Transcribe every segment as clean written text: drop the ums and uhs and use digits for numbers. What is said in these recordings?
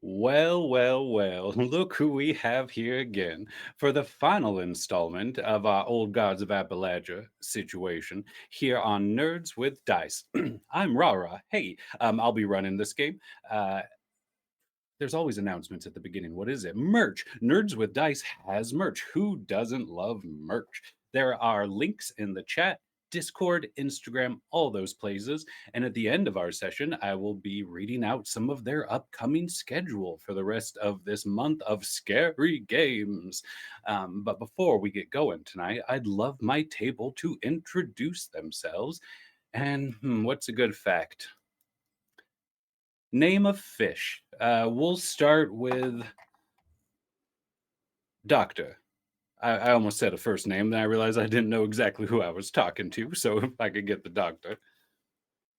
Well, look who we have here again for the final installment of our Old Gods of Appalachia situation here on Nerds with Dice. I'm Rara. Hey, I'll be running this game. Uh, there's always announcements at the beginning. What is it? Merch. Nerds with Dice has merch. Who doesn't love merch? There are links in the chat, Discord, Instagram, all those places. And at the end of our session, I will be reading out some of their upcoming schedule for the rest of this month of scary games. But before we get going tonight, I'd love my table to introduce themselves. And what's a good fact? Name of fish. We'll start with Doctor. I almost said a first name, then I realized I didn't know exactly who I was talking to, so if I could get the doctor.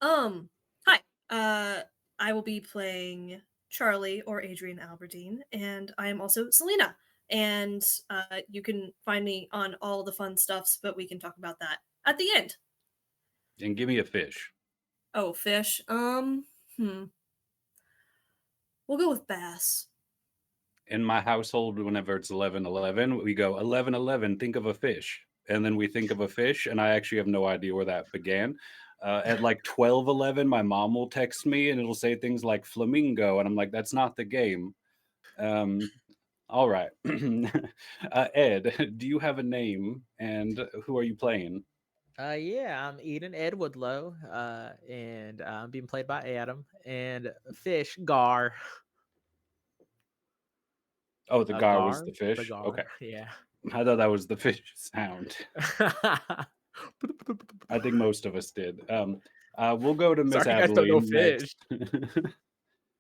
Hi. I will be playing Charlie or Adrian Alberdine, and I am also Selena. And you can find me on all the fun stuffs, but we can talk about that at the end. And give me a fish. Oh, fish. We'll go with bass. In my household, whenever it's 11:11, we go 11:11, think of a fish. And then we think of a fish, and I actually have no idea where that began. At like 12:11, my mom will text me and it'll say things like flamingo, and I'm like, that's not the game. Um, all right. Ed, do you have a name and who are you playing? Yeah, I'm Eden Ed Woodlow, and I'm being played by Adam. And fish Gar, Oh, the gar was Gar, the the fish. Gar. Okay. Yeah. I thought that was the fish sound. I think most of us did. We'll go to Miss Sorry, you guys don't know Abilene fish. next.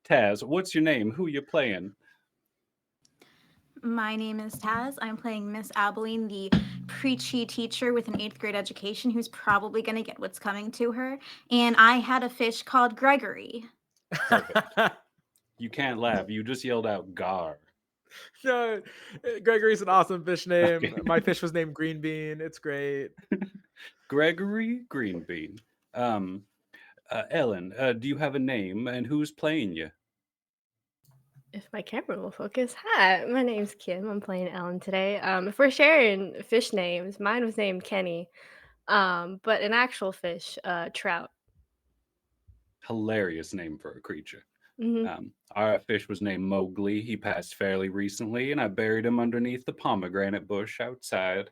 Taz, what's your name? Who you playing? My name is Taz. I'm playing Miss Abilene, the preachy teacher with an eighth grade education who's probably going to get what's coming to her. And I had a fish called Gregory. Perfect. You can't laugh. You just yelled out gar. No, Gregory's an awesome fish name. Okay. My fish was named Green Bean. It's great. Gregory Greenbean. Um, Ellen, do you have a name and who's playing you? If my camera will focus. Hi, my name's Kim. I'm playing Ellen today. If we're sharing fish names, mine was named Kenny. But an actual fish, trout. Hilarious name for a creature. Hmm. Our fish was named Mowgli. He passed fairly recently, and I buried him underneath the pomegranate bush outside.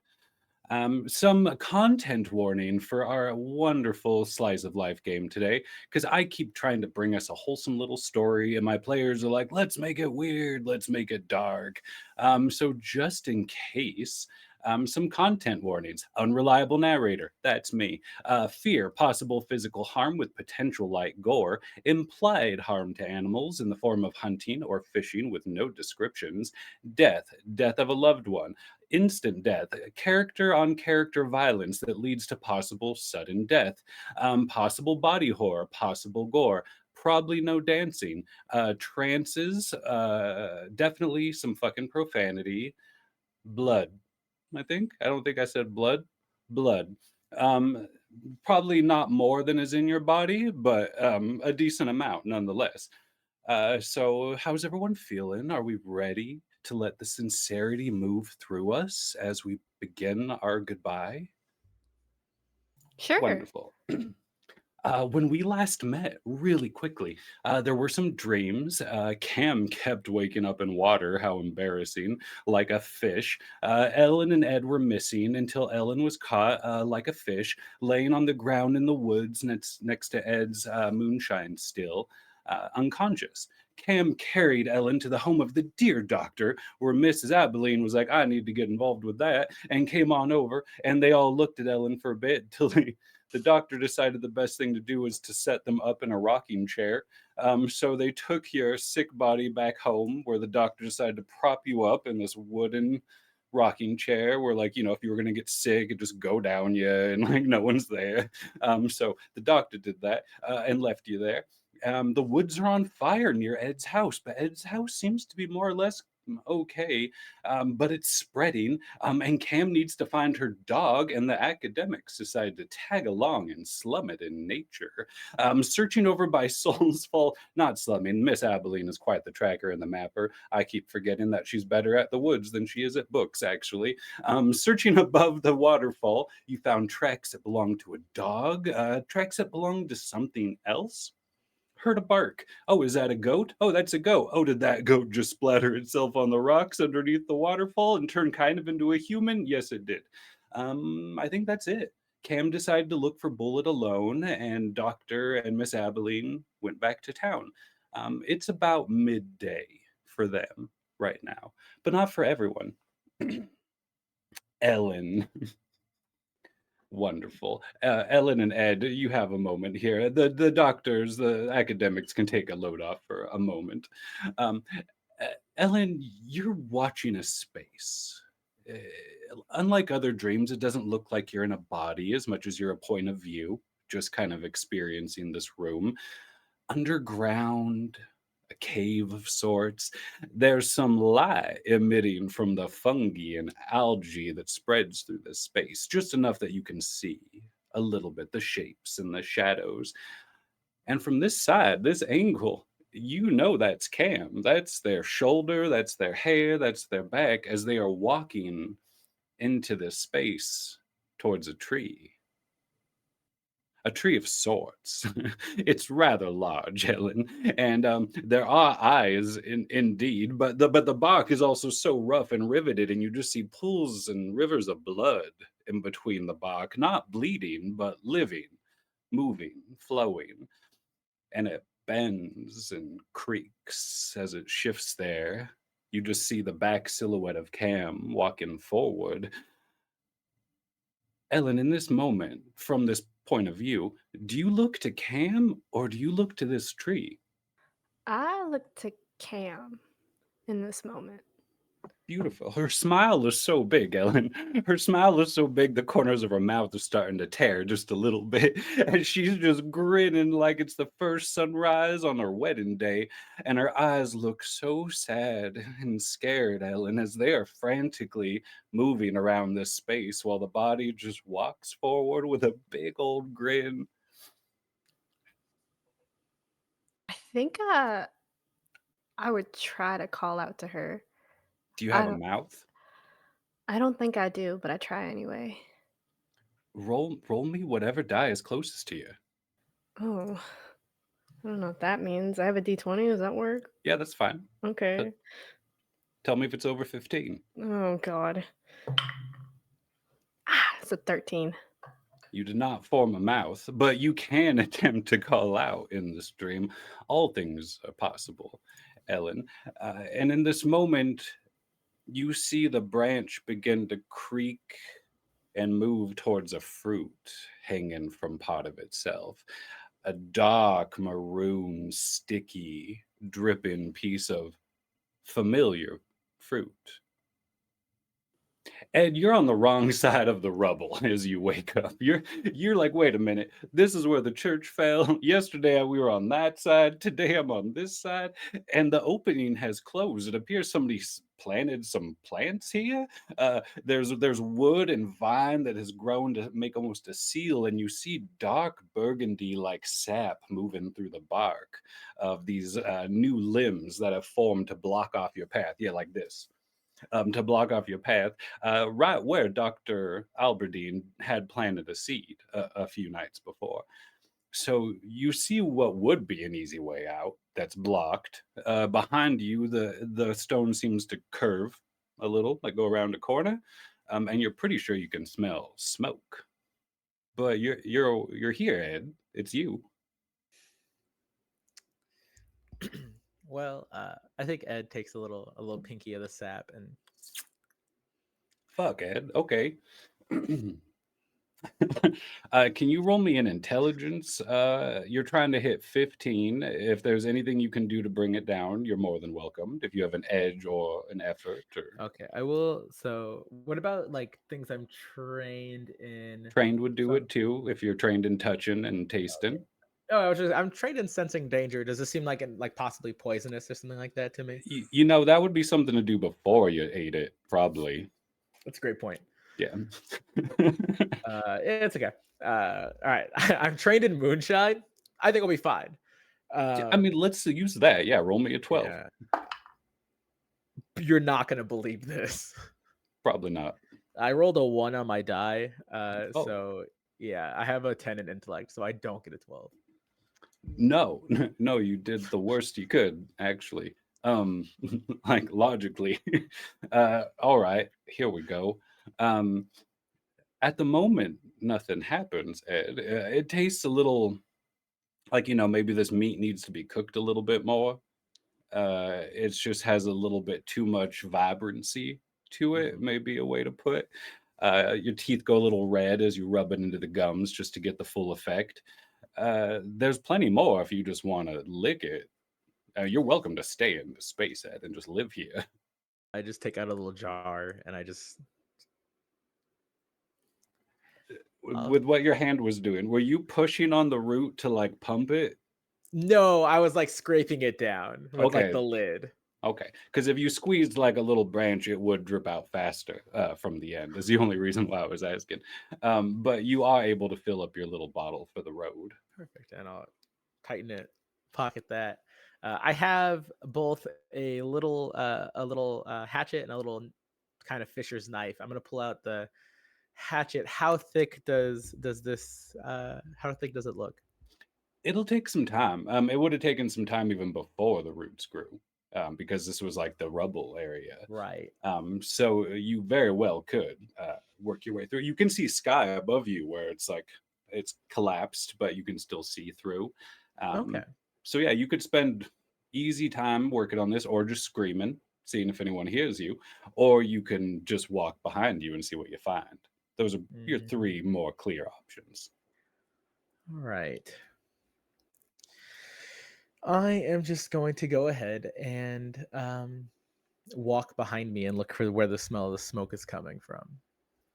Some content warning for our wonderful slice of life game today, because I keep trying to bring us a wholesome little story, and my players are like, let's make it weird, let's make it dark. So, just in case, some content warnings. Unreliable narrator, that's me. Fear, possible physical harm with potential light gore. Implied harm to animals in the form of hunting or fishing with no descriptions. Death of a loved one. Instant death, character on character violence that leads to possible sudden death, possible body horror, possible gore, probably no dancing, trances, definitely some fucking profanity, blood. I think. I don't think I said blood. Blood. Um, Probably not more than is in your body, but a decent amount nonetheless. So, how's everyone feeling? Are we ready to let the sincerity move through us as we begin our goodbye? Sure. Wonderful. When we last met, really quickly, there were some dreams. Cam kept waking up in water, how embarrassing, like a fish. Ellen and Ed were missing until Ellen was caught, like a fish, laying on the ground in the woods next to Ed's moonshine still, unconscious. Cam carried Ellen to the home of the dear doctor, where Mrs. Abilene was like, I need to get involved with that, and came on over, and they all looked at Ellen for a bit till the doctor decided the best thing to do was to set them up in a rocking chair. So they took your sick body back home, where the doctor decided to prop you up in this wooden rocking chair where, like, if you were going to get sick, it just go down you and like no one's there. So the doctor did that and left you there. The woods are on fire near Ed's house, but Ed's house seems to be more or less okay, but it's spreading, and Cam needs to find her dog, and the academics decide to tag along and slum it in nature. Searching over by Souls Fall, not slumming. Miss Abilene is quite the tracker and the mapper. I keep forgetting that she's better at the woods than she is at books, actually. Searching above the waterfall, you found tracks that belonged to a dog, tracks that belonged to something else. Heard a bark. Oh, is that a goat? Oh, that's a goat. Oh, did that goat just splatter itself on the rocks underneath the waterfall and turn kind of into a human? Yes, it did. I think that's it. Cam decided to look for Bullet alone, and Doctor and Miss Abilene went back to town. It's about midday for them right now, but not for everyone. Ellen. Wonderful. Ellen and Ed, you have a moment here. The doctors, the academics can take a load off for a moment. Um, Ellen, you're watching a space. Unlike other dreams, it doesn't look like you're in a body as much as you're a point of view, just kind of experiencing this room. Underground, a cave of sorts. There's some light emitting from the fungi and algae that spreads through this space, just enough that you can see a little bit the shapes and the shadows. And from this side, this angle, you know that's Cam. That's their shoulder, that's their hair, that's their back as they are walking into this space towards a tree. A tree of sorts. It's rather large, Helen, and there are eyes, indeed, but the bark is also so rough and riveted, and you just see pools and rivers of blood in between the bark, not bleeding, but living, moving, flowing, and it bends and creaks as it shifts there. You just see the back silhouette of Cam walking forward. Ellen, in this moment, from this point of view, do you look to Cam or do you look to this tree? I look to Cam in this moment. Beautiful. Her smile is so big, Ellen. Her smile is so big, the corners of her mouth are starting to tear just a little bit. And she's just grinning like it's the first sunrise on her wedding day. And her eyes look so sad and scared, Ellen, as they are frantically moving around this space while the body just walks forward with a big old grin. I think I would try to call out to her. Do you I have a don't mouth? I don't think I do, but I try anyway. Roll me whatever die is closest to you. Oh, I don't know what that means. I have a D20. Does that work? Yeah, that's fine. Okay. Tell me if it's over 15. Oh God. It's a 13. You did not form a mouth, but you can attempt to call out in this dream. All things are possible, Ellen. And in this moment, you see the branch begin to creak and move towards a fruit hanging from part of itself. A dark maroon, sticky, dripping piece of familiar fruit. Ed, you're on the wrong side of the rubble as you wake up. You're like, wait a minute, this is where the church fell. Yesterday we were on that side. Today I'm on this side, and the opening has closed. It appears somebody planted some plants here. There's wood and vine that has grown to make almost a seal, and you see dark burgundy like sap moving through the bark of these new limbs that have formed to block off your path. Yeah, like this. To block off your path, right where Dr. Alberdine had planted a seed a few nights before. So you see what would be an easy way out that's blocked. Behind you, the stone seems to curve a little, like go around a corner, and you're pretty sure you can smell smoke. But you're here, Ed. It's you. Well, I think Ed takes a little pinky of the sap and Fuck, Ed. Okay. Can you roll me an intelligence? You're trying to hit 15. If there's anything you can do to bring it down, you're more than welcome. If you have an edge or an effort or okay, I will. So, what about like things I'm trained in? trained would do Some it too, if you're trained in touching and okay. tasting. Oh, I'm trained in sensing danger. Does this seem like possibly poisonous or something like that to me? You know, that would be something to do before you ate it, probably. That's a great point. Yeah. It's okay. All right. I'm trained in moonshine. I think I'll be fine. I mean, let's use that. Yeah, roll me a 12. Yeah. You're not gonna believe this. Probably not. I rolled a 1 on my die. Oh. So yeah, I have a 10 in intellect, so I don't get a 12. No, no, you did the worst you could, actually. Like logically. All right, here we go. At the moment, nothing happens, Ed. It tastes a little like, maybe this meat needs to be cooked a little bit more. It just has a little bit too much vibrancy to it, maybe a way to put. Your teeth go a little red as you rub it into the gums just to get the full effect. There's plenty more if you just want to lick it. You're welcome to stay in the space, Ed, and just live here. I just take out a little jar and I just With what your hand was doing, were you pushing on the root to like pump it? No, I was like scraping it down with like Okay. the lid. Okay, because if you squeezed like a little branch, it would drip out faster from the end. Is the only reason why I was asking. But you are able to fill up your little bottle for the road. Perfect. And I'll tighten it, pocket that. I have both a little hatchet and a little kind of fisher's knife. I'm gonna pull out the hatchet. How thick does this? How thick does it look? It'll take some time. It would have taken some time even before the roots grew, because this was like the rubble area. Right. So you very well could work your way through. You can see sky above you where it's like it's collapsed, but you can still see through. Okay. So yeah, you could spend easy time working on this, or just screaming, seeing if anyone hears you, or you can just walk behind you and see what you find. Those are your Mhm. 3 more clear options. All right. I am just going to go ahead and walk behind me and look for where the smell of the smoke is coming from.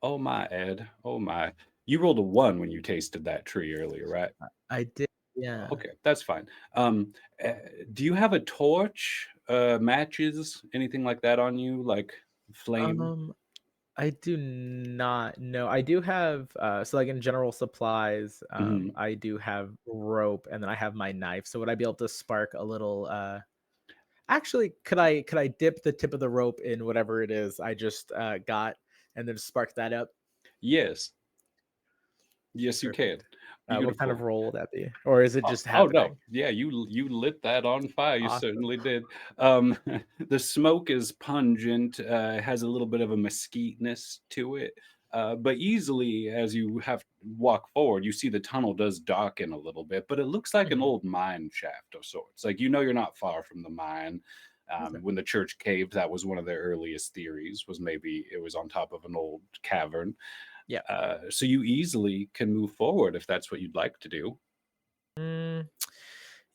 Oh my, Ed. Oh my. You rolled a 1 when you tasted that tree earlier, right? I did, yeah. Okay, that's fine. Uh, do you have a torch, matches, anything like that on you, like flame? I do not know. I do have so like in general supplies, Mhm. I do have rope and then I have my knife. So would I be able to spark a little actually could I dip the tip of the rope in whatever it is I just got and then spark that up? Yes. Yes, you can. Perfect. What kind of Beautiful. roll would that be? Or is it just Oh, no. happening? Yeah, you lit that on fire, you Awesome. certainly did. Um, the smoke is pungent, has a little bit of a mesquiteness to it, but easily as you have to walk forward, you see the tunnel does darken a little bit, but it looks like an Mhm. old mine shaft of sorts. Like, you're not far from the mine. Okay. When the church caved, that was one of their earliest theories, was maybe it was on top of an old cavern. Yeah. So you easily can move forward if that's what you'd like to do. Mm,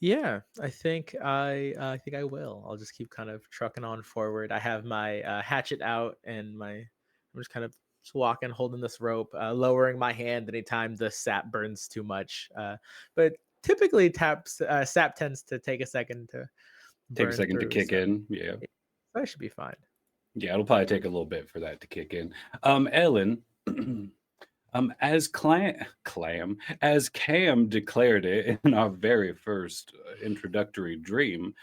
yeah, I think I will. I'll just keep kind of trucking on forward. I have my hatchet out and I'm just kind of just walking, holding this rope, lowering my hand anytime the sap burns too much. But typically, sap tends to take a second to Take a burn second to through, kick so in. Yeah. yeah, I should be fine. Yeah, it'll probably take a little bit for that to kick in. Ellen, as Cam declared it in our very first introductory dream,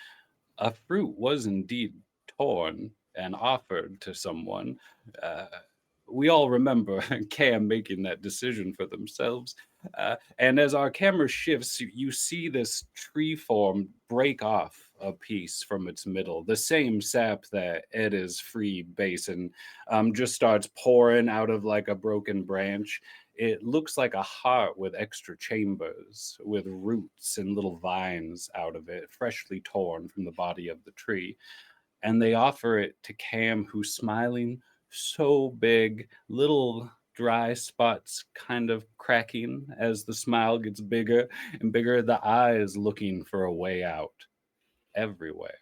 a fruit was indeed torn and offered to someone. Uh, we all remember Cam making that decision for themselves. And as our camera shifts, you see this tree form break off a piece from its middle. The same sap that Edda's free basin just starts pouring out of like a broken branch. It looks like a heart with extra chambers, with roots and little vines out of it, freshly torn from the body of the tree. And they offer it to Cam, who's smiling so big, little dry spots kind of cracking as the smile gets bigger and bigger, the eyes looking for a way out everywhere.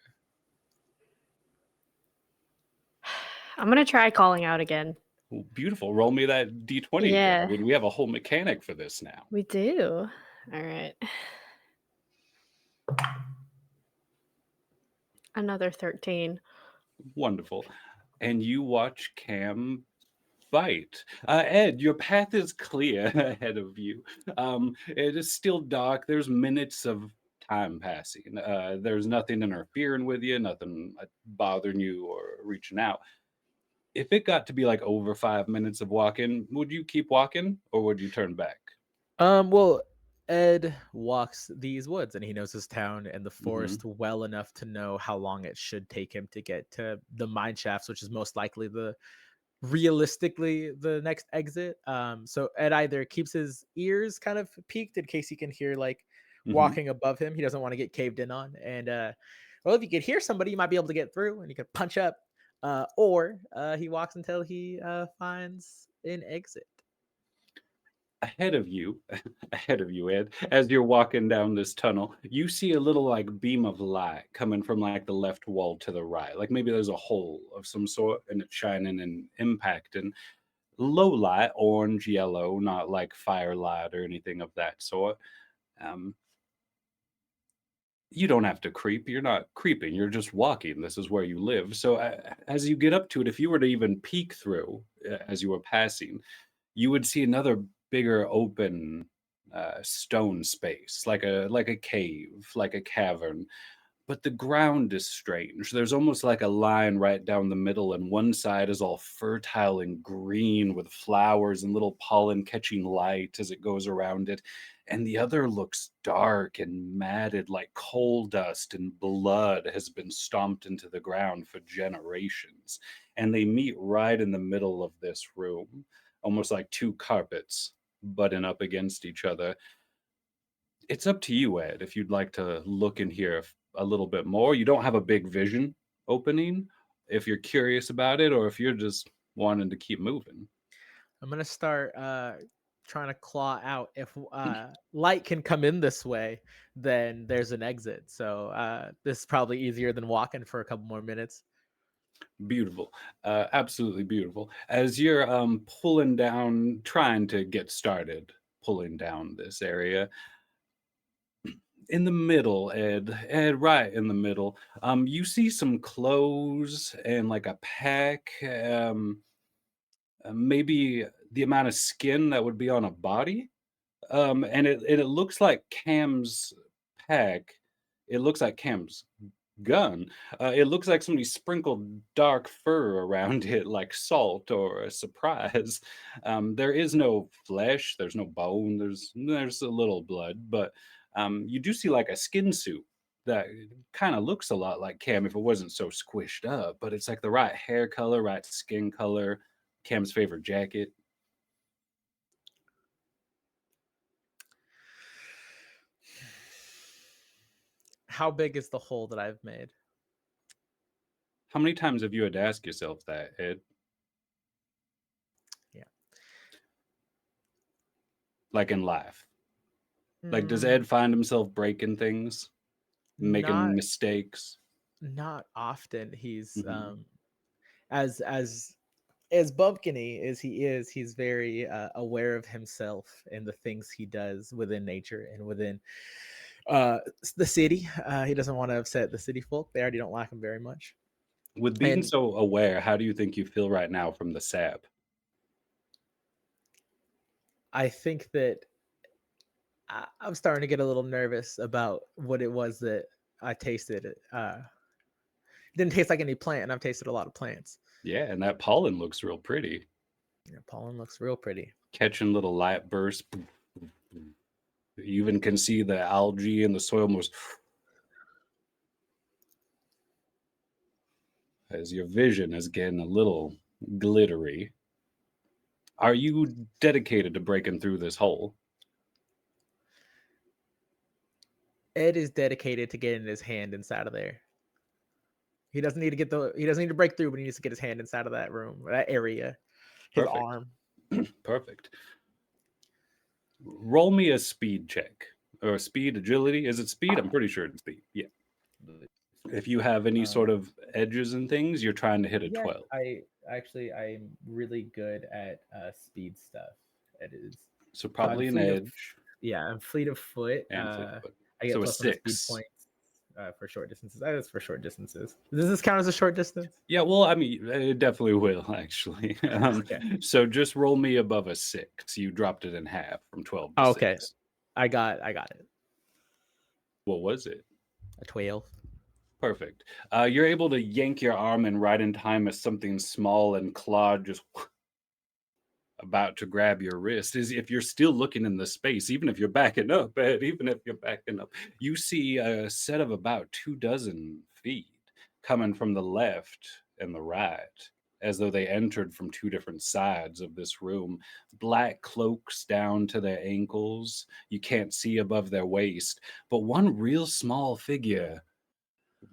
I'm gonna try calling out again. Well, beautiful. Roll me that d20 again. I Yeah, mean, we have a whole mechanic for this now. we do. All right. Another 13. Wonderful. And you watch Cam bite. Ed, your path is clear ahead of you. It is still dark. There's minutes of time passing. There's nothing interfering with you, nothing bothering you or reaching out. If it got to be like over 5 minutes of walking, would you keep walking or would you turn back? Well, Ed walks these woods and he knows his town and the Hmm. forest well enough to know how long it should take him to get to the mine shafts, which is most likely the realistically the next exit. So Ed either keeps his ears kind of peaked in case he can hear like Hmm. walking above him. He doesn't want to get caved in on. And well, if you could hear somebody, you might be able to get through and you could punch up. Or he walks until he finds an exit. Ahead of you, ahead of you, Ed, as you're walking down this tunnel, you see a little like beam of light coming from like the left wall to the right. Like maybe there's a hole of some sort and it's shining and impacting. Low light, orange, yellow, not like firelight or anything of that sort. Um, you don't have to creep. You're not creeping. You're just walking. This is where you live. So as you get up to it, if you were to even peek through as you were passing, you would see another bigger open stone space, like a cave, like a cavern. But the ground is strange. There's almost like a line right down the middle, and one side is all fertile and green with flowers and little pollen catching light as it goes around it. And the other looks dark and matted like coal dust and blood has been stomped into the ground for generations. And they meet right in the middle of this room, almost like two carpets butting up against each other. It's up to you, Ed, if you'd like to look in here a little bit more. You don't have a big vision opening if you're curious about it, or if you're just wanting to keep moving. I'm gonna start trying to claw out. If light can come in this way, then there's an exit. So this is probably easier than walking for a couple more minutes. Beautiful. Absolutely beautiful. As you're pulling down, trying to get started, pulling down this area, in the middle, Ed, right in the middle, you see some clothes and like a pack. Maybe the amount of skin that would be on a body. And it looks like Cam's pack. It looks like Cam's gun. It looks like somebody sprinkled dark fur around it, like salt or a surprise. There is no flesh. There's no bone. There's a little blood, but you do see like a skin suit that kind of looks a lot like Cam if it wasn't so squished up. But it's like the right hair color, right skin color. Cam's favorite jacket. How big is the hole that I've made? How many times have you had to ask yourself that, Ed? Yeah. Like in life? Like, does Mm, Ed find himself breaking things, making not mistakes? not often. He's Hmm. as bumpkiny as he is, he's very aware of himself and the things he does within nature and within the city. He doesn't want to upset the city folk. They already don't like him very much. With being And so aware, how do you think you feel right now from the sap? I think that I'm starting to get a little nervous about what it was that I tasted. It didn't taste like any plant, and I've tasted a lot of plants. Yeah, and that pollen looks real pretty. Yeah, pollen looks real pretty. Catching little light bursts. You even can see the algae in the soil most as your vision is getting a little glittery. Are you dedicated to breaking through this hole? Ed is dedicated to getting his hand inside of there. He doesn't need to get the. He doesn't need to break through, but he needs to get his hand inside of that room, that area, his Perfect. arm. Perfect. Roll me a speed check or speed agility. Is it speed? I'm pretty sure it's speed. Yeah. If you have any Um, sort of edges and things, you're trying to hit a yeah, 12. I'm really good at speed stuff. It is. So So I'm probably an fleet of edge yeah, I'm fleet of foot. and fleet foot. I get So a plus 1 speed 6. points. for short distances. That is for short distances. Does this count as a short distance? Yeah, well, I mean, it definitely will, actually. Okay. So just roll me above a 6. You dropped it in half from 12 to Okay. 6. I got it. What was it? A 12. Perfect. You're able to yank your arm in right in time as something small and clawed just about to grab your wrist. Is if you're still looking in the space, even if you're backing up, Ed, even if you're backing up, you see a set of about 24 feet coming from the left and the right, as though they entered from two different sides of this room. Black cloaks down to their ankles. You can't see above their waist, but one real small figure,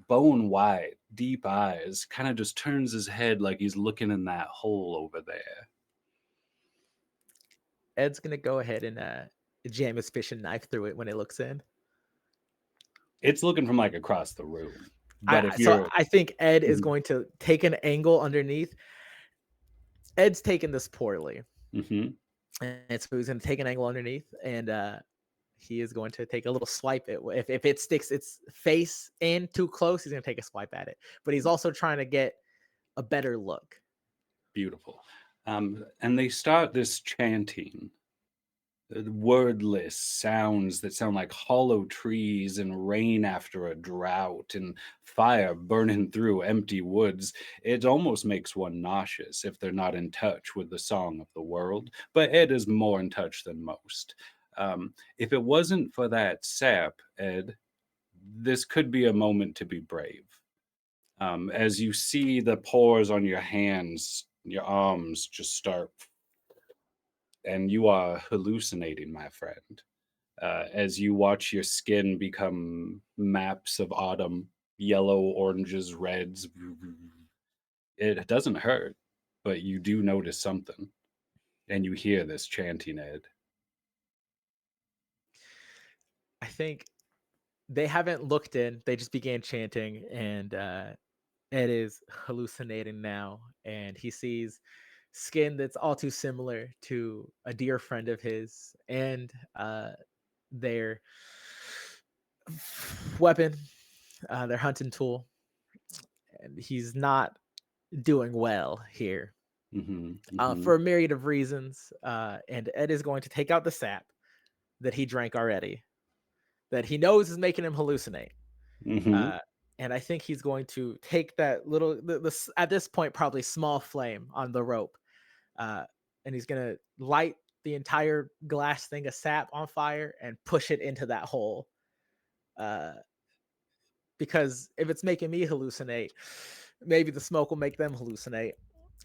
bone white, deep eyes, kind of just turns his head like he's looking in that hole over there. Ed's gonna go ahead and jam his fishing knife through it when it looks in. It's looking from like across the room. But if So you're I think Ed is Mhm. going to take an angle underneath. Ed's taken this poorly, Mhm. and so he's going to take an angle underneath, and he is going to take a little swipe at if it sticks its face in too close, he's going to take a swipe at it. But he's also trying to get a better look. Beautiful. And they start this chanting, wordless sounds that sound like hollow trees and rain after a drought and fire burning through empty woods. It almost makes one nauseous if they're not in touch with the song of the world. But Ed is more in touch than most. If it wasn't for that sap, Ed, this could be a moment to be brave. As you see the pores on your hands, your arms just start, and you are hallucinating, my friend. As you watch your skin become maps of autumn, yellow, oranges, reds. It doesn't hurt, but you do notice something, and you hear this chanting, Ed. I think they haven't looked in; they just began chanting, and Ed is hallucinating now, and he sees skin that's all too similar to a dear friend of his, and their weapon, their hunting tool. And he's not doing well here Hmm. for Hmm. a myriad of reasons. And Ed is going to take out the sap that he drank already, that he knows is making him hallucinate. Hmm. Uh, and I think he's going to take that little, at this point, probably small flame on the rope, uh, and he's going to light the entire glass thing of sap on fire and push it into that hole. Uh, because if it's making me hallucinate, maybe the smoke will make them hallucinate,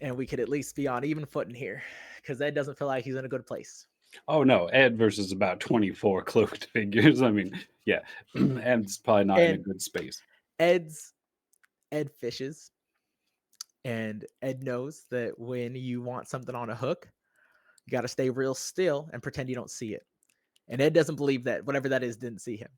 and we could at least be on even footing here. Because Ed doesn't feel like he's in a good place. Oh no, Ed versus about 24 cloaked figures. I mean, yeah, Ed's probably not in a And good space. Ed fishes, and Ed knows that when you want something on a hook, you got to stay real still and pretend you don't see it. And Ed doesn't believe that whatever that is didn't see him.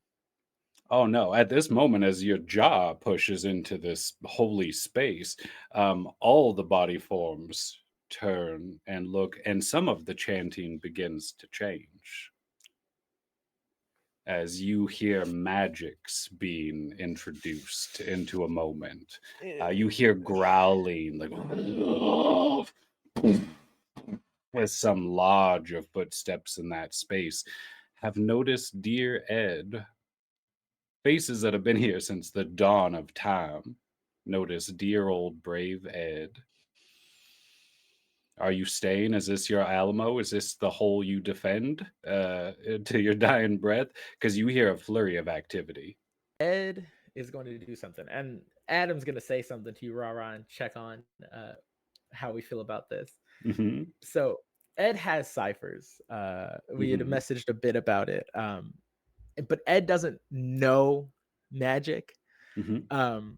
Oh no, at this moment, as your jaw pushes into this holy space, all the body forms turn and look, and some of the chanting begins to change as you hear magics being introduced into a moment. You hear growling, like with some lodge of footsteps in that space. Have noticed, dear Ed, faces that have been here since the dawn of time. Notice, dear old brave Ed. Are you staying? Is this your Alamo? Is this the hole you defend to your dying breath? Because you hear a flurry of activity. Ed is going to do something, and Adam's going to say something to you, Rara, and check on how we feel about this. Hmm. So Ed has ciphers. We had Hmm. messaged a bit about it, but Ed doesn't know magic. Hmm. Um,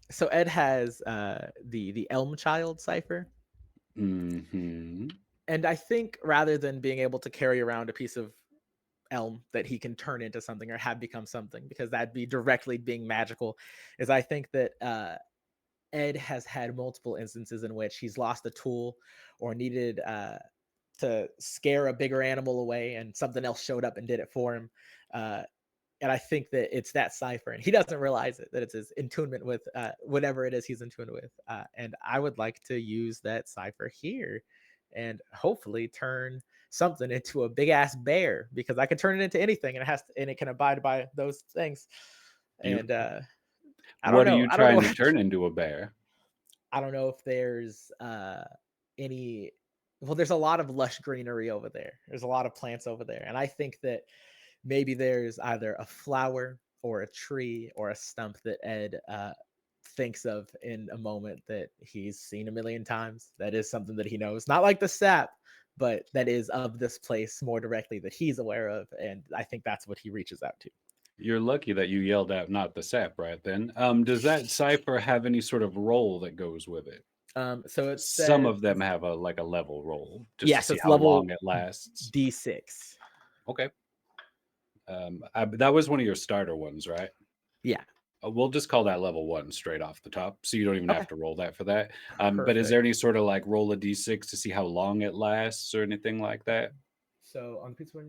so Ed has the Elm Child cipher, Hmm. and I think rather than being able to carry around a piece of elm that he can turn into something or have become something, because that'd be directly being magical, is I think that Ed has had multiple instances in which he's lost a tool or needed to scare a bigger animal away, and something else showed up and did it for him. Uh, and I think that it's that cipher, and he doesn't realize it, that it's his attunement with whatever it is he's in tune with. And I would like to use that cipher here, and hopefully turn something into a big ass bear, because I can turn it into anything, and it can abide by those things. And Beautiful. I don't What are know. you I don't know. trying to turn into a bear? I don't know if there's any. Well, there's a lot of lush greenery over there. There's a lot of plants over there, and I think that maybe there's either a flower or a tree or a stump that Ed thinks of in a moment that he's seen a million times. That is something that he knows, not like the sap, but that is of this place more directly, that he's aware of, and I think that's what he reaches out to. You're lucky that you yelled out not the sap right then. Does that cipher have any sort of roll that goes with it? So it Some says, of them have a level roll just yeah, to so see it's how level long it lasts. D6. Okay. That was one of your starter ones, right? Yeah. We'll just call that level 1 straight off the top, so you don't even Okay. have to roll that for that. But is Perfect. there any sort of like roll a d6 to see how long it lasts or anything like that? So on the piece of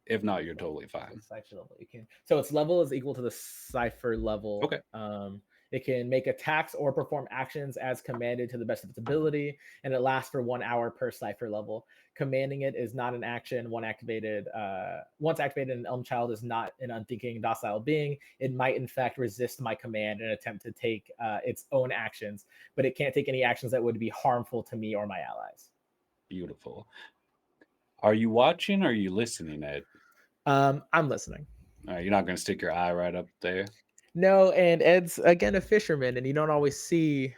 If not, you're totally fine. cipher level, you can. So its level is equal to the cipher level. Okay. It can make attacks or perform actions as commanded to the best of its ability, and it lasts for 1 hour per cipher level. Commanding it is not an action. Once activated, an Elm Child is not an unthinking, docile being. It might, in fact, resist my command and attempt to take its own actions, but it can't take any actions that would be harmful to me or my allies. Beautiful. Are you watching or are you listening, Ed? I'm listening. You're not going to stick your eye right up there? No, and Ed's again a fisherman, and you don't always see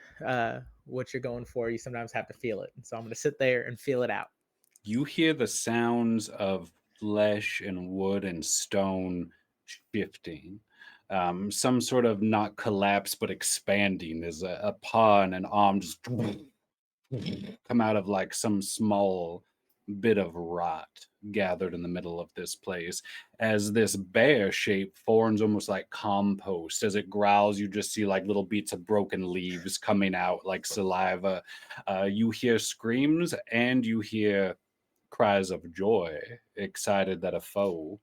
what you're going for. You sometimes have to feel it. And so I'm going to sit there and feel it out. You hear the sounds of flesh and wood and stone shifting. Some sort of not collapse but expanding. There's a paw and an arm just come out of like some small bit of rot gathered in the middle of this place. As this bear shape forms almost like compost, as it growls, you just see like little beats of broken leaves coming out like saliva. You hear screams and you hear cries of joy, excited that a foe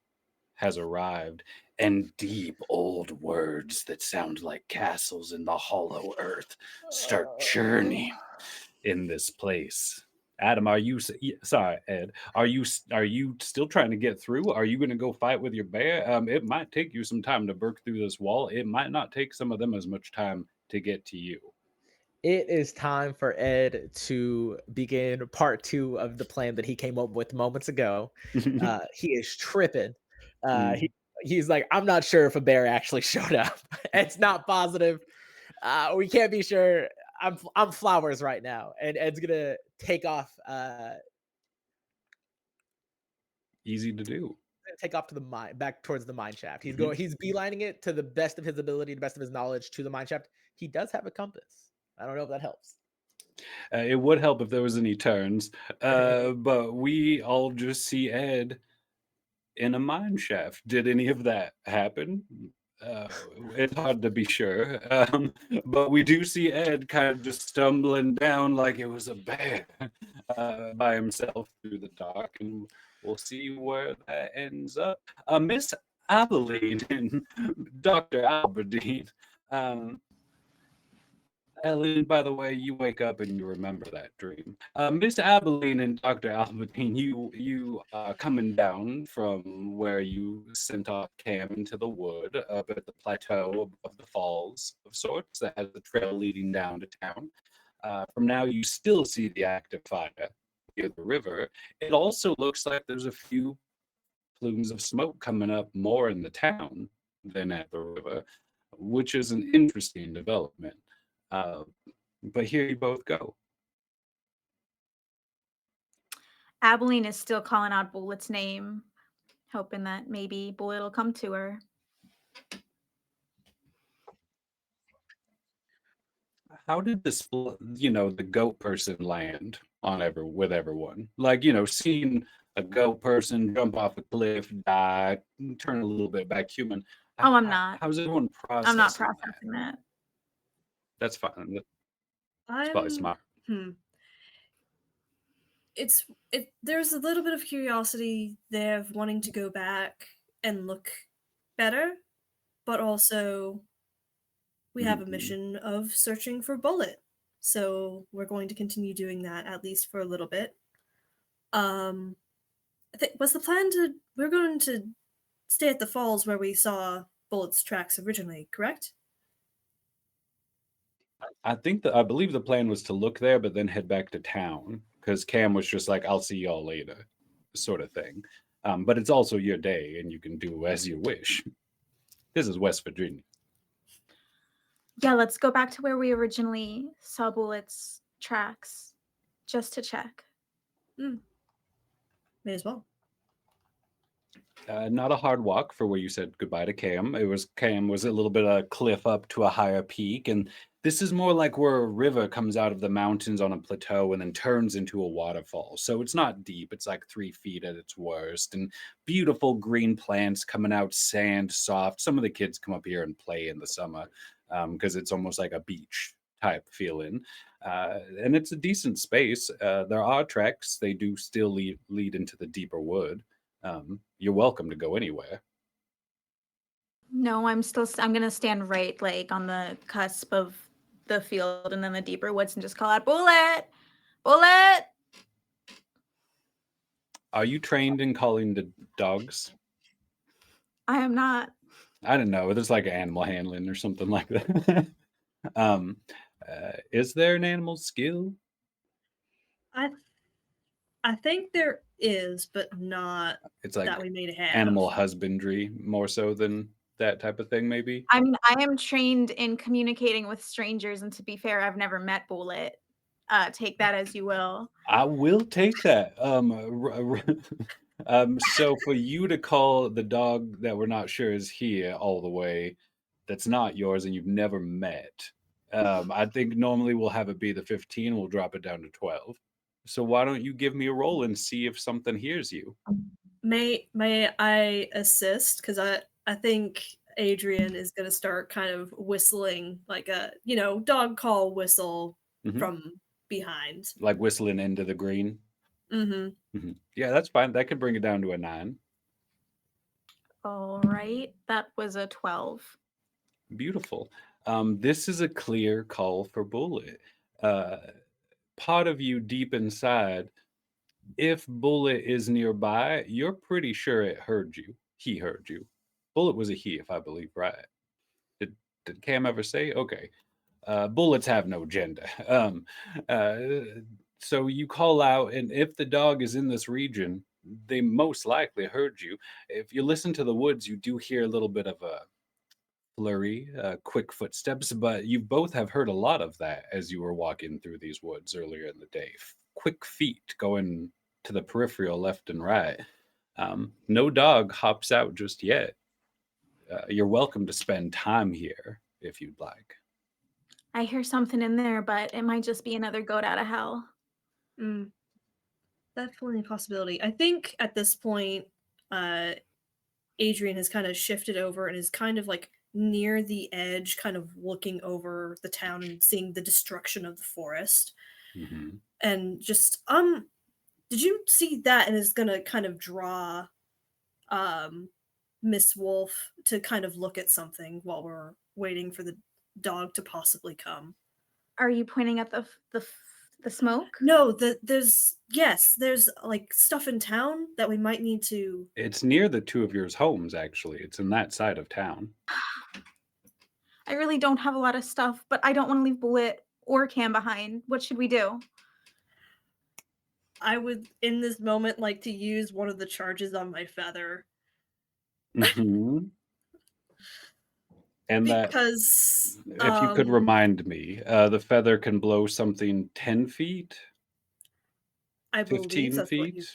has arrived, and deep old words that sound like castles in the hollow earth start churning in this place. Adam, sorry, Ed? Are you still trying to get through? Are you going to go fight with your bear? It might take you some time to break through this wall. It might not take some of them as much time to get to you. It is time for Ed to begin part 2 of the plan that he came up with moments ago. He is tripping. He's like, I'm not sure if a bear actually showed up. It's not positive. We can't be sure. I'm flowers right now, and Ed's gonna take off. Easy to do. Take off to the mine, back towards the mine shaft. He's beelining it to the best of his ability, the best of his knowledge to the mine shaft. He does have a compass. I don't know if that helps. It would help if there was any turns, but we all just see Ed in a mine shaft. Did any of that happen? It's hard to be sure, but we do see Ed kind of just stumbling down like it was a bear by himself through the dark, and we'll see where that ends up. Miss Abilene and Dr. Alberdine. Ellen, by the way, you wake up and you remember that dream. Miss Abilene and Dr. Alberdine, you coming down from where you sent off Cam into the wood up at the plateau above the falls of sorts that has the trail leading down to town. From now, you still see the active fire near the river. It also looks like there's a few plumes of smoke coming up more in the town than at the river, which is an interesting development. But here you both go. Abilene is still calling out Bullet's name, hoping that maybe Bullet will come to her. How did this, the goat person land on with everyone? Like, seeing a goat person jump off a cliff, die, turn a little bit back human. Oh, I'm not. How's everyone processing I'm not processing that. That's fine. That's probably smart. There's a little bit of curiosity there of wanting to go back and look better, but also we have a Mhm. mission of searching for Bullet. So we're going to continue doing that at least for a little bit. Um, was the plan to we're going to stay at the falls where we saw Bullet's tracks originally, correct? I believe the plan was to look there, but then head back to town because Cam was just like, "I'll see y'all later," sort of thing. But it's also your day, and you can do as you wish. This is West Virginia. Yeah, let's go back to where we originally saw Bullet's tracks just to check. May as well. Not a hard walk for where you said goodbye to Cam. Cam was a little bit of a cliff up to a higher peak, and this is more like where a river comes out of the mountains on a plateau and then turns into a waterfall. So it's not deep; it's like 3 feet at its worst, and beautiful green plants coming out, sand soft. Some of the kids come up here and play in the summer because it's almost like a beach type feeling. And it's a decent space. There are treks; they do still lead into the deeper wood. You're welcome to go anywhere. No, I'm gonna stand right like on the cusp of the field and then the deeper woods and just call out Bullet! Bullet! Are you trained in calling the dogs? I am not. I don't know. There's like animal handling or something like that. um, is there an animal skill? I I think there is, but not It's like that we may have. animal husbandry more so than that type of thing, maybe. I mean, I am trained in communicating with strangers, and to be fair, I've never met Bullet. Take that as you will. I will take that. So for you to call the dog that we're not sure is here all the way, that's not yours and you've never met. I think normally we'll have it be the 15, we'll drop it down to 12. So why don't you give me a roll and see if something hears you? May I assist? Because I think Adrian is gonna start kind of whistling like a dog call whistle Hmm. from behind. Like whistling into the green. Mm-hmm. Yeah, that's fine. That could bring it down to a 9. All right, that was a 12. Beautiful. This is a clear call for Bullet. Uh, Part of you deep inside, if Bullet is nearby, you're pretty sure it heard you. He heard you. Bullet was a he, if I believe right. Did Cam ever say? Okay. Bullets have no gender. Uh, so you call out, and if the dog is in this region, they most likely heard you. If you listen to the woods, you do hear a little bit of a flurry, quick footsteps, but you both have heard a lot of that as you were walking through these woods earlier in the day. Quick feet going to the peripheral left and right. No dog hops out just yet. You're welcome to spend time here if you'd like. I hear something in there, but it might just be another goat out of hell. Definitely a possibility. I think at this point, uh, Adrian has kind of shifted over and is kind of like near the edge, kind of looking over the town and seeing the destruction of the forest. Mhm. And just did you see that? And is gonna kind of draw um Miss Wolf to kind of look at something while we're waiting for the dog to possibly come. Are you pointing at the smoke? No, there's like stuff in town that we might need to. It's near the two of yours homes, actually. It's in that side of town. I really don't have a lot of stuff, but I don't want to leave Bullet or Cam behind. What should we do? I would in this moment like to use one of the charges on my feather Mhm. And that, because if you could remind me, the feather can blow something 10 feet, I believe 15 that's what feet? you've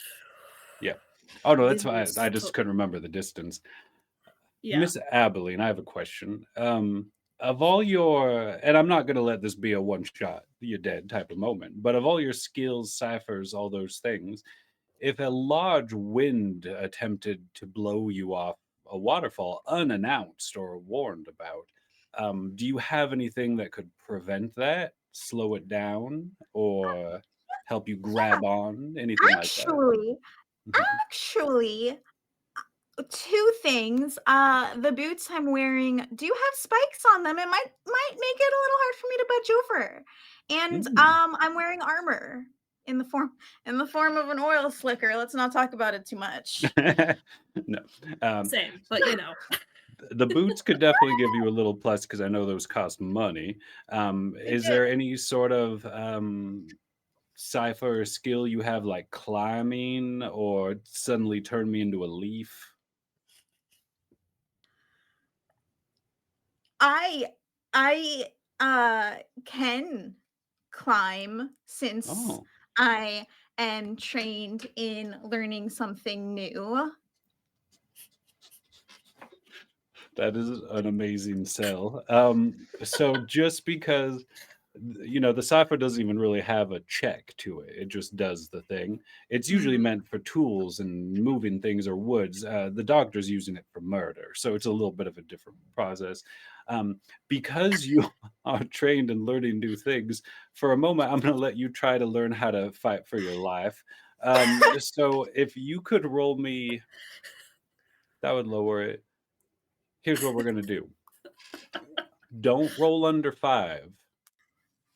Yeah. Oh, no, that's these fine. rules I just to- couldn't remember the distance. yeah. Miss Abilene, I have a question. Of all your, and I'm not going to let this be a one shot, you're dead type of moment, but of all your skills, ciphers, all those things, if a large wind attempted to blow you off a waterfall unannounced or warned about, do you have anything that could prevent that, slow it down, or help you grab on, anything like that? Actually, Mhm. actually, two things. The boots I'm wearing do have spikes on them. It might make it a little hard for me to budge over. And Mm. I'm wearing armor in the form of an oil slicker. Let's not talk about it too much. No. Um, Same, but you know, the boots could definitely give you a little plus because I know those cost money. they Is did. there any sort of cipher or skill you have, like climbing or suddenly turn me into a leaf? I I can climb since Oh, I am trained in learning something new. that is an amazing sell. So just because the cipher doesn't even really have a check to it, it just does the thing. It's usually Mhm. meant for tools and moving things or woods. The doctor's using it for murder, so it's a little bit of a different process. Because you are trained in learning new things, for a moment, I'm going to let you try to learn how to fight for your life. So if you could roll me, that would lower it. Here's what we're going to do. Don't roll under 5,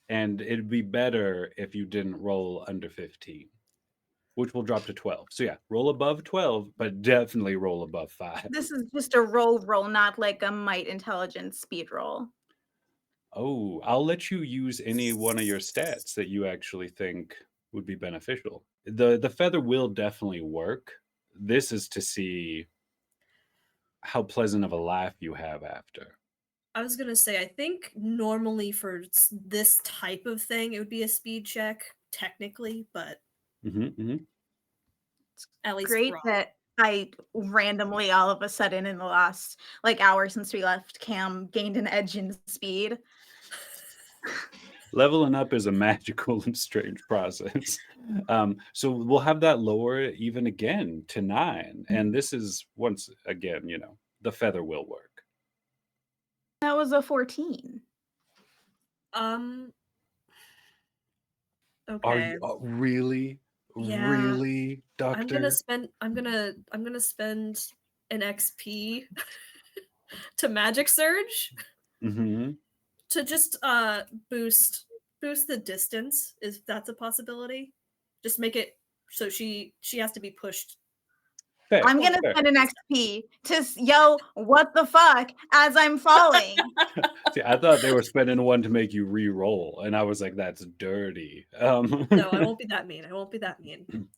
and it'd be better if you didn't roll under 15, which will drop to 12. So yeah, roll above 12, but definitely roll above 5. This is just a roll, not like a might intelligence speed roll. Oh, I'll let you use any one of your stats that you actually think would be beneficial. The feather will definitely work. This is to see how pleasant of a life you have after. I was gonna say, I think normally for this type of thing, it would be a speed check, technically, but Hmm. at least Great raw. that I randomly all of a sudden in the last like hour since we left Cam gained an edge in speed. Leveling up is a magical and strange process. So we'll have that lower even again to 9. And this is once again, the feather will work. That was a 14. Um, Are okay. you really, Yeah, really, doctor? I'm gonna spend an XP to magic surge Hmm. to just boost the distance, if that's a possibility. Just make it so she has to be pushed Fair, I'm 20 gonna fair. spend an XP to yell "What the fuck" as I'm falling. See, I thought they were spending one to make you re-roll, and I was like, that's dirty. No, I won't be that mean. I won't be that mean.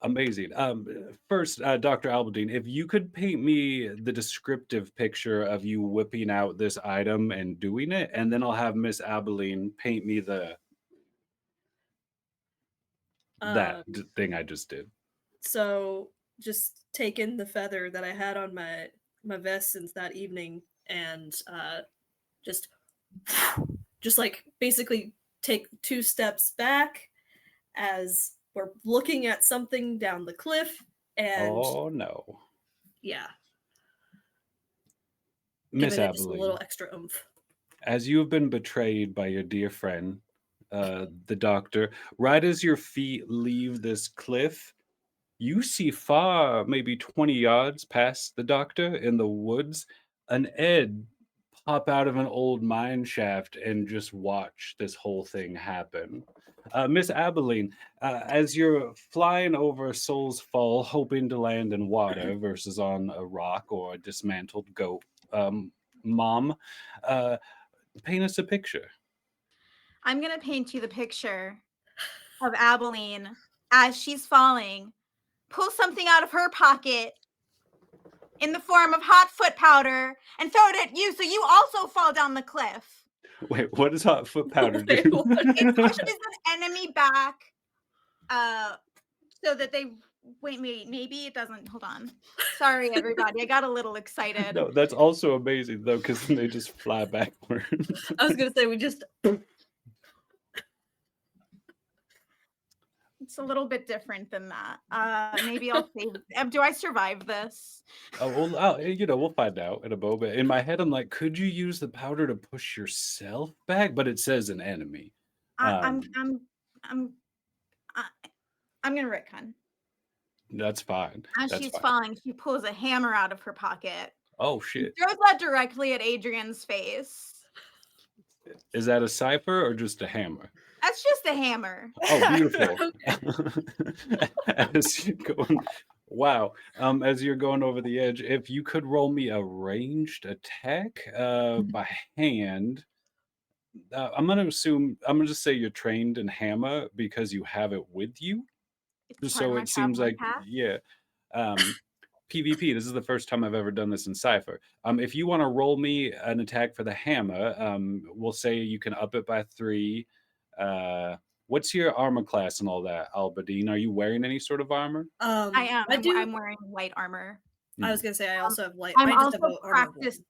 Amazing. First, Dr. Albedine, if you could paint me the descriptive picture of you whipping out this item and doing it, and then I'll have Miss Abilene paint me thing I just did. So just taking the feather that I had on my vest since that evening and just just like basically take 2 steps back as we're looking at something down the cliff and Oh no, yeah, Miss giving it just a Abilene, little extra oomph. as you have been betrayed by your dear friend, the doctor, right as your feet leave this cliff, you see far, maybe 20 yards past the doctor in the woods, an Ed pop out of an old mine shaft and just watch this whole thing happen. Miss Abilene, as you're flying over Soul's Fall, hoping to land in water versus on a rock or a dismantled goat, um, mom, uh, paint us a picture. I'm gonna paint you the picture of Abilene as she's falling. Pull something out of her pocket in the form of hot foot powder and throw it at you so you also fall down the cliff. Wait, what does hot foot powder do? Wait, what? It pushes an enemy back uh so that they wait, maybe it doesn't. Hold on. Sorry everybody. I got a little excited. No, that's also amazing though, because then they just fly backwards. I was gonna say we just It's a little bit different than that. Maybe I'll save. Do I survive this? Oh, well, we'll find out in a moment. In my head, I'm like, could you use the powder to push yourself back? But it says an enemy. I, I'm Um, I'm I'm I, I'm gonna retcon. That's fine. As That's she's fine. falling, she pulls a hammer out of her pocket. Oh She shit! throws that directly at Adrian's face. Is that a cipher or just a hammer? That's just a hammer. Oh, beautiful. As you're going, wow. As you're going over the edge, if you could roll me a ranged attack by hand, I'm gonna just say you're trained in hammer because you have it with you. It's part of So my it seems traveling like, path. yeah. Um, PvP, this is the first time I've ever done this in Cypher. If you want to roll me an attack for the hammer, we'll say you can up it by 3. Uh, what's your armor class and all that, Albadine? Are you wearing any sort of armor? I am. I do. I'm wearing white armor. I was gonna say I also have light. I'm I just have also a armor one. practiced.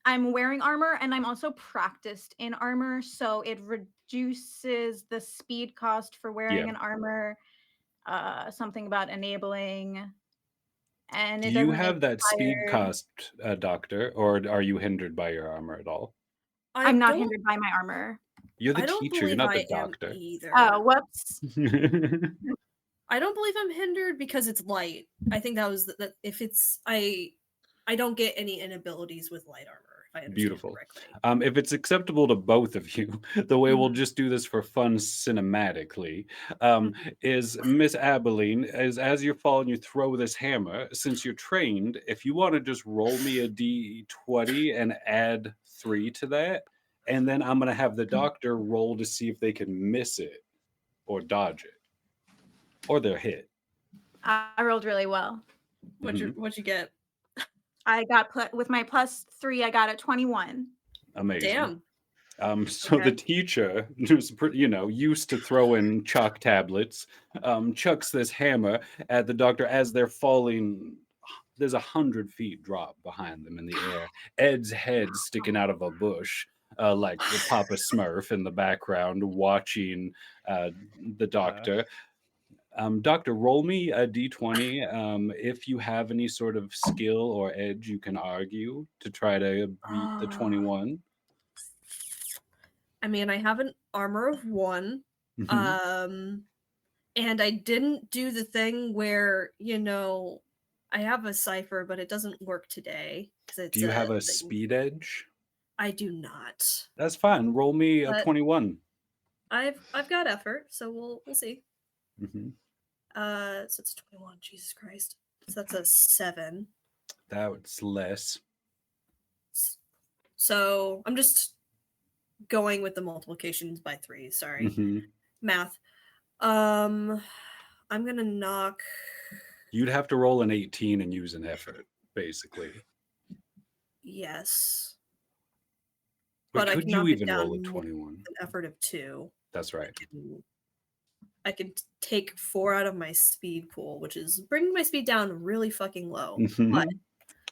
I'm wearing armor and I'm also practiced in armor, so it reduces the speed cost for wearing Yeah. an armor. Something about enabling, and Do it you doesn't have that speed expire. cost, Doctor, or are you hindered by your armor at all? I I'm not don't. hindered by my armor. You're the I don't teacher, you're believe not I the am doctor. either. Oh, whoops. I don't believe I'm hindered because it's light. I think that was that. If it's I don't get any inabilities with light armor. If I understand Beautiful. correctly. If it's acceptable to both of you, the way we'll Mhm. just do this for fun cinematically, Mhm. is Miss Abilene, as you're falling, you throw this hammer. Since you're trained, if you want to just roll me a d20 and add 3 to that, and then I'm going to have the doctor roll to see if they can miss it or dodge it, or they're hit. I rolled really well. What'd you get? I got with my +3. I got a 21. Amazing. Damn. So the Okay. teacher, who's used to throwing chalk tablets, chucks this hammer at the doctor as they're falling. There's 100 feet drop behind them in the air. Ed's head sticking out of a bush, like the Papa Smurf in the background, watching the doctor. Doctor, roll me a d20. If you have any sort of skill or edge, you can argue to try to beat the 21. I mean, I have an armor of 1. Mhm. And I didn't do the thing where, I have a cipher, but it doesn't work today because Do it's you have a thing. speed edge? I do not. That's fine. Roll me a But 21. I've got effort, so we'll see. hmm So it's 21. Jesus Christ. So that's a 7. That's less. So I'm just going with the multiplications by 3. Sorry, hmm math. I'm gonna knock. You'd have to roll an 18 and use an effort, basically. Yes. But I could can you knock it even down roll a with 21? an effort of 2. That's right. I can take 4 out of my speed pool, which is bringing my speed down really fucking low. But Mhm.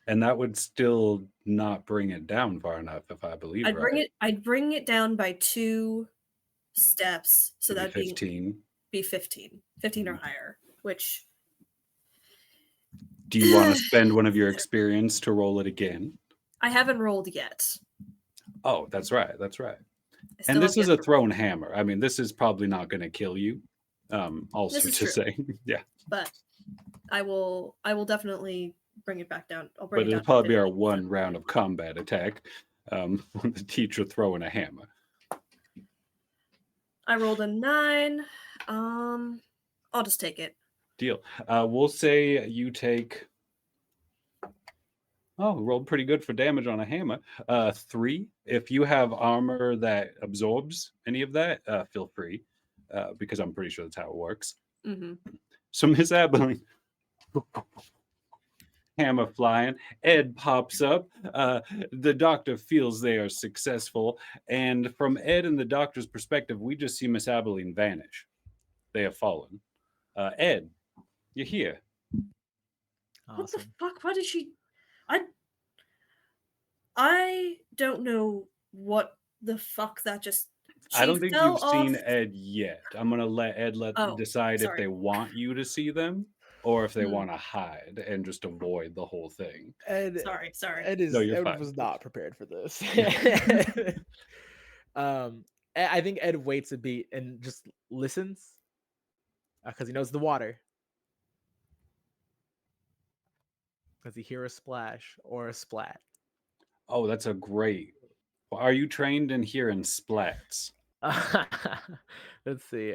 And that would still not bring it down far enough, if I believe right. I'd bring it down by 2 steps, so To be that'd 15. be 15. 15 or Mhm. higher, which Do you want to spend one of your experience to roll it again? I haven't rolled yet. Oh, that's right. That's right. I still And this have is yet a to roll. thrown hammer. I mean, this is probably not going to kill you. Also This is to true. say, yeah. But I will definitely bring it back down. I'll bring But it down it'll to probably be our 15. one round of combat attack. When the teacher throwing a hammer. I rolled a 9. I'll just take it. Deal. We'll say you take. Oh, rolled pretty good for damage on a hammer. 3. If you have armor that absorbs any of that, feel free, because I'm pretty sure that's how it works. Mm-hmm. So Miss Abilene, hammer flying. Ed pops up. The doctor feels they are successful, and from Ed and the doctor's perspective, we just see Miss Abilene vanish. They have fallen. Ed, you're here. What the Awesome. fuck? Why did she? I don't know what the fuck that just. I don't think fell you've seen off. Ed yet. I'm gonna let Ed decide if Sorry. they want you to see them or if they Hmm. want to hide and just avoid the whole thing. Ed, Sorry. No, you're Ed fine. was not prepared for this. I think Ed waits a beat and just listens because he knows the water. Does he hear a splash or a splat? Oh, that's a great. Are you trained in hearing splats? Let's see.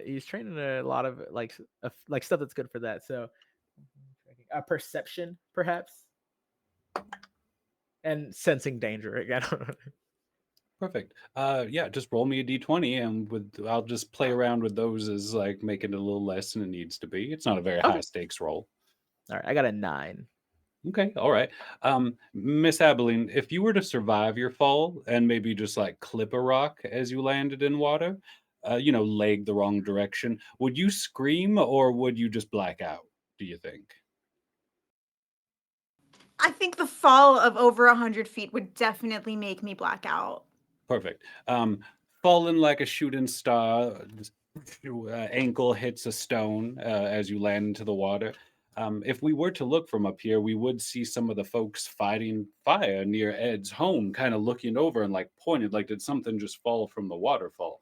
He's training a lot of like stuff that's good for that. So, perception, perhaps, and sensing danger. Again. Perfect. Yeah, just roll me a d20, and I'll just play around with those as like make it a little less than it needs to be. It's not a very high Okay. stakes roll. All right. I got a 9. Okay, all right. Miss Abilene, if you were to survive your fall and maybe just like clip a rock as you landed in water, leg the wrong direction, would you scream or would you just black out, do you think? I think the fall of over 100 feet would definitely make me black out. Perfect. Falling like a shooting star, ankle hits a stone as you land into the water. If we were to look from up here, we would see some of the folks fighting fire near Ed's home, kind of looking over and like pointed, like, did something just fall from the waterfall?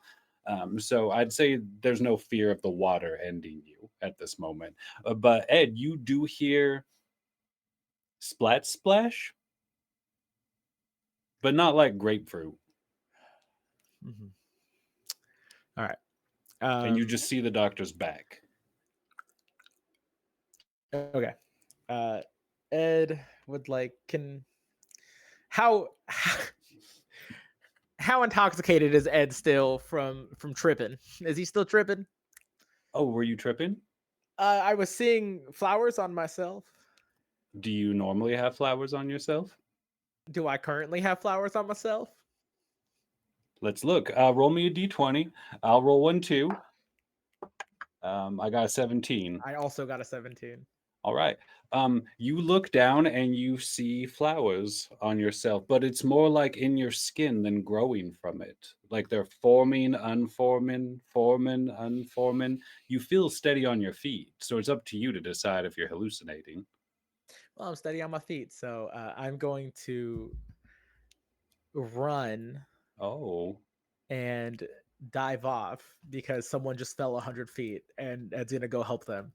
So I'd say there's no fear of the water ending you at this moment. But Ed, you do hear splat splash, but not like grapefruit. Mm-hmm. All right. And you just see the doctor's back. Okay. Ed would how how intoxicated is Ed still from tripping? Is he still tripping? Oh, were you tripping? I was seeing flowers on myself. Do you normally have flowers on yourself? Do I currently have flowers on myself? Let's look. Roll me a d20. I'll roll one too. I got a 17. I also got a 17. All right. You look down and you see flowers on yourself, but it's more like in your skin than growing from it. Like they're forming, unforming, forming, unforming. You feel steady on your feet, so it's up to you to decide if you're hallucinating. Well, I'm steady on my feet, so I'm going to run Oh. and dive off because someone just fell 100 feet and Ed's gonna go help them.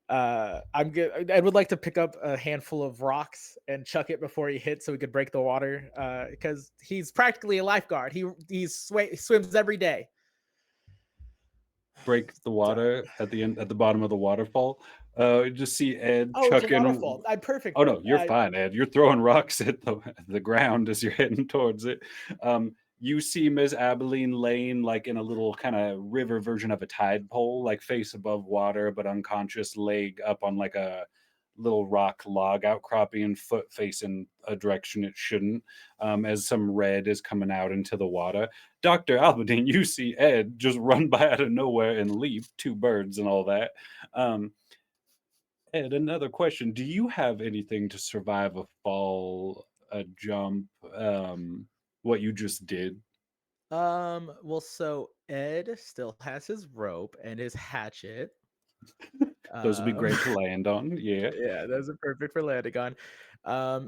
I'm good. Ed would like to pick up a handful of rocks and chuck it before he hits, so he could break the water. Because he's practically a lifeguard. He swims every day. Break the water at the bottom of the waterfall. Just see Ed Oh, it's a chucking. waterfall. I'm perfect. Oh no, you're fine, Ed. You're throwing rocks at the ground as you're heading towards it. You see Ms. Abilene laying like in a little kind of river version of a tide pole, like face above water, but unconscious, leg up on like a little rock log outcropping and foot facing a direction it shouldn't, as some red is coming out into the water. Dr. Albadine, you see Ed just run by out of nowhere and leap, 2 birds and all that. Ed, another question. Do you have anything to survive a fall, a jump, what you just did? Well, so Ed still has his rope and his hatchet. Those would be great to land on. Yeah. Yeah, those are perfect for landing on.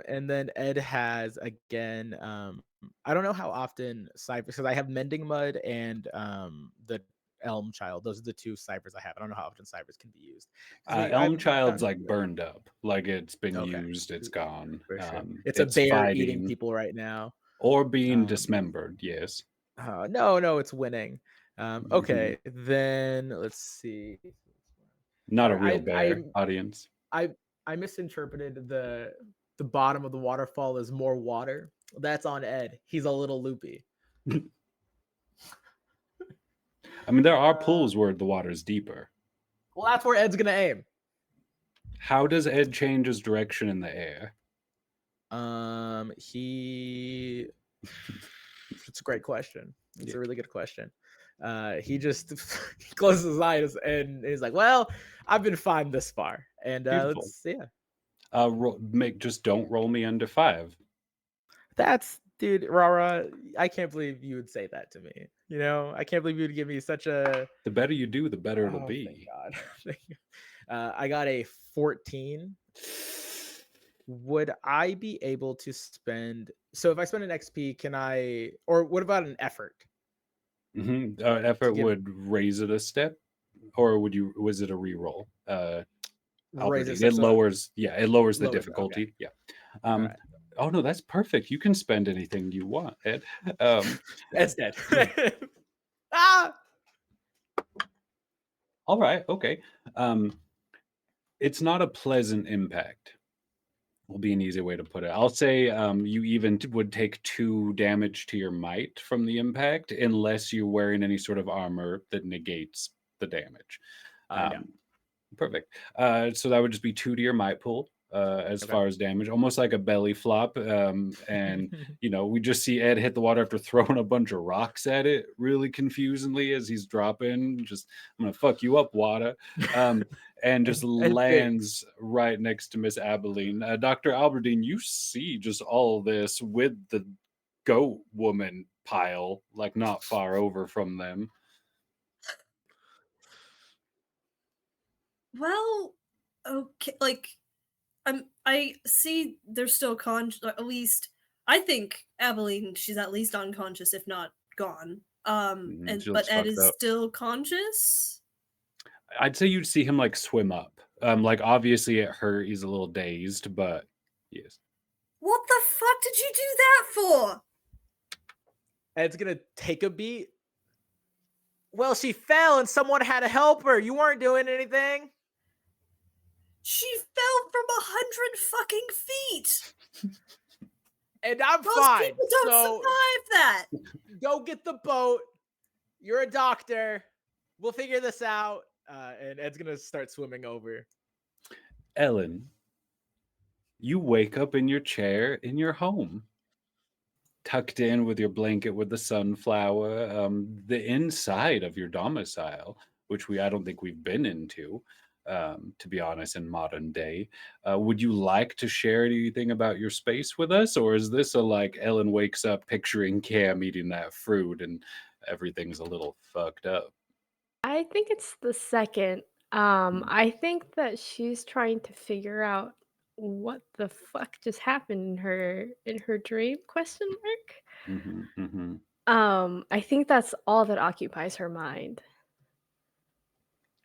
And then Ed has again. I don't know how often ciphers, because I have mending mud and the elm child. Those are the 2 ciphers I have. I don't know how often ciphers can be used. Elm Child's like burned up, like it's been Okay. used, it's gone. For sure. It's a bear eating people right now. Or being dismembered, yes. No, it's winning. Okay, then let's see. Not a real bear, audience. I misinterpreted the bottom of the waterfall as more water. That's on Ed. He's a little loopy. I mean, there are pools where the water's deeper. Well, that's where Ed's gonna aim. How does Ed change his direction in the air? He. It's a great question. It's a really good question. He just closes his eyes and he's like, "Well, I've been fine this far." And let's just don't roll me under 5. That's, dude, Rara. I can't believe you would say that to me. You know, I can't believe you would give me such a. The better you do, the better it'll be. Thank God. I got a 14. Would I be able to spend? So if I spend an XP, can I? Or what about an effort? Effort would raise it a step, or was it a reroll? Raise it Alberdine. It so lowers, yeah, it lowers the lowers it. Okay. difficulty. Yeah. All Um, right. oh no, that's perfect. You can spend anything you want, Ed. Um, Ed's dead. Ah! all right, okay. Um, it's not a pleasant impact. Will be an easy way to put it. I'll say you even would take 2 damage to your might from the impact, unless you're wearing any sort of armor that negates the damage. Yeah. Um, Perfect. So that would just be 2 to your might pool as Okay. far as damage, almost like a belly flop. And we just see Ed hit the water after throwing a bunch of rocks at it, really confusingly as he's dropping. Just, I'm gonna fuck you up, water. And just And big. lands right next to Miss Abilene. Dr. Alberdine, you see just all this with the goat woman pile, like not far over from them. Well, okay, like I see they're still at least I think Abilene, she's at least unconscious, if not gone. And She but looks Ed fucked is up. still conscious. I'd say you'd see him like swim up. Like obviously it hurt. He's a little dazed, but yes. What the fuck did you do that for? Ed's gonna take a beat. Well, she fell and someone had to help her. You weren't doing anything. She fell from 100 fucking feet. And I'm Most fine. people don't So survive that. go get the boat. You're a doctor. We'll figure this out. And Ed's gonna start swimming over. Ellen, you wake up in your chair in your home, tucked in with your blanket with the sunflower, the inside of your domicile, which I don't think we've been into, to be honest, in modern day. Would you like to share anything about your space with us, or is this a like Ellen wakes up picturing Cam eating that fruit and everything's a little fucked up? I think it's the second. I think that she's trying to figure out what the fuck just happened in her dream, question mark. I think that's all that occupies her mind.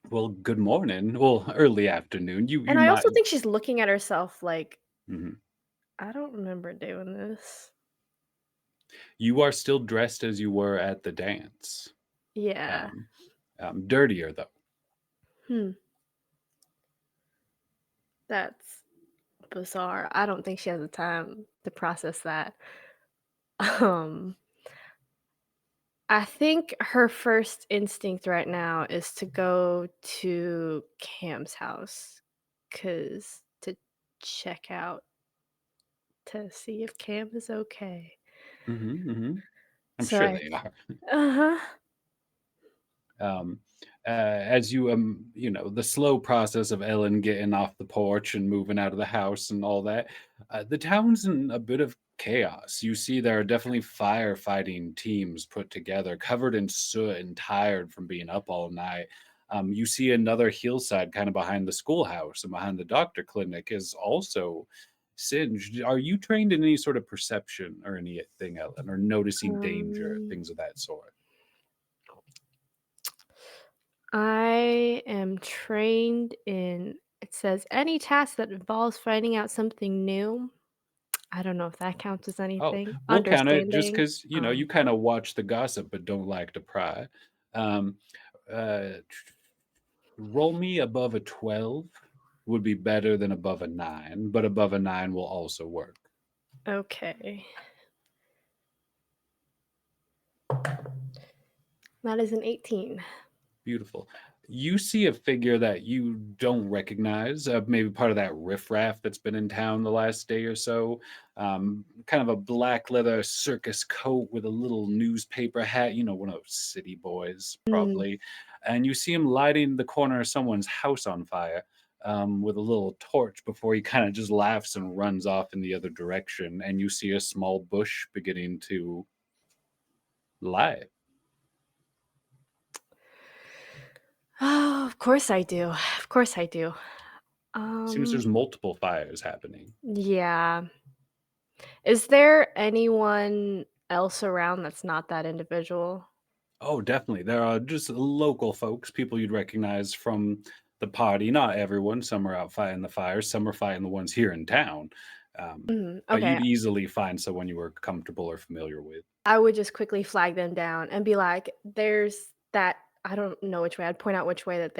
Well, good morning. Well, early afternoon. You And I might. also think she's looking at herself like, Mhm. I don't remember doing this. You are still dressed as you were at the dance. Yeah. Dirtier though. That's bizarre. I don't think she has the time to process that. Um, I think her first instinct right now is to go to Cam's house to check out to see if Cam is okay. I'm So sure they are. uh-huh. As you the slow process of Ellen getting off the porch and moving out of the house and all that, the town's in a bit of chaos. You see there are definitely firefighting teams put together, covered in soot and tired from being up all night. You see another hillside kind of behind the schoolhouse and behind the doctor clinic is also singed. Are you trained in any sort of perception or anything, Ellen, or noticing danger, Um, things of that sort? I am trained in, it says, any task that involves finding out something new. I don't know if that counts as Oh, anything. we'll count it just Understanding. because you kind of watch the gossip but don't like to pry. Um, uh, Roll me above a 12 would be better than above a 9, but above a 9 will also work. Okay. That is an 18. Beautiful. You see a figure that you don't recognize, maybe part of that riffraff that's been in town the last day or so. Kind of a black leather circus coat with a little newspaper hat, one of those city boys, probably. And you see him lighting the corner of someone's house on fire with a little torch before he kind of just laughs and runs off in the other direction. And you see a small bush beginning to light. Oh, of course I do. Of course I do. Seems there's multiple fires happening. Yeah. Is there anyone else around that's not that individual? Oh, definitely. There are just local folks, people you'd recognize from the party. Not everyone. Some are out fighting the fires. Some are fighting the ones here in town. But Okay. you'd easily find someone you were comfortable or familiar with. I would just quickly flag them down and be like, "There's that." I don't know which way. I'd point out which way that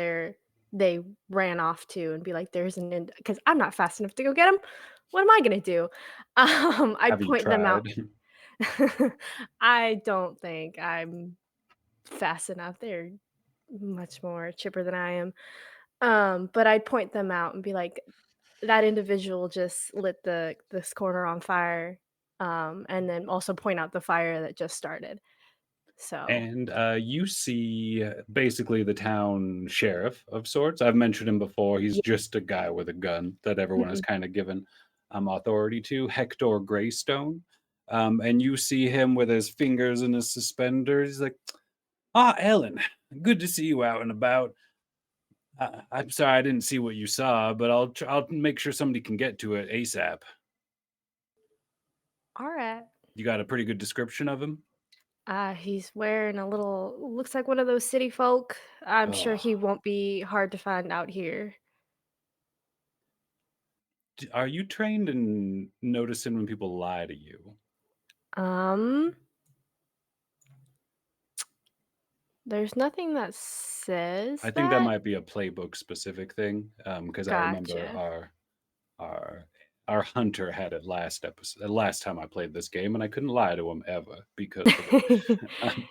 they ran off to, and be like, "There's an," because I'm not fast enough to go get them. What am I gonna do? I'd Have you point them out. tried? I don't think I'm fast enough. They're much more chipper than I am. But I'd point them out and be like, that individual just lit this corner on fire. And then also point out the fire that just started. So And you see basically the town sheriff of sorts. I've mentioned him before. He's yeah. just a guy with a gun that everyone has Mhm. kind of given authority to, Hector Greystone. And you see him with his fingers in his suspenders. He's like, "Ah, Ellen, good to see you out and about. I'm sorry I didn't see what you saw, but I'll make sure somebody can get to it ASAP." All right. You got a pretty good description of him? He's wearing a little, looks like one of those city folk. I'm sure Oh, he won't be hard to find out here. are you trained in noticing when people lie to you? Um, there's nothing that says I think that that. might be a playbook specific thing, because I remember Gotcha. our our hunter had it last episode, last time I played this game, and I couldn't lie to him ever because of it. Um,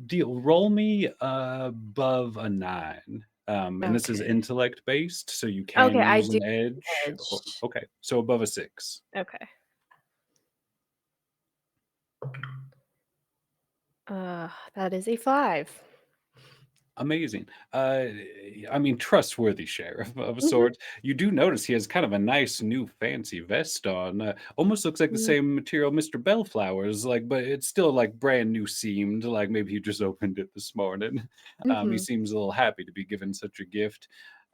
deal. Roll me above a 9, and this is Okay. intellect based, so you Okay, can I use do an edge. edge. Okay, so above a 6. Okay. That is a 5. Amazing. I mean, trustworthy sheriff of Mhm. sorts. You do notice he has kind of a nice new fancy vest on. Almost looks like the Mm, same material Mr. Bellflower's, like, but it's still like brand new seamed. Like maybe he just opened it this morning. He mhm. seems a little happy to be given such a gift.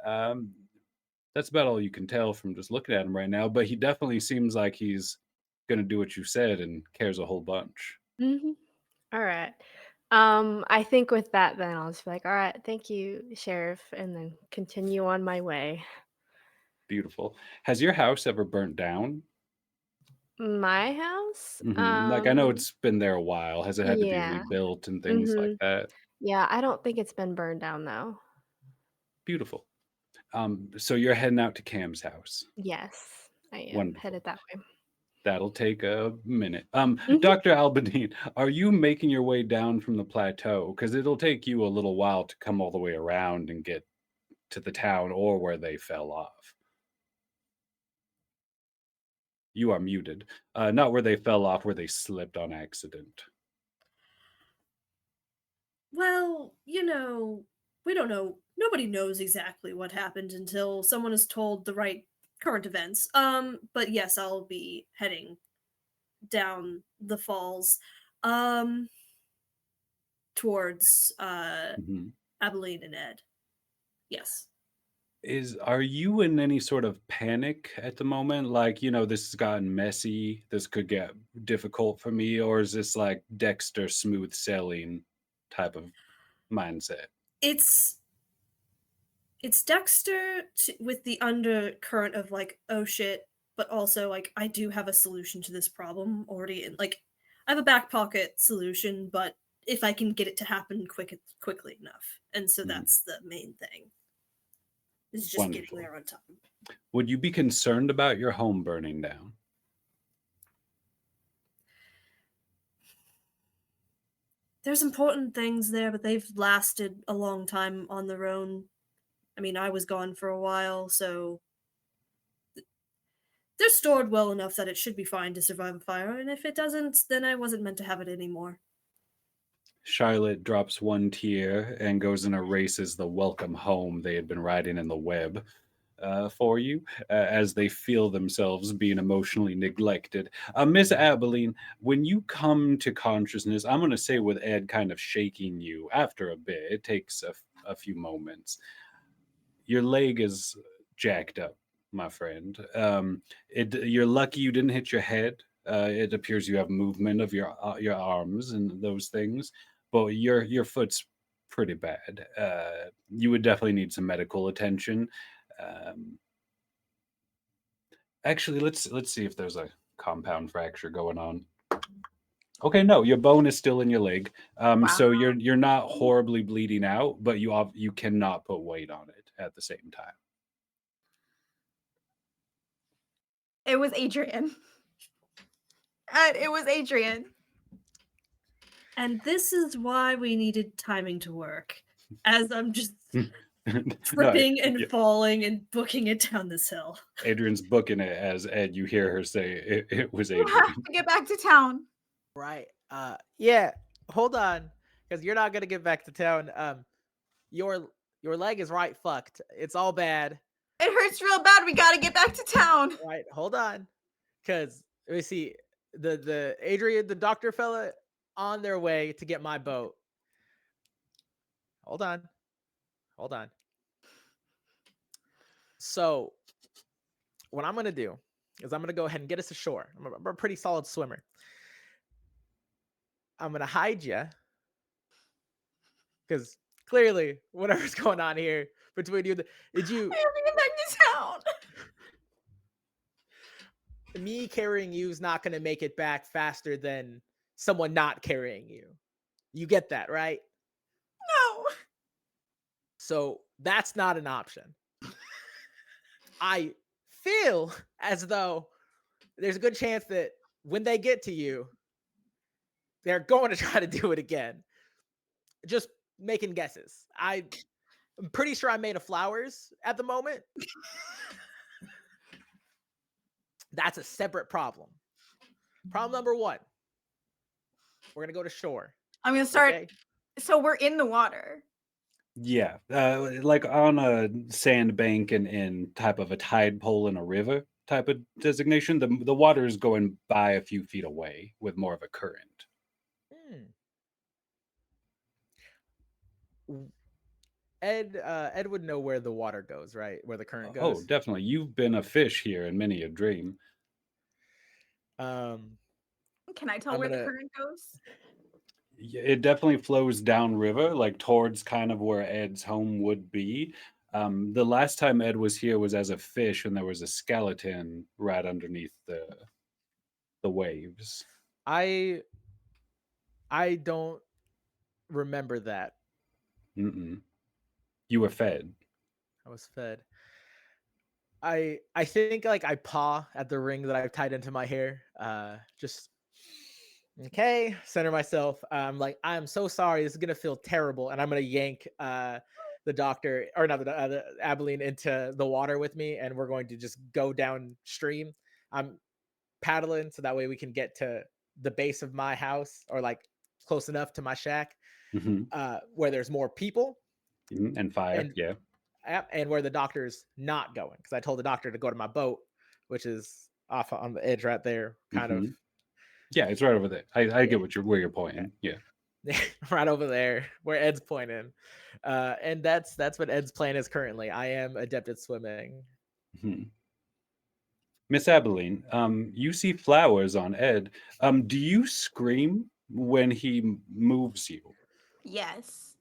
Um, that's about all you can tell from just looking at him right now. But he definitely seems like he's gonna do what you said and cares a whole bunch. Mhm. Alright. I think with that then I'll just be like, "Alright, thank you, sheriff," and then continue on my way. Beautiful. Has your house ever burnt down? My house? Like, I know it's been there a while. Has it had to be Yeah. rebuilt and things like Mhm. that? Yeah, I don't think it's been burned down though. Beautiful. So you're heading out to Cam's house. Yes, I am Wonderful. headed that way. That'll take a minute. Mhm. Dr. Albadine, are you making your way down from the plateau? Because it'll take you a little while to come all the way around and get to the town or where they fell off. You are muted. Not where they fell off, where they slipped on accident. Well, we don't know. Nobody knows exactly what happened until someone is told the right current events. But yes, I'll be heading down the falls, um, towards Mhm. Abilene and Ed. Yes. Are you in any sort of panic at the moment? Like, this has gotten messy. This could get difficult for me, or is this like Dexter smooth sailing type of mindset? It's it's Dexter with the undercurrent of like, oh shit, but also like I do have a solution to this problem already, and like I have a back pocket solution, but if I can get it to happen quickly enough, and so Mhm. that's the main thing is just getting Wonderful. there on time. Would you be concerned about your home burning down? There's important things there, but they've lasted a long time on their own. I mean, I was gone for a while, so they're stored well enough that it should be fine to survive a fire, and if it doesn't, then I wasn't meant to have it anymore. Charlotte drops one tear and goes and erases the welcome home they had been writing in the web for you as they feel themselves being emotionally neglected. Miss Abilene, when you come to consciousness, I'm going to say with Ed kind of shaking you after a bit, it takes a few moments. Your leg is jacked up, my friend. You're lucky you didn't hit your head. It appears you have movement of your arms and those things, but your foot's pretty bad. You would definitely need some medical attention. Um, Actually, let's see if there's a compound fracture going on. Okay, no, your bone is still in your leg. So Wow. you're not horribly bleeding out, but you cannot put weight on it at the same time. It was Adrian. It was Adrian. And this is why we needed timing to work. As I'm just No, tripping and yeah, falling and booking it down this hill. Adrian's booking it as Ed. You hear her say it was You have Adrian. to get back to town. Right. Yeah. Hold on, because you're not gonna get back to town. Your leg is right fucked. It's all bad. It hurts real bad. We gotta get back to town. Right. Hold on, because let me see. The Adrian, the doctor fella, on their way to get my boat. Hold on. Hold on. So what I'm gonna do is I'm gonna go ahead and get us ashore. I'm a pretty solid swimmer. I'm gonna hide you because clearly whatever's going on here between you, did you I have to get back to town. me carrying you is not gonna make it back faster than someone not carrying you. You get that, right? No. So that's not an option. I feel as though there's a good chance that when they get to you, they're going to try to do it again. Just making guesses. I'm pretty sure I'm made of flowers at the moment. That's a separate problem. Problem number one. We're going to go to shore. I'm gonna start. Okay? So we're in the water. Yeah, like on a sandbank and in type of a tide pole in a river type of designation. The water is going by a few feet away with more of a current. Ed would know where the water goes, right? Where the current Oh, goes. definitely. You've been a fish here in many a dream. Um, Can I tell I'm where the gonna- current goes? It definitely flows downriver, like towards kind of where Ed's home would be. The last time Ed was here was as a fish, and there was a skeleton right underneath the waves. I don't remember that. Mm-mm. You were fed. I was fed. I think like I paw at the ring that I've tied into my hair. Just okay, center myself. I'm like, I'm so sorry. This is gonna feel terrible, and I'm gonna yank the doctor or not the Abilene into the water with me, and we're going to just go downstream. I'm paddling so that way we can get to the base of my house or like close enough to my shack Hmm. where there's more people And fire, and yeah. and where the doctor's not going, because I told the doctor to go to my boat, which is off on the edge right there, kind of. Yeah, it's right over there. I Yeah. get where you're pointing. Yeah. Right over there where Ed's pointing. And that's what Ed's plan is currently. I am adept at swimming. Mhm. Miss Abilene, you see flowers on Ed. Do you scream when he moves you? Yes.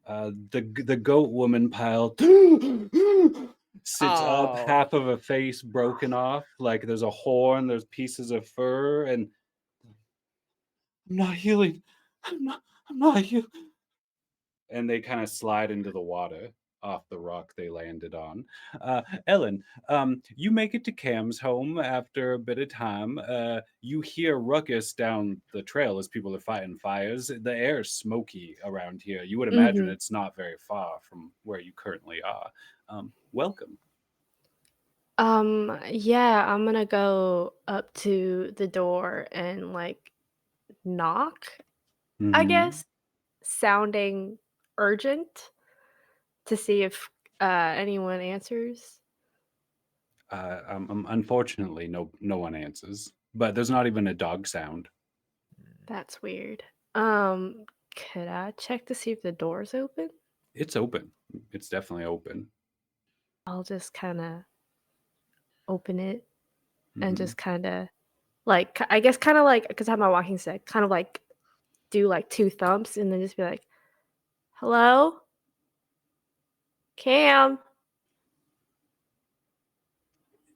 The goat woman pile sits up, Oh. half of a face broken off, like there's a horn, there's pieces of fur, and I'm not healing. I'm not healing. And they kind of slide into the water off the rock they landed on. Ellen, you make it to Cam's home after a bit of time. You hear ruckus down the trail as people are fighting fires. The air is smoky around here. You would imagine Mhm. it's not very far from where you currently are. Welcome. Yeah, I'm gonna go up to the door and like knock, I Mhm. guess, sounding urgent to see if anyone answers. Unfortunately, no one answers. But there's not even a dog sound. That's weird. Could I check to see if the door's open? It's open. It's definitely open. I'll just kind of open it and Mhm. just kind of like, I guess, kind of like, because I have my walking stick, kind of like do like two thumps and then just be like, Hello? Cam?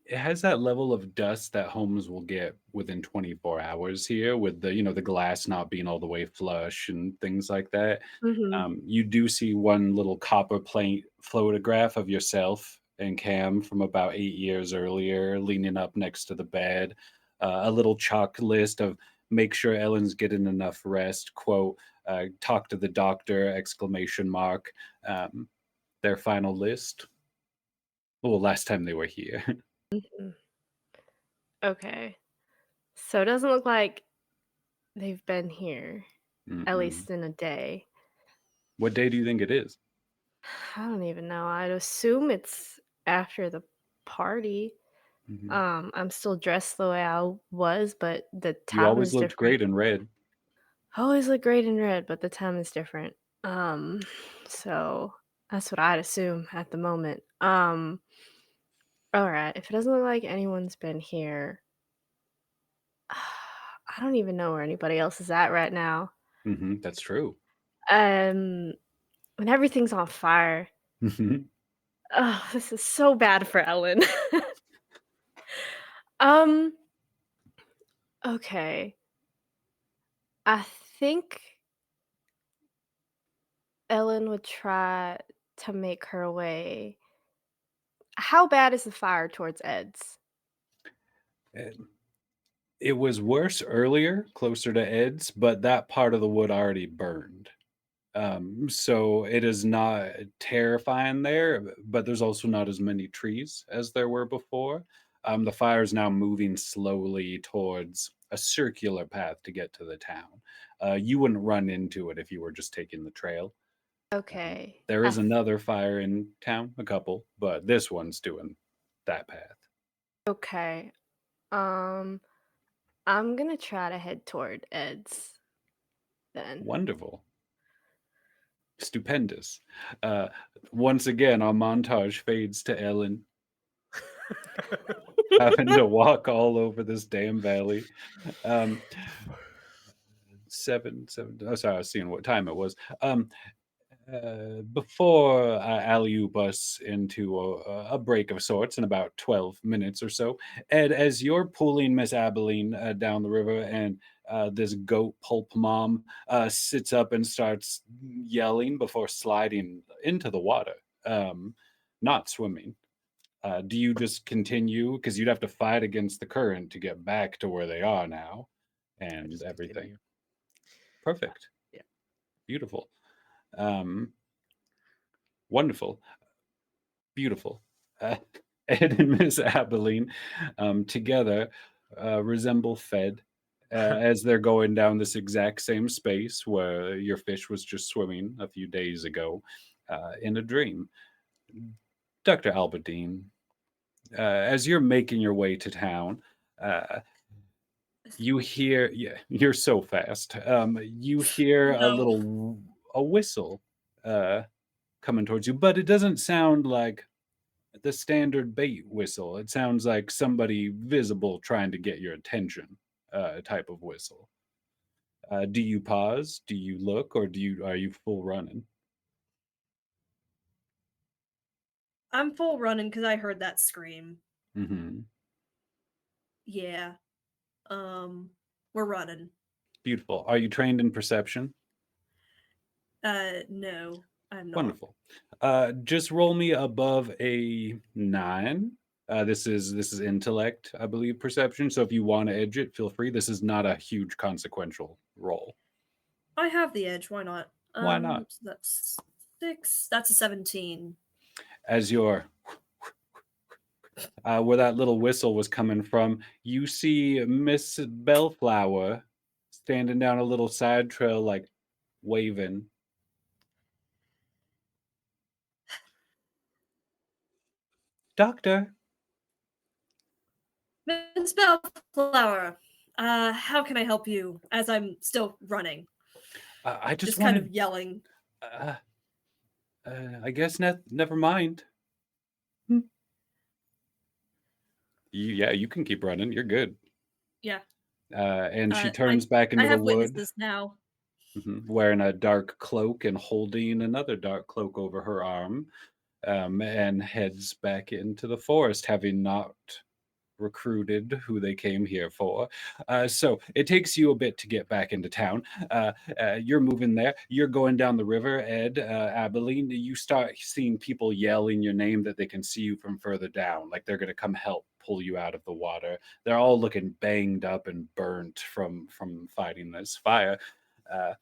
It has that level of dust that homes will get within 24 hours here, with the glass not being all the way flush and things like that. Mm-hmm. You do see one little copper plate photograph of yourself and Cam from about 8 years earlier, leaning up next to the bed. A little chalk list of make sure Ellen's getting enough rest. Quote, talk to the doctor! Exclamation mark. Um, their final list. Well, last time they were here. Okay. So it doesn't look like they've been here, at Mm-mm. least in a day. What day do you think it is? I don't even know. I'd assume it's after the party. Mhm. I'm still dressed the way I was, but the You time always is looked different. great in red. I always look great in red, but the time is different. So that's what I'd assume at the moment. All right. If it doesn't look like anyone's been here, I don't even know where anybody else is at right now. That's true. Um, when everything's on fire. Mhm. Oh, this is so bad for Ellen. um, okay. I think Ellen would try to make her way. How bad is the fire towards Ed's? Eh, It was worse earlier, closer to Ed's, but that part of the wood already burned. So it is not terrifying there, but there's also not as many trees as there were before. The fire is now moving slowly towards a circular path to get to the town. You wouldn't run into it if you were just taking the trail. Okay. There is another fire in town, a couple, but this one's doing that path. Okay. Um, I'm gonna try to head toward Ed's then. Wonderful. Stupendous. Uh, Once again, our montage fades to Ellen having to walk all over this damn valley. Um, seven. Oh, sorry, I was seeing what time it was. Before alley-oop us into a break of sorts in about 12 minutes or so, Ed, as you're pulling Miss Abilene down the river and this goat pulp mom sits up and starts yelling before sliding into the water, not swimming. Do you just continue? Because you'd have to fight against the current to get back to where they are now I and just everything. continue. Perfect. Yeah. Beautiful. Um, Wonderful. Beautiful. Uh, Ed and Miss Abilene together resemble Fed as they're going down this exact same space where your fish was just swimming a few days ago in a dream. Dr. Alberdine, as you're making your way to town, uh, you hear, yeah, you're so fast. You hear No. a whistle coming towards you, but it doesn't sound like the standard bait whistle. It sounds like somebody visible trying to get your attention, type of whistle. Do you pause? Do you look, or are you full running? I'm full running because I heard that scream. Hmm. Yeah. We're running. Beautiful. Are you trained in perception? No, I'm not. Wonderful. Just roll me above a 9. This is intellect, I believe, perception. So if you want to edge it, feel free. This is not a huge consequential roll. I have the edge. Why not? Why not? So that's 6. That's a 17. As you're where that little whistle was coming from, you see Miss Bellflower standing down a little side trail, like waving. Doctor, Miss Bellflower, how can I help you? As I'm still running, I just just kind of wanted. yelling. Uh, I guess never mind. Hmm. Yeah, you can keep running. You're good. Yeah. And she I turns back I into the have wood. witnesses now. wearing a dark cloak and holding another dark cloak over her arm, and heads back into the forest, having not recruited who they came here for. So it takes you a bit to get back into town. You're moving there. You're going down the river, Ed, Abilene. You start seeing people yelling your name that they can see you from further down, like they're going to come help pull you out of the water. They're all looking banged up and burnt from fighting this fire. Uh,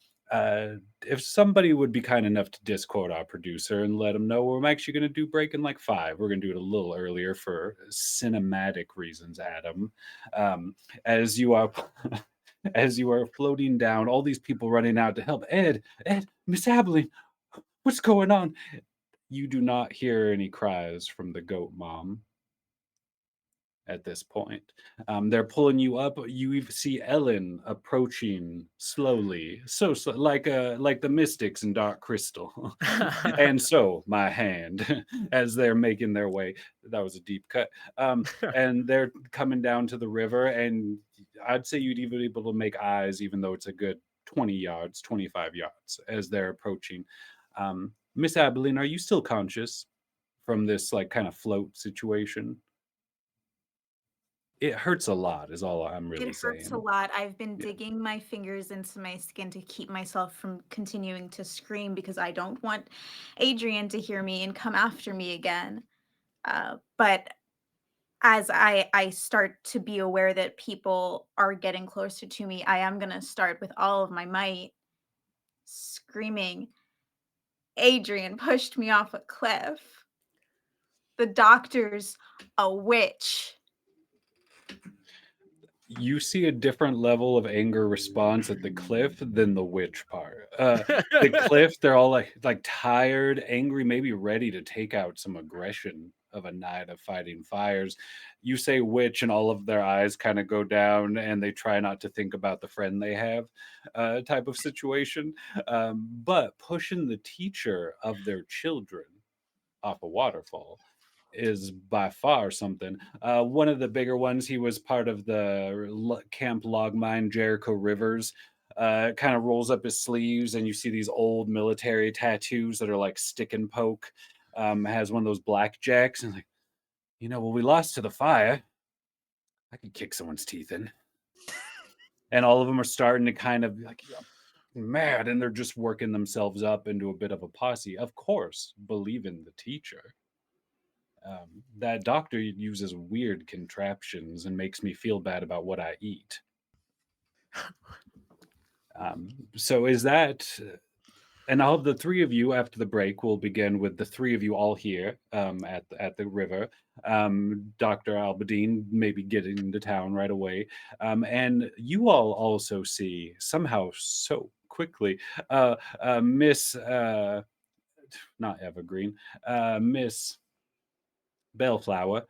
if somebody would be kind enough to Discord our producer and let him know we're actually going to do break in like 5. We're going to do it a little earlier for cinematic reasons, Adam. As you are as you are floating down, all these people running out to help. Ed, Miss Abilene, what's going on? You do not hear any cries from the goat mom at this point. They're pulling you up. You see Ellen approaching slowly, so slow, like the mystics in Dark Crystal. And so my hand, as they're making their way. That was a deep cut. And they're coming down to the river, and I'd say you'd even be able to make eyes, even though it's a good 20 yards, 25 yards, as they're approaching. Miss Abilene, are you still conscious from this like kind of float situation? It hurts a lot is all I'm really It hurts a saying. lot. I've been Yeah. digging my fingers into my skin to keep myself from continuing to scream because I don't want Adrian to hear me and come after me again. But as I start to be aware that people are getting closer to me, I am going to start with all of my might screaming, Adrian pushed me off a cliff. The doctor's a witch. You see a different level of anger response at the cliff than the witch part. The cliff, they're all like tired, angry, maybe ready to take out some aggression of a night of fighting fires. You say witch, and all of their eyes kind of go down, and they try not to think about the friend they have, type of situation. But pushing the teacher of their children off a waterfall is by far something. One of the bigger ones, he was part of the Camp Log Mine, Jericho Rivers. Kind of rolls up his sleeves, and you see these old military tattoos that are like stick and poke. Has one of those blackjacks, and like, well, we lost to the fire. I could kick someone's teeth in. And all of them are starting to kind of like, mad, and they're just working themselves up into a bit of a posse. Of course, believe in the teacher. That doctor uses weird contraptions and makes me feel bad about what I eat. So is that, and I'll have the 3 of you after the break. We'll begin with the 3 of you all here at the river. Dr. Albadine maybe getting into town right away. And you all also see somehow so quickly Miss, not Evergreen, Miss Bellflower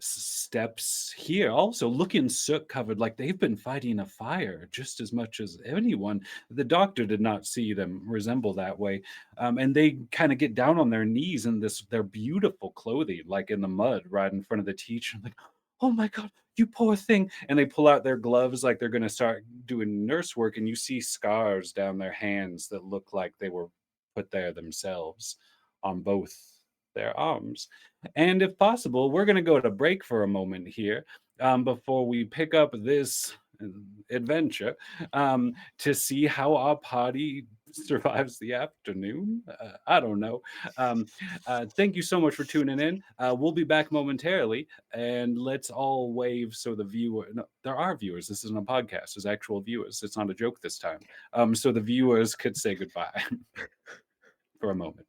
steps here also looking soot covered, like they've been fighting a fire just as much as anyone. The doctor did not see them resemble that way. And they kind of get down on their knees in their beautiful clothing, like in the mud right in front of the teacher. I'm like, oh my God, you poor thing. And they pull out their gloves like they're going to start doing nurse work. And you see scars down their hands that look like they were put there themselves on both their arms. And if possible, we're going to go to break for a moment here before we pick up this adventure to see how our party survives the afternoon. I don't know. Thank you so much for tuning in. We'll be back momentarily, and let's all wave so the viewer. No, there are viewers. This isn't a podcast. There's actual viewers. It's not a joke this time. So the viewers could say goodbye for a moment.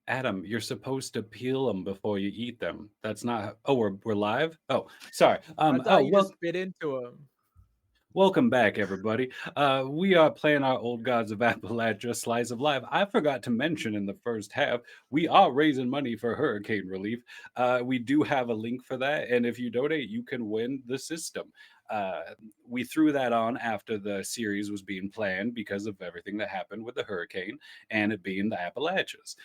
Adam, you're supposed to peel them before you eat them. That's not. Oh, we're live. Oh, sorry. I Oh, thought you just well, spit into him. welcome back, everybody. We are playing our Old Gods of Appalachia Slice of Life. I forgot to mention in the first half, we are raising money for hurricane relief. We do have a link for that, and if you donate, you can win the system. Uh, we threw that on after the series was being planned because of everything that happened with the hurricane and it being the Appalachians.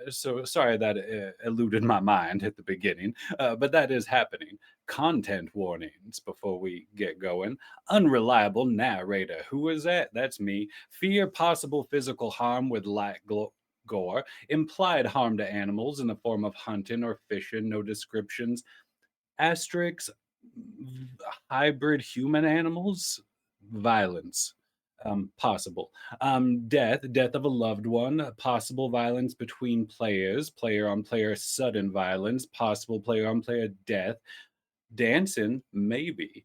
So sorry that eluded my mind at the beginning, but that is happening. Content warnings before we get going. Unreliable narrator. Who is that? That's me. Fear possible physical harm with light gore. Implied harm to animals in the form of hunting or fishing. No descriptions. Asterisks. Hybrid human animals. Violence. Possible. Death of a loved one. Possible violence between players. Player on player sudden violence. Possible player on player death. Dancing, maybe.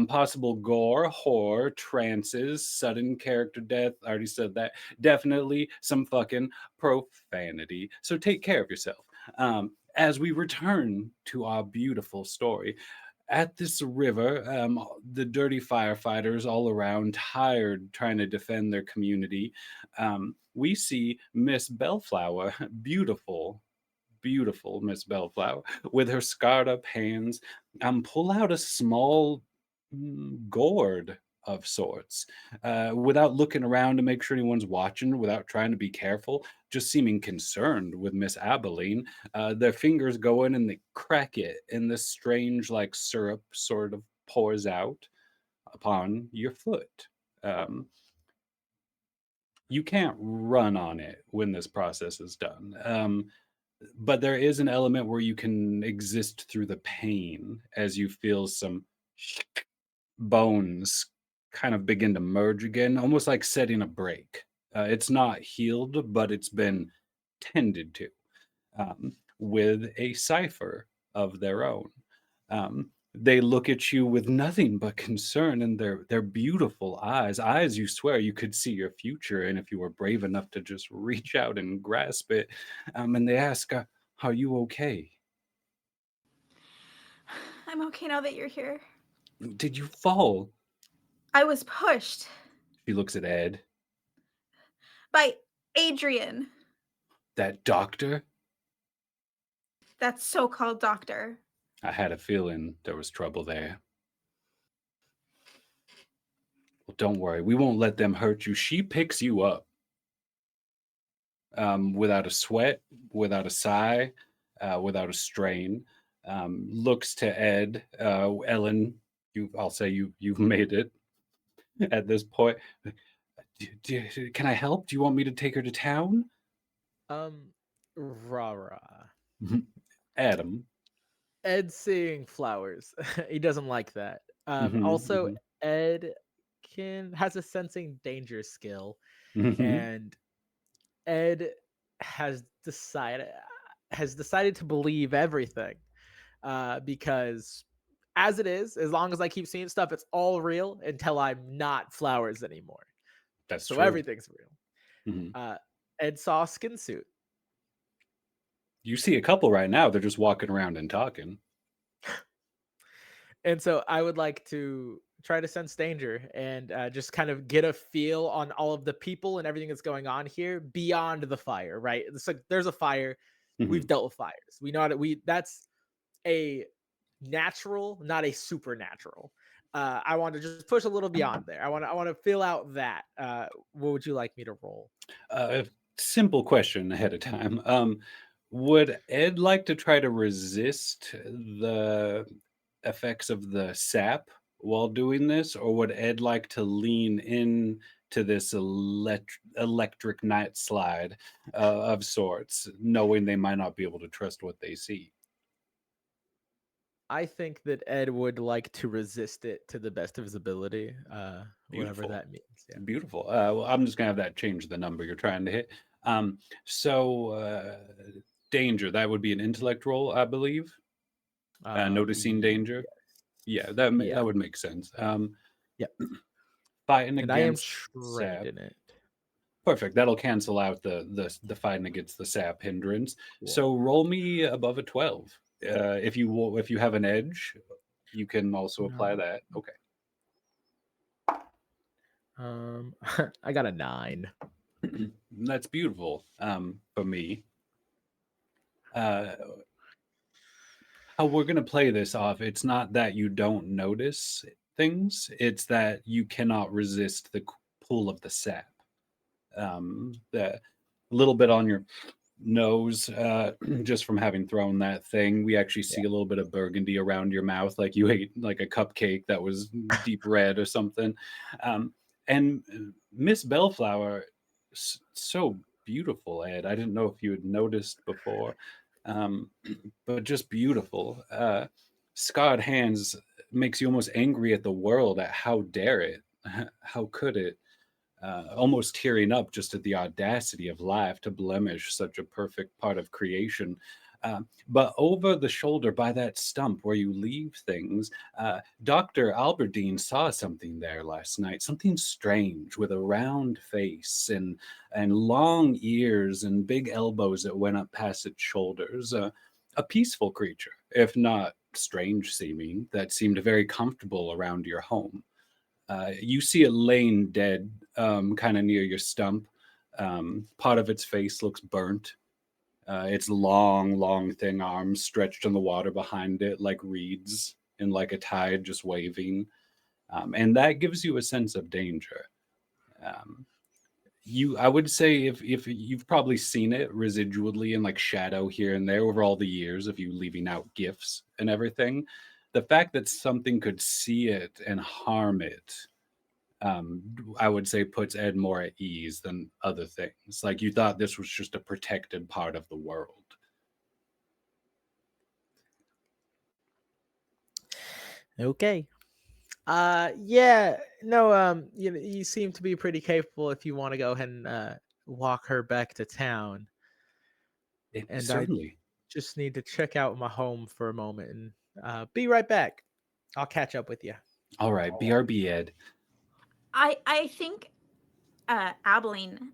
Possible gore, horror, trances, sudden character death. I already said that. Definitely some fucking profanity. So take care of yourself. As we return to our beautiful story, at this river, the dirty firefighters all around, tired trying to defend their community, we see Miss Bellflower, beautiful Miss Bellflower, with her scarred up hands, pull out a small gourd of sorts, without looking around to make sure anyone's watching, without trying to be careful, just seeming concerned with Miss Abilene. Their fingers go in and they crack it, and this strange, like syrup, sort of pours out upon your foot. Um, you can't run on it when this process is done. But there is an element where you can exist through the pain as you feel some bones kind of begin to merge again, almost like setting a break. It's not healed, but it's been tended to, with a cipher of their own. They look at you with nothing but concern in their beautiful eyes you swear you could see your future, and if you were brave enough to just reach out and grasp it. And they ask, are you okay? I'm okay now that you're here. Did you fall? I was pushed She looks at Ed. by Adrian, That doctor? that so-called doctor. I had a feeling there was trouble there. Well, don't worry, we won't let them hurt you. She picks you up. Without a sweat, without a sigh, without a strain. Looks to Ed. Ellen, I'll say you've made it at this point. Can I help? Do you want me to take her to town? Rara. Adam. Ed seeing flowers. He doesn't like that. Mhm, Also, mhm. Ed has a sensing danger skill, Mhm. and Ed has decided to believe everything, because as it is, as long as I keep seeing stuff, it's all real until I'm not flowers anymore. That's So true. everything's real. Mhm. Ed saw a skin suit. You see a couple right now. They're just walking around and talking. And so I would like to try to sense danger and just kind of get a feel on all of the people and everything that's going on here beyond the fire, right? It's like there's a fire. We've Mhm. dealt with fires. We know how to, that's a natural, not a supernatural. I want to just push a little beyond there. I want to fill out that. What would you like me to roll? Simple question ahead of time. Would Ed like to try to resist the effects of the sap while doing this, or would Ed like to lean in to this electric night slide of sorts, knowing they might not be able to trust what they see? I think that Ed would like to resist it to the best of his ability, whatever Beautiful. that means. Yeah. Beautiful. Well, I'm just gonna have that change the number you're trying to hit. So danger, that would be an intellect roll, I believe. Noticing danger. Yeah, that Yeah. would make sense. Yep. Fighting And I am against trained sap. in it. Perfect. That'll cancel out the fighting against the sap hindrance. Cool. So roll me above a 12. If you have an edge, you can also apply No. that. Okay. I got a 9. That's beautiful. For me. How we're gonna play this off, it's not that you don't notice things, it's that you cannot resist the pull of the sap. The little bit on your nose, just from having thrown that thing, we actually Yeah. see a little bit of burgundy around your mouth, like you ate like a cupcake that was deep red or something. And Miss Bellflower, so beautiful, Ed. I didn't know if you had noticed before, um, but just beautiful. Scarred hands makes you almost angry at the world at how dare it, how could it? Almost tearing up just at the audacity of life to blemish such a perfect part of creation. But over the shoulder by that stump where you leave things, Dr. Alberdine saw something there last night, something strange with a round face and long ears and big elbows that went up past its shoulders. A peaceful creature, if not strange seeming, that seemed very comfortable around your home. You see it laying dead, kind of near your stump. Part of its face looks burnt. Its long, thin arms stretched in the water behind it like reeds in like a tide just waving. And that gives you a sense of danger. Um, I would say if you've probably seen it residually in like shadow here and there over all the years of you leaving out gifts and everything. The fact that something could see it and harm it, I would say puts Ed more at ease than other things. Like you thought this was just a protected part of the world. Okay. Yeah. No. You seem to be pretty capable. If you want to go ahead and walk her back to town, and I Certainly. just need to check out my home for a moment and be right back. I'll catch up with you. All right, BRB, Ed. I think Abilene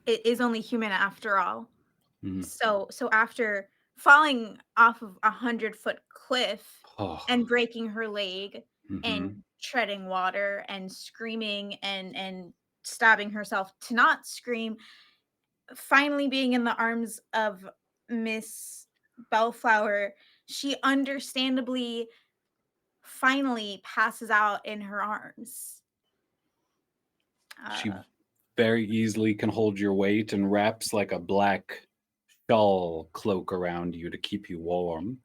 it is only human after all. Mhm. So after falling off of 100-foot cliff Oh, and breaking her leg mhm. and treading water and screaming and stabbing herself to not scream, finally being in the arms of Miss Bellflower, she understandably finally passes out in her arms. She Uh, very easily can hold your weight and wraps like a black shawl cloak around you to keep you warm.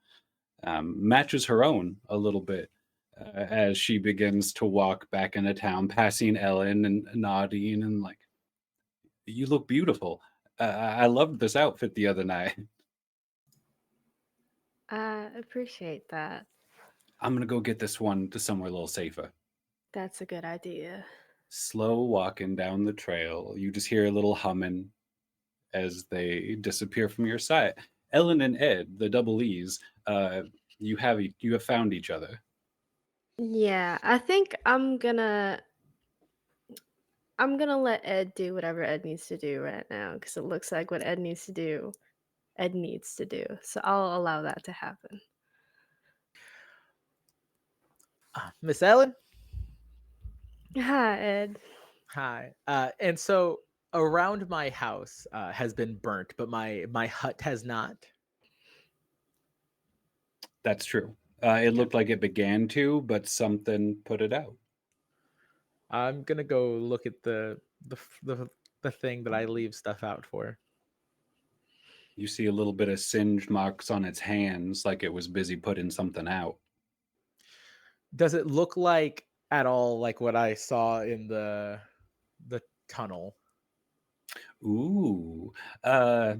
Matches her own a little bit as she begins to walk back into town, passing Ellen and nodding and like, you look beautiful. I loved this outfit the other night. I appreciate that. I'm gonna go get this one to somewhere a little safer. That's a good idea. Slow walking down the trail, you just hear a little humming as they disappear from your sight. Ellen and Ed, the double E's, you have found each other. Yeah, I think I'm gonna let Ed do whatever Ed needs to do right now because it looks like what Ed needs to do, Ed needs to do. So I'll allow that to happen. Miss Ellen. Hi, Ed. Hi. And so around my house has been burnt, but my hut has not. That's true. It looked like it began to, but something put it out. I'm gonna go look at the thing that I leave stuff out for. You see a little bit of singed marks on its hands, like it was busy putting something out. Does it look like at all like what I saw in the tunnel? Ooh. I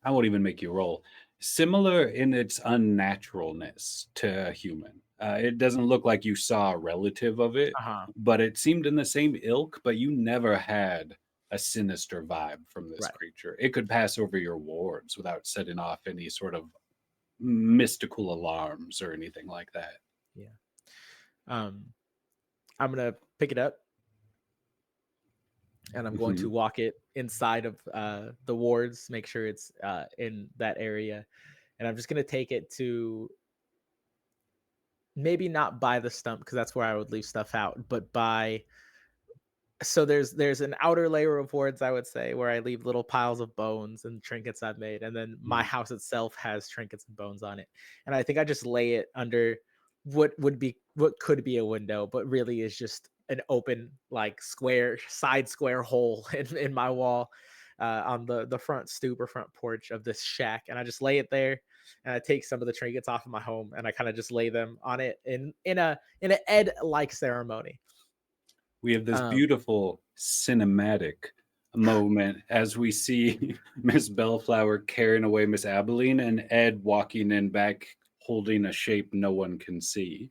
won't even make you roll. Similar in its unnaturalness to a human. It doesn't look like you saw a relative of it, Uh-huh. but it seemed in the same ilk, but you never had a sinister vibe from this Right. creature. It could pass over your wards without setting off any sort of mystical alarms or anything like that. Yeah. I'm gonna pick it up. and I'm going to Mhm. walk it inside of the wards, make sure it's in that area, and I'm just gonna take it to maybe not by the stump because that's where I would leave stuff out, but by so there's an outer layer of wards, I would say, where I leave little piles of bones and trinkets I've made, and then my Mm. house itself has trinkets and bones on it. And I think I just lay it under what could be a window, but really is just an open like square side square hole in my wall on the front stoop or front porch of this shack, and I just lay it there. And I take some of the trinkets off of my home, and I kind of just lay them on it in an Ed like ceremony. We have this Um, beautiful cinematic moment as we see Miss Bellflower carrying away Miss Abilene and Ed walking in back holding a shape no one can see.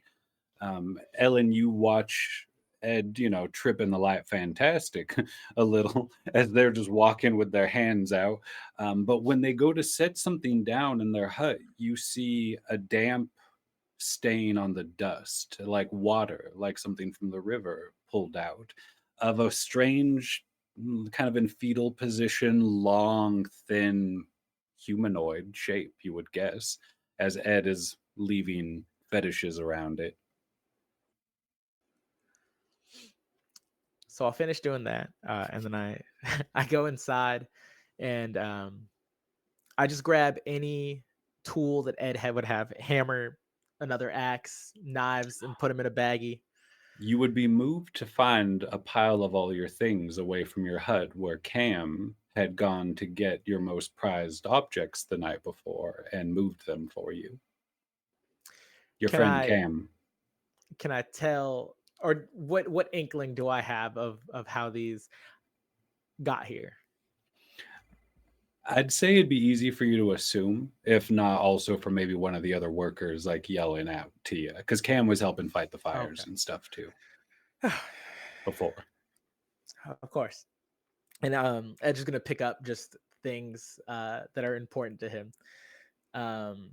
Ellen, you watch Ed, trip in the light fantastic a little as they're just walking with their hands out. But when they go to set something down in their hut, you see a damp stain on the dust, like water, like something from the river pulled out, of a strange, kind of in fetal position, long, thin, humanoid shape, you would guess, as Ed is leaving fetishes around it. so I'll finish doing that, and then I I go inside, and I just grab any tool that Ed would have, hammer, another axe, knives, and put them in a baggie. You would be moved to find a pile of all your things away from your hut where Cam had gone to get your most prized objects the night before and moved them for you. Your Can friend I Cam. can I tell, or what inkling do I have of how these got here? I'd say it'd be easy for you to assume, if not also for maybe one of the other workers like yelling out to you, because Cam was helping fight the Okay. fires and stuff too before. Of course. And Ed's just gonna pick up just things that are important to him. Um,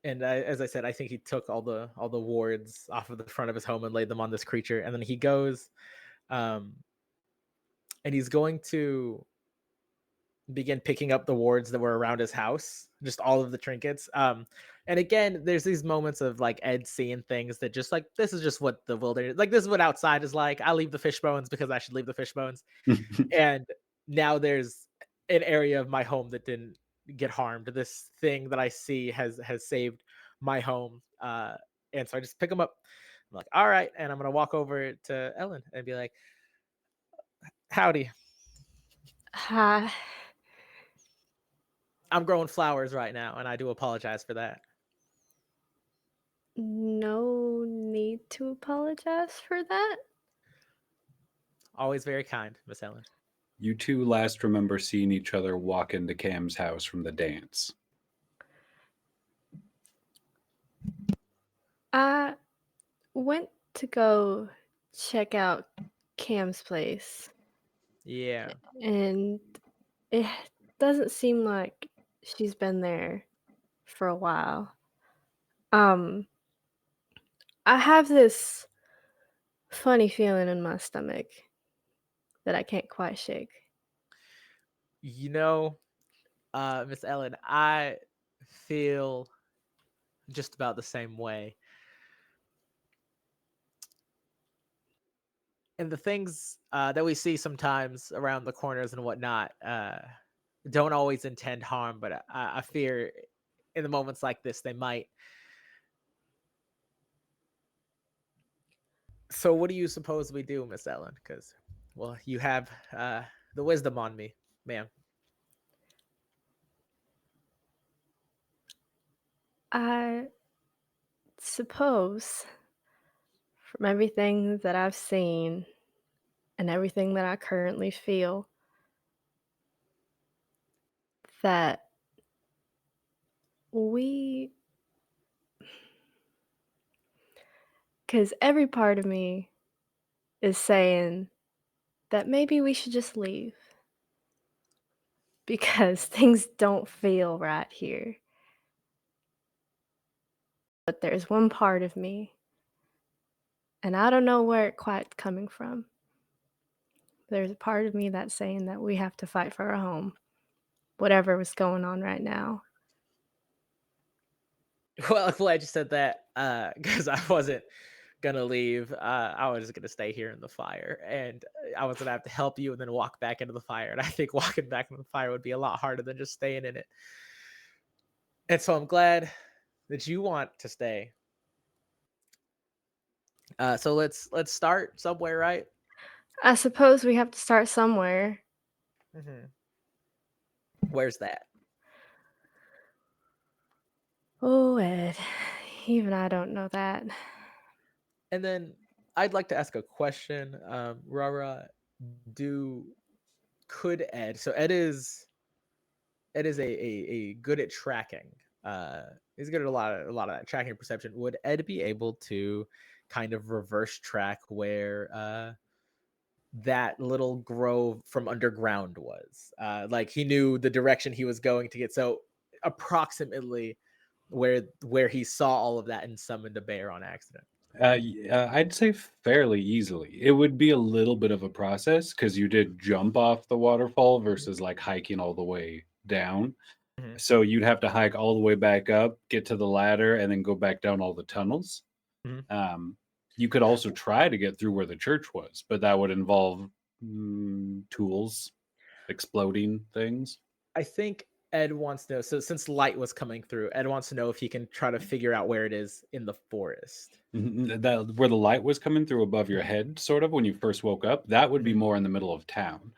and as I said, I think he took all the wards off of the front of his home and laid them on this creature, and then he goes, um, and he's going to begin picking up the wards that were around his house, just all of the trinkets. And again, there's these moments of like Ed seeing things that just like this is just what the wilderness, like this is what outside is like. I leave the fish bones because I should leave the fish bones. And now there's an area of my home that didn't get harmed. This thing that I see has saved my home. And so I just pick them up. I'm like, all right, and I'm gonna walk over to Ellen and be like, howdy. Ha, I'm growing flowers right now, and I do apologize for that. no need to apologize for that. Always very kind, Miss Ellen. You two last remember seeing each other walk into Cam's house from the dance. I went to go check out Cam's place, Yeah. and it doesn't seem like she's been there for a while. Um, I have this funny feeling in my stomach that I can't quite shake. You know, Miss Ellen, I feel just about the same way. And the things that we see sometimes around the corners and whatnot don't always intend harm, but I fear in the moments like this they might. So, what do you suppose we do, Miss Ellen? Because, well, you have the wisdom on me, ma'am. I suppose from everything that I've seen and everything that I currently feel that we, because every part of me is saying that maybe we should just leave because things don't feel right here. But there's one part of me, and I don't know where it quite coming from, There's a part of me that's saying that we have to fight for our home, whatever was going on right now. Well, I'm glad you said that, because I wasn't gonna leave. I was gonna stay here in the fire, and I was gonna have to help you and then walk back into the fire. And I think walking back into the fire would be a lot harder than just staying in it. And so I'm glad that you want to stay. So let's start somewhere, right? I suppose we have to start somewhere. Mm-hmm. Where's that? Oh, Ed, even I don't know that. And then I'd like to ask a question. Rara, do could Ed? So Ed is a good at tracking. He's good at a lot of that tracking perception. Would Ed be able to kind of reverse track where that little grove from underground was? Like he knew the direction he was going to get. So approximately where he saw all of that and summoned a bear on accident. I'd say fairly easily. It would be a little bit of a process because you did jump off the waterfall versus like hiking all the way down. Mhm. So you'd have to hike all the way back up, get to the ladder, and then go back down all the tunnels. Mhm. You could also try to get through where the church was, but that would involve tools, exploding things. I think Ed wants to know. So since light was coming through, Ed wants to know if he can try to figure out where it is in the forest. That where the light was coming through above your head, sort of when you first woke up, that would be Mhm. more in the middle of town.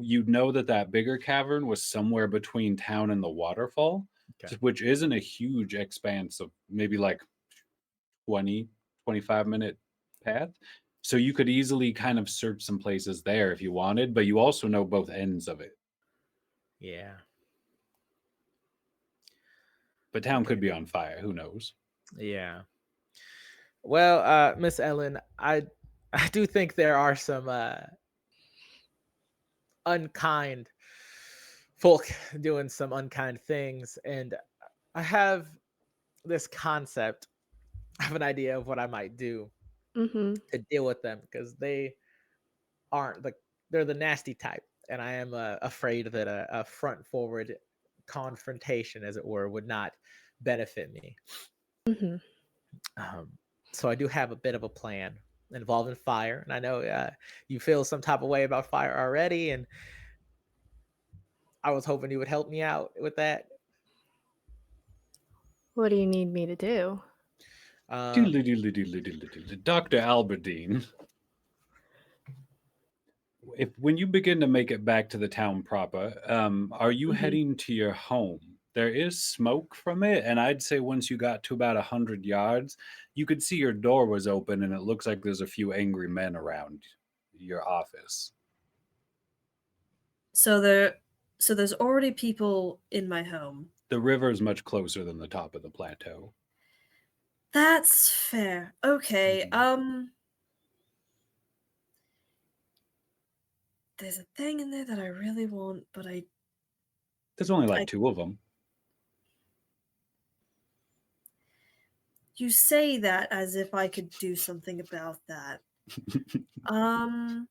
You'd know that that bigger cavern was somewhere between town and the waterfall, Okay. which isn't a huge expanse of maybe like 20, 25-minute path. So you could easily kind of search some places there if you wanted, but you also know both ends of it. Yeah. But town Okay. could be on fire. Who knows? Yeah. Well, Miss Ellen, I do think there are some unkind folk doing some unkind things, and I have this concept of an idea of what I might do Mm-hmm. to deal with them because they aren't they're the nasty type, and I am afraid that a front forward confrontation, as it were, would not benefit me. Mm-hmm. Um, so I do have a bit of a plan involving fire, and I know you feel some type of way about fire already, and I was hoping you would help me out with that. What do you need me to do? Um, Doodly-doodly-doodly-doodly-doodly. Dr. Alberdine, if when you begin to make it back to the town proper, are you Mm-hmm. heading to your home? There is smoke from it, and I'd say once you got to about 100 yards, you could see your door was open, and it looks like there's a few angry men around your office. So there's already people in my home. The river is much closer than the top of the plateau. That's fair. Okay. There's a thing in there that I really want, but There's only like I two of them. you say that as if I could do something about that. Um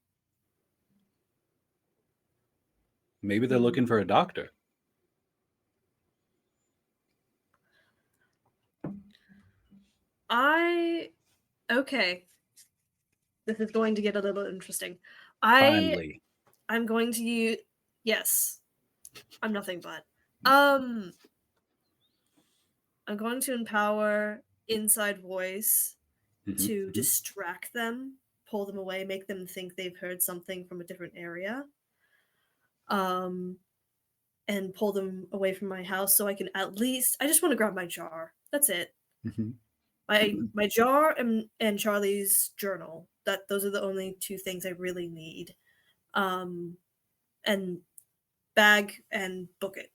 Maybe they're hmm. looking for a doctor. Okay. This is going to get a little interesting. I'm Finally. going to use yes. I'm nothing but. I'm going to empower inside voice Mhm, to mhm. distract them, pull them away, make them think they've heard something from a different area. Um and pull them away from my house so I can at least I just want to grab my jar. That's it. Mhm. My jar and Charlie's journal. Those are the only two things I really need. Um and bag and book it.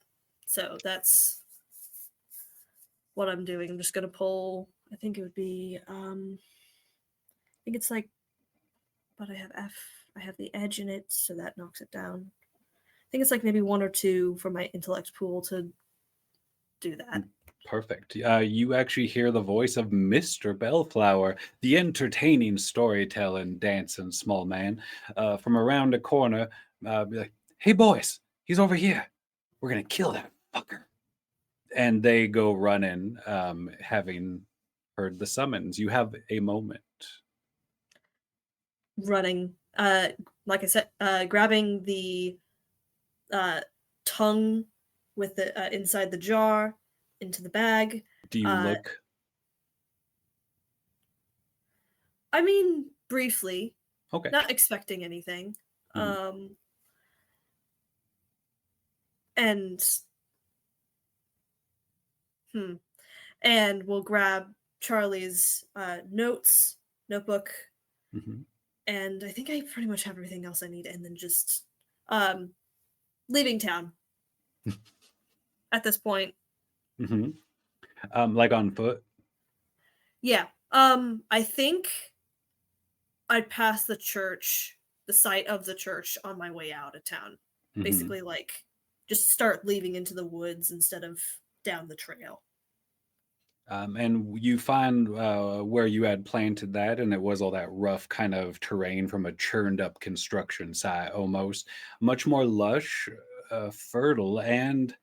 So that's what I'm doing. I'm just gonna pull I think it would be I think it's like but I have F I have the edge in it, so that knocks it down. I think it's like maybe one or two for my intellect pool to do that. Perfect. You actually hear the voice of Mr. Bellflower, the entertaining storytelling, dancing small man, from around a corner. Be like, "Hey, boys, he's over here. We're gonna kill that fucker." And they go running, having heard the summons. You have a moment. Running, like I said, grabbing the uh, tongue with the inside the jar into the bag. Do you Uh, look? I mean, briefly, Okay. not expecting anything. Mhm. And hmm, and we'll grab Charlie's notebook, Mhm. and I think I pretty much have everything else I need, and then just um, leaving town at this point. Mhm. Like on foot? Yeah. I think I'd pass the church, the site of the church on my way out of town. Mhm. Basically, like just start leaving into the woods instead of down the trail. And you find where you had planted that, and it was all that rough kind of terrain from a churned up construction site almost. Much more lush, fertile, and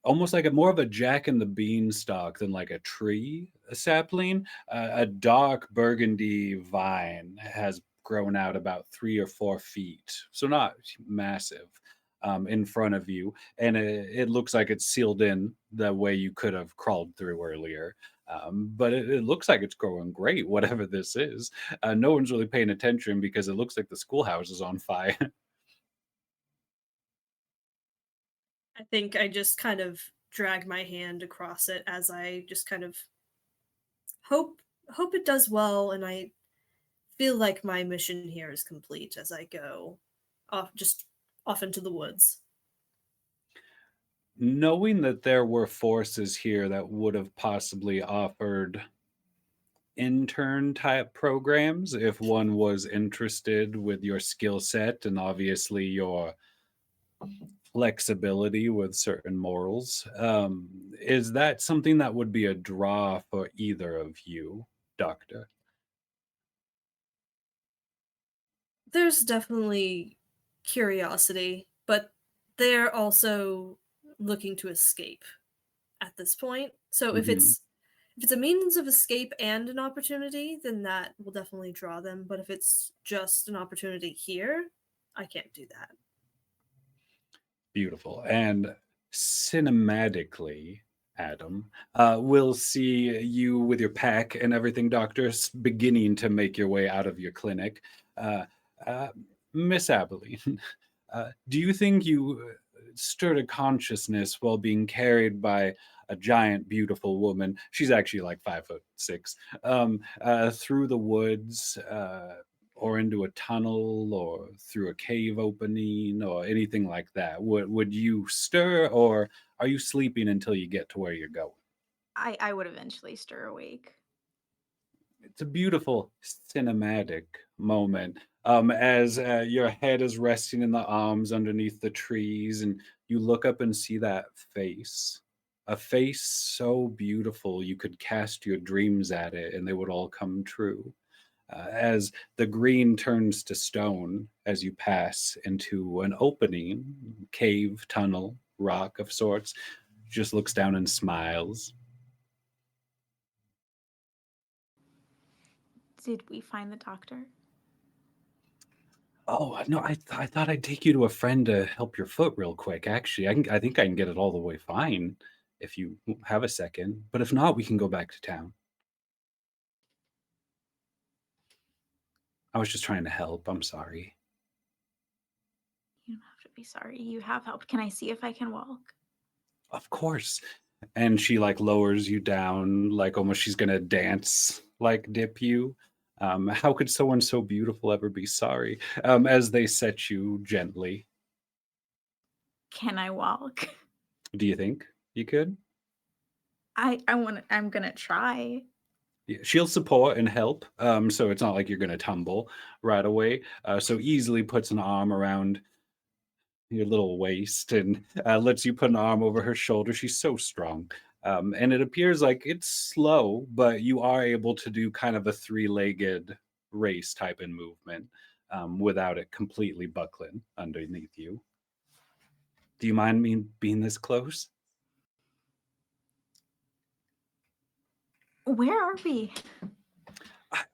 almost like a more of a Jack and the Beanstalk than like a tree, a sapling. A dark burgundy vine has grown out about 3 or 4 feet, so not massive, in front of you, and it looks like it's sealed in the way you could have crawled through earlier. But it looks like it's growing great, whatever this is. No one's really paying attention because it looks like the schoolhouse is on fire. I think I just kind of drag my hand across it as I just kind of hope it does well, and I feel like my mission here is complete as I go off into the woods. Knowing that there were forces here that would have possibly offered intern type programs if one was interested with your skill set and obviously your flexibility with certain morals. Is that something that would be a draw for either of you, Doctor? There's definitely curiosity, but they're also looking to escape at this point. So Hmm. if it's a means of escape and an opportunity, then that will definitely draw them. But if it's just an opportunity here, I can't do that. Beautiful. And cinematically, Adam, we'll see you with your pack and everything, Doctor, beginning to make your way out of your clinic. Uh, uh, Miss Abilene, do you think you stirred a consciousness while being carried by a giant, beautiful woman? She's actually like 5'6", through the woods, or into a tunnel, or through a cave opening, or anything like that? Would you stir, or are you sleeping until you get to where you're going? I would eventually stir awake. It's a beautiful cinematic moment, as your head is resting in the arms underneath the trees, and you look up and see that face. A face so beautiful you could cast your dreams at it and they would all come true. As the green turns to stone as you pass into an opening, cave, tunnel, rock of sorts, just looks down and smiles. Did we find the doctor? Oh, no, I thought I'd take you to a friend to help your foot real quick, actually. I think I can get it all the way fine if you have a second, but if not, we can go back to town. I was just trying to help, I'm sorry. You don't have to be sorry. You have helped. Can I see if I can walk? Of course. And she, like, lowers you down, like, almost she's gonna dance, like, dip you. How could someone so beautiful ever be sorry? As they set you gently. Can I walk? Do you think you could? I'm gonna try. Yeah, she'll support and help, so it's not like you're gonna tumble right away. So easily puts an arm around your little waist and lets you put an arm over her shoulder. She's so strong. And it appears like it's slow, but you are able to do kind of a three-legged race type in movement without it completely buckling underneath you. Do you mind me being this close? Where are we?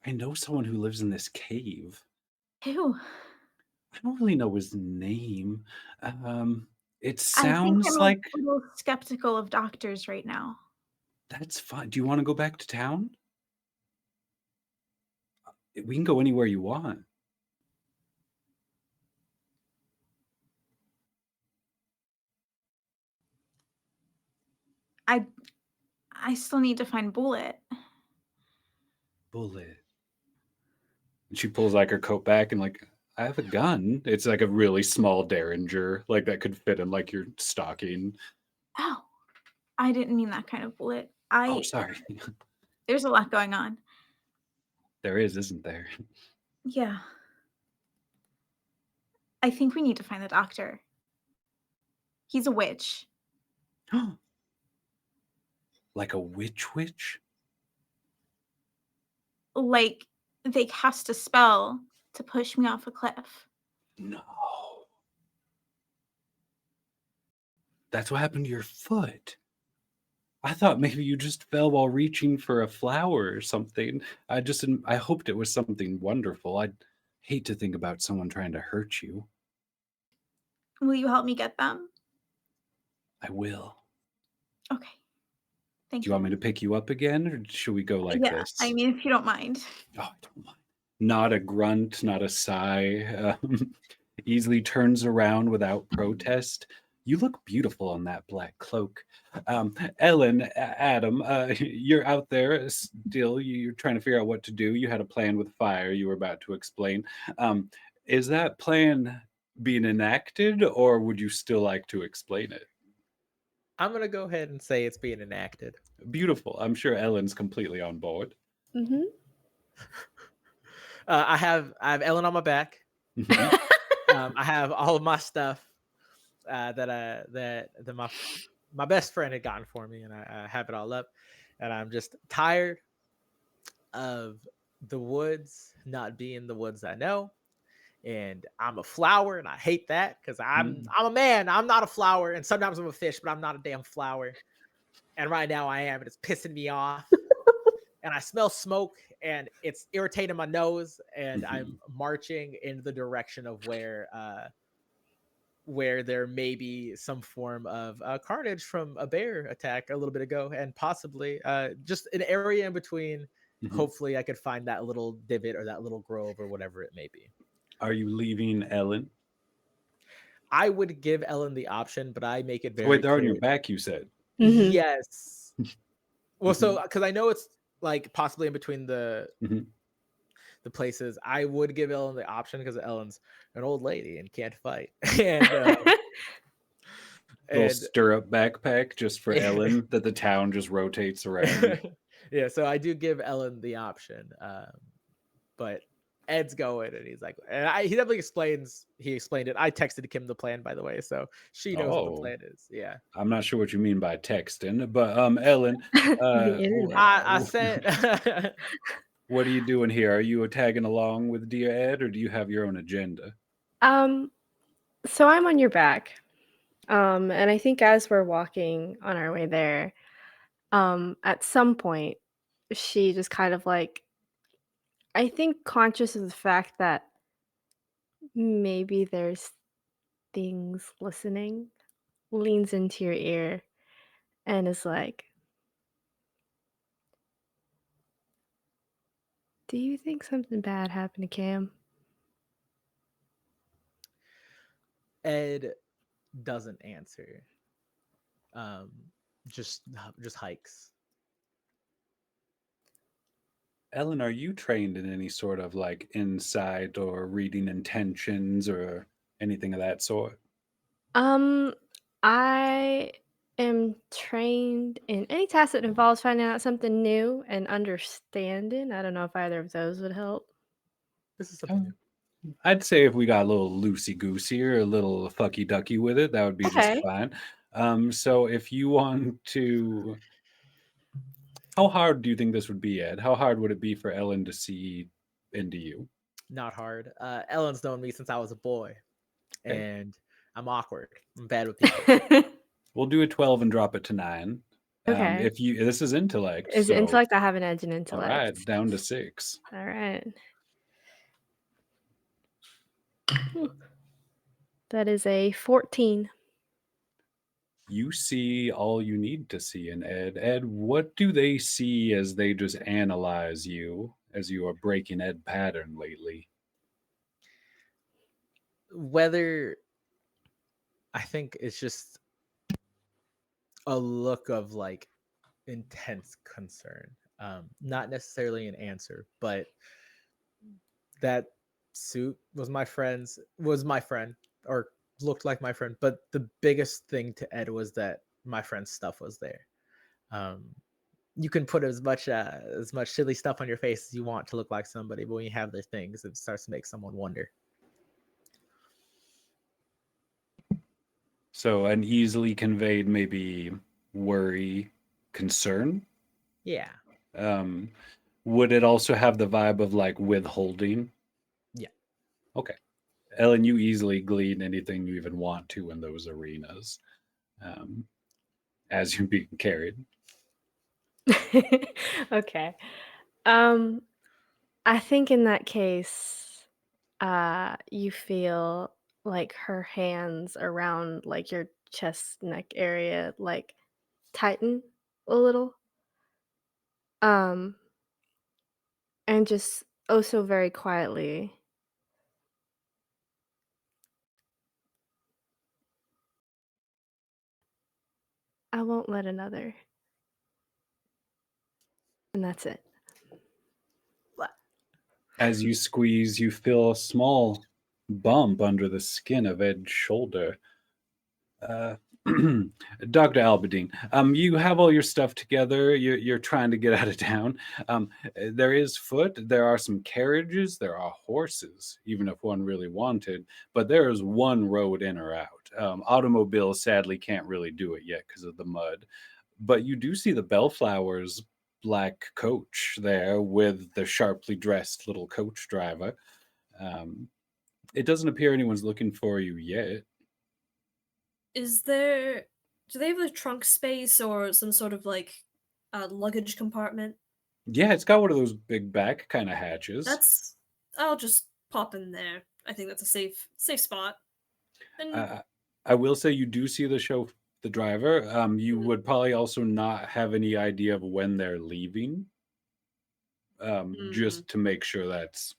I know someone who lives in this cave. Who? I don't really know his name. It I think sounds I'm a like little skeptical of doctors right now. that's fine. Do you want to go back to town? We can go anywhere you want. I still need to find Bullet. Bullet. And she pulls like her coat back and like, I have a gun. It's like a really small derringer, like that could fit in like your stocking. Oh, I didn't mean that kind of bullet. Oh, sorry. There's a lot going on. There is, isn't there? Yeah. I think we need to find the doctor. He's a witch. Like a witch? Like, they cast a spell to push me off a cliff. No. That's what happened to your foot. I thought maybe you just fell while reaching for a flower or something. I hoped it was something wonderful. I'd hate to think about someone trying to hurt you. Will you help me get them? I will. Okay. Thank Do you want me to pick you up again, or should we go like Yeah, this? I mean, if you don't mind. Oh, I don't mind. Not a grunt, not a sigh. Easily turns around without protest. You look beautiful in that black cloak. Ellen, Adam, you're out there still. You're trying to figure out what to do. You had a plan with fire you were about to explain. Is that plan being enacted, or would you still like to explain it? I'm gonna go ahead and say it's being enacted. Beautiful. I'm sure Ellen's completely on board. Mm-hmm. I have Ellen on my back. Mhm. I have all of my stuff that my best friend had gotten for me, and I have it all up. And I'm just tired of the woods not being the woods I know. And I'm a flower, and I hate that because I'm a man. I'm not a flower, and sometimes I'm a fish, but I'm not a damn flower. And right now I am, and it's pissing me off. And I smell smoke, and it's irritating my nose. And I'm marching in the direction of where there may be some form of carnage from a bear attack a little bit ago, and possibly just an area in between. Hopefully, I could find that little divot or that little grove or whatever it may be. Are you leaving Ellen? I would give Ellen the option, but I make it very Wait, they're clear. on your back, you said. Mhm. Yes. Well, so because I know it's like possibly in between the places, I would give Ellen the option because Ellen's an old lady and can't fight. Little And stirrup backpack just for Ellen that the town just rotates around. yeah, so I do give Ellen the option, but Ed's going, and he's like, and he definitely explained it. I texted Kim the plan, by the way, so she knows what the plan is. Yeah, I'm not sure what you mean by texting, but Ellen, The internet. I said, what are you doing here? Are you tagging along with Dear Ed, or do you have your own agenda? So I'm on your back. And I think as we're walking on our way there, at some point, she just kind of like, I think conscious of the fact that maybe there's things listening, leans into your ear and is like, do you think something bad happened to Cam? Ed doesn't answer. Just hikes. Ellen, are you trained in any sort of like insight or reading intentions or anything of that sort? I am trained in any task that involves finding out something new and understanding. I don't know if either of those would help. This is something new. I'd say if we got a little loosey-goosey or a little fucky-ducky with it, that would be just Okay. fine. So if you want to How hard do you think this would be, Ed? How hard would it be for Ellen to see into you? Not hard. Ellen's known me since I was a boy, Okay. and I'm awkward. I'm bad with people. We'll do a 12 and drop it to 9. Okay. If you this is intellect, Is it so intellect? I have an edge in all intellect. right, down to 6. All right. That is a 14. You see all you need to see in Ed. Ed, what do they see as they just analyze you as you are breaking Ed pattern lately? Whether I think it's just a look of like intense concern, not necessarily an answer, but that suit was my friend, or looked like my friend. But the biggest thing to Ed was that my friend's stuff was there. You can put as much silly stuff on your face as you want to look like somebody, but when you have their things, it starts to make someone wonder. So an easily conveyed maybe worry, concern. Yeah. Would it also have the vibe of like withholding? Yeah. Okay. Ellen, you easily glean anything you even want to in those arenas, as you're being carried. Okay. I think in that case, you feel like her hands around like your chest neck area like tighten a little. Um, and just oh so very quietly. I won't let another. And that's it. As you squeeze, you feel a small bump under the skin of Ed's shoulder. Dr. Albedine, you have all your stuff together. You're trying to get out of town. There is foot. There are some carriages. There are horses, even if one really wanted. But there is one road in or out. Automobiles sadly can't really do it yet because of the mud. But you do see the Bellflower's black coach there with the sharply dressed little coach driver. It doesn't appear anyone's looking for you yet. Do they have a trunk space or some sort of like luggage compartment? Yeah, it's got one of those big back kind of hatches. I'll just pop in there. I think that's a safe spot. And I will say you do see the driver. You Mhm. would probably also not have any idea of when they're leaving. Just to make sure that's,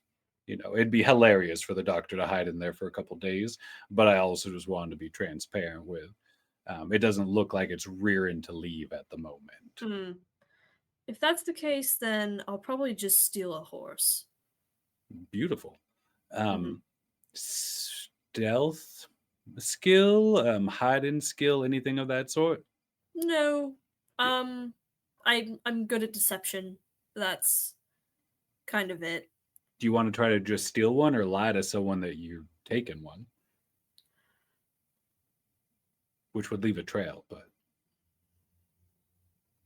it'd be hilarious for the doctor to hide in there for a couple days, but I also just wanted to be transparent with. It doesn't look like it's rearing to leave at the moment. If that's the case, then I'll probably just steal a horse. Beautiful. Mhm. Stealth skill, hiding skill, anything of that sort? No. I'm good at deception. That's kind of it. Do you want to try to just steal one or lie to someone that you're taking one? Which would leave a trail, but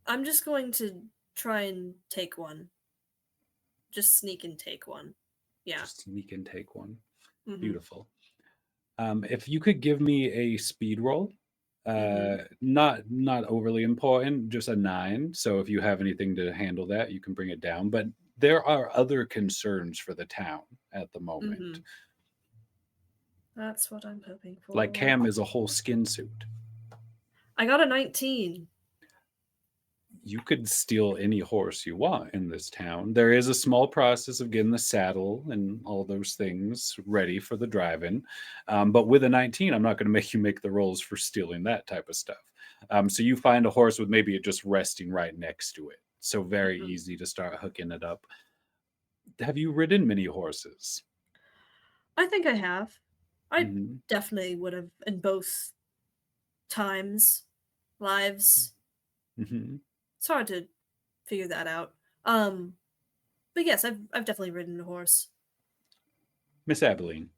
I'm just going to try and take one. Just sneak and take one. Yeah. just sneak and take one. Mhm. Beautiful. If you could give me a speed roll, Mhm. not overly important, just a 9. So if you have anything to handle that, you can bring it down. But there are other concerns for the town at the moment. Mhm. That's what I'm hoping for. Like Cam is a whole skin suit. I got a 19. You could steal any horse you want in this town. There is a small process of getting the saddle and all those things ready for the drive-in. But with a 19, I'm not going to make you make the rolls for stealing that type of stuff. So you find a horse with maybe it just resting right next to it. So very Mhm. easy to start hooking it up. Have you ridden many horses? I think I have. I Mhm. definitely would have in both times, lives. Mhm. It's hard to figure that out. But yes, I've definitely ridden a horse. Miss Abilene.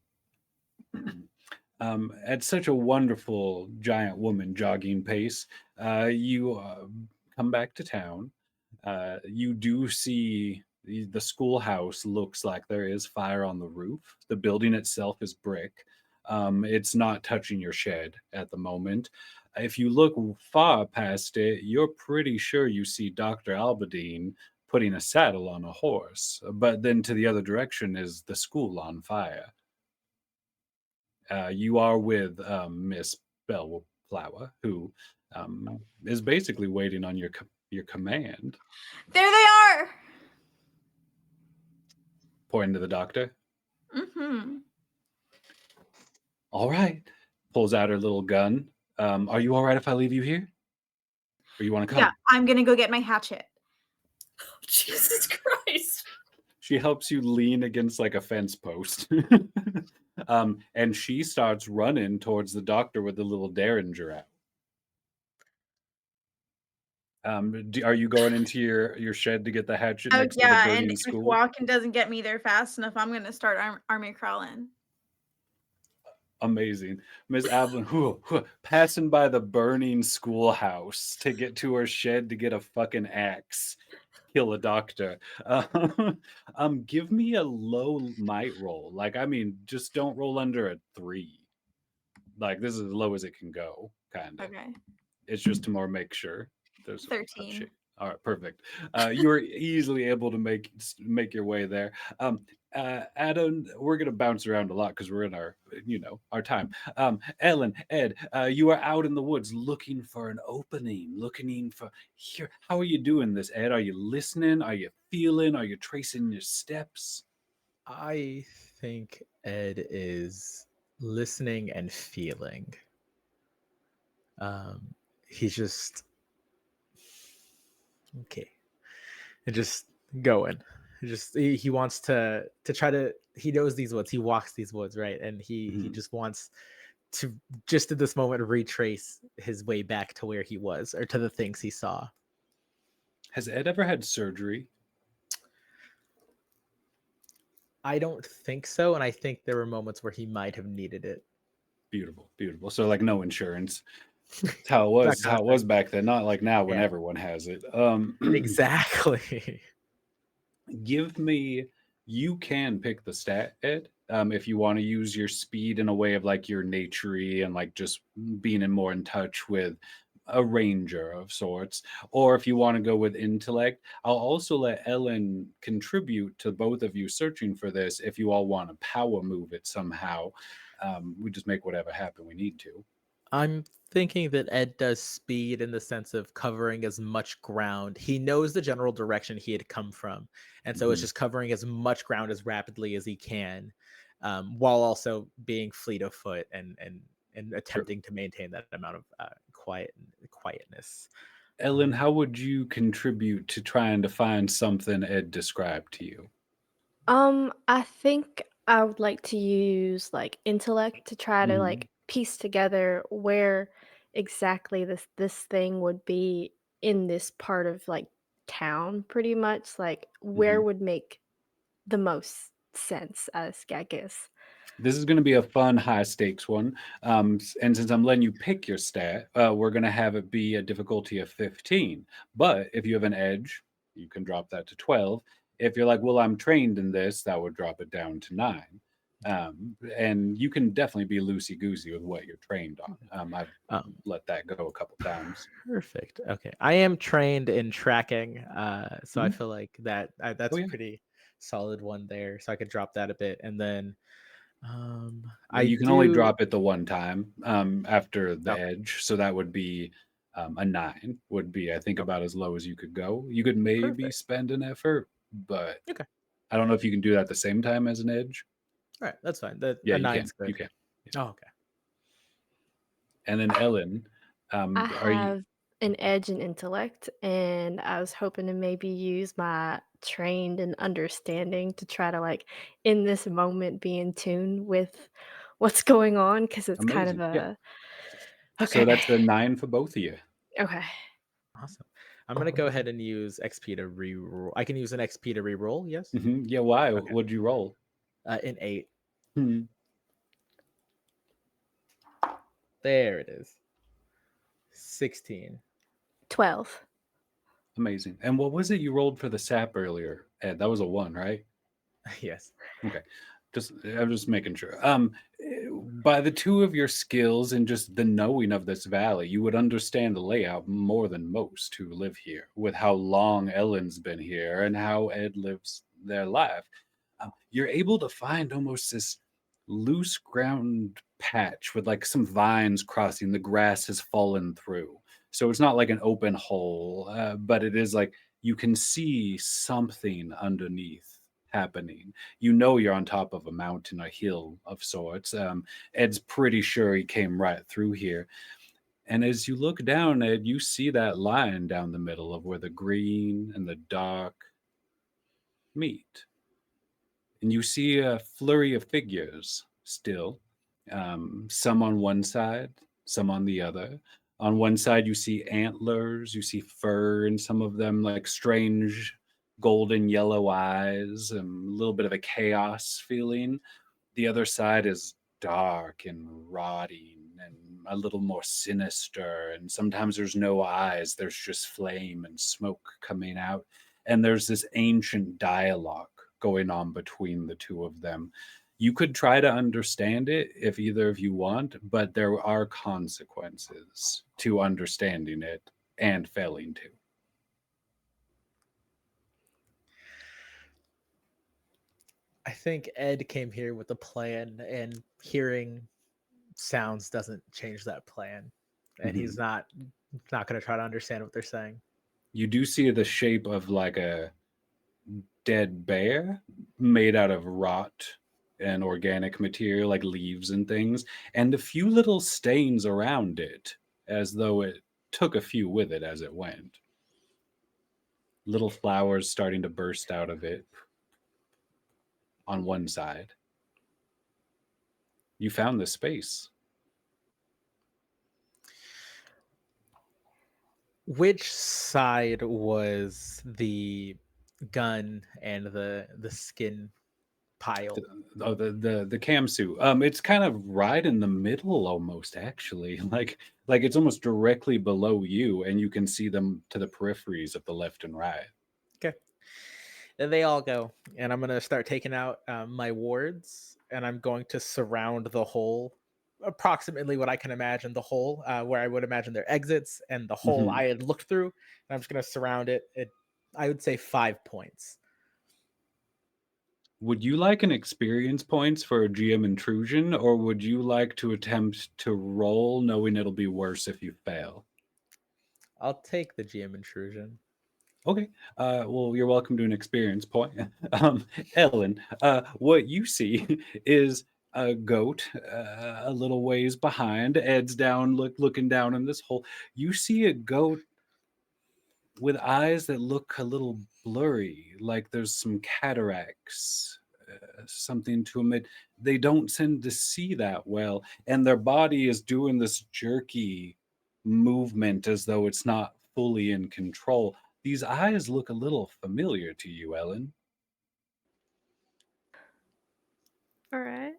At such a wonderful giant woman jogging pace, you come back to town. You do see the schoolhouse looks like there is fire on the roof. The building itself is brick. It's not touching your shed at the moment. If you look far past it, you're pretty sure you see Dr. Albadine putting a saddle on a horse. But then to the other direction is the school on fire. You are with Miss Bellflower, who is basically waiting on your command. There they are. Pointing to the doctor. Mm-hmm. All right. Pulls out her little gun. Are you all right if I leave you here? Or you want to come? Yeah, I'm gonna go get my hatchet. Jesus Christ. She helps you lean against like a fence post. And she starts running towards the doctor with the little derringer out. Are you going into your shed to get the hatchet Oh next to the yeah, and burning if school? walking doesn't get me there fast enough, I'm gonna start army crawling. Amazing. Miss Ablin, passing by the burning schoolhouse to get to her shed to get a fucking axe, kill a doctor. Give me a low might roll. Like, I mean, just don't roll under a 3. Like, this is as low as it can go, kind of. Okay. It's just to more make sure. There's 13. All right, perfect. You were easily able to make your way there. Adam, we're gonna bounce around a lot because we're in our time. Ellen, Ed, you are out in the woods looking for an opening, looking for here. How are you doing this, Ed? Are you listening? Are you feeling? Are you tracing your steps? I think Ed is listening and feeling. He's just okay. And just going. He wants to try to. He knows these woods. He walks these woods, right? And he just wants to just at this moment retrace his way back to where he was or to the things he saw. Has Ed ever had surgery? I don't think so, and I think there were moments where he might have needed it. Beautiful, beautiful. So like no insurance. That's how it was. That That's kind how of it was thing. back then. Not like now when Yeah. everyone has it. Exactly. Give me. You can pick the stat, Ed. If you want to use your speed in a way of like your naturey and like just being more in touch with a ranger of sorts, or if you want to go with intellect, I'll also let Ellen contribute to both of you searching for this. If you all want to power move it somehow, we just make whatever happen we need to. I'm thinking that Ed does speed in the sense of covering as much ground. He knows the general direction he had come from, and so it's just covering as much ground as rapidly as he can, while also being fleet of foot and attempting to maintain that amount of quietness. Ellen, how would you contribute to trying to find something Ed described to you? I think I would like to use like intellect to try to like piece together where exactly this thing would be in this part of like town pretty much like where would make the most sense I guess. This is going to be a fun, high stakes one. And since I'm letting you pick your stat, we're going to have it be a difficulty of 15. But if you have an edge, you can drop that to 12. If you're like, well, I'm trained in this, that would drop it down to 9. And you can definitely be loosey goosey with what you're trained on. I've let that go a couple times. Perfect. Okay, I am trained in tracking, so I feel like that's a pretty solid one there. So I could drop that a bit, and then You can only drop it the one time after the edge, so that would be a 9. Would be I think about as low as you could go. You could maybe spend an effort, but I don't know if you can do that at the same time as an edge. All right, that's fine. Yeah, a you 9's can. good. You can. Oh, okay. And then Ellen, I are you? have an edge in intellect, and I was hoping to maybe use my trained and understanding to try to like in this moment be in tune with what's going on because it's kind of Amazing. Yeah. a So that's a 9 for both of you. okay. Awesome. I'm gonna go ahead and use XP to reroll. I can use an XP to reroll. Yes. Yeah. Why? Okay. What'd you roll? An 8. There it is. 16. 12. Amazing. And what was it you rolled for the sap earlier, Ed? That was a 1, right? Yes. Okay. I'm just making sure. By the two of your skills and just the knowing of this valley, you would understand the layout more than most who live here, with how long Ellen's been here and how Ed lives their life. You're able to find almost this loose ground patch with like some vines crossing. The grass has fallen through. So it's not like an open hole, but it is like you can see something underneath happening. You know you're on top of a mountain, a hill of sorts. Ed's pretty sure he came right through here. And as you look down, Ed, you see that line down the middle of where the green and the dark meet. And you see a flurry of figures still, some on one side, some on the other. On one side, you see antlers, you see fur, and some of them like strange golden yellow eyes, a little bit of a chaos feeling. The other side is dark and rotting and a little more sinister. And sometimes there's no eyes, there's just flame and smoke coming out. And there's this ancient dialogue going on between the two of them. You could try to understand it if either of you want, but there are consequences to understanding it and failing to. I think Ed came here with a plan, and hearing sounds doesn't change that plan. And he's not going to try to understand what they're saying. You do see the shape of like a dead bear made out of rot and organic material like leaves and things, and a few little stains around it as though it took a few with it as it went. Little flowers starting to burst out of it on one side. You found the space. Which side was the gun and the skin pile? The cam suit. It's kind of right in the middle almost actually. Like it's almost directly below you, and you can see them to the peripheries of the left and right. Okay. Then they all go, and I'm gonna start taking out my wards, and I'm going to surround the hole, approximately what I can imagine the hole, where I would imagine their exits and the hole Mhm. I had looked through. And I'm just gonna surround it. I would say 5 points. Would you like an experience points for a GM intrusion, or would you like to attempt to roll knowing it'll be worse if you fail? I'll take the GM intrusion. Okay. Well, you're welcome to an experience point. Ellen, what you see is a goat a little ways behind. Ed's down, looking down in this hole. You see a goat with eyes that look a little blurry, like there's some cataracts, something to them. They don't tend to see that well, and their body is doing this jerky movement as though it's not fully in control. These eyes look a little familiar to you, Ellen. All right.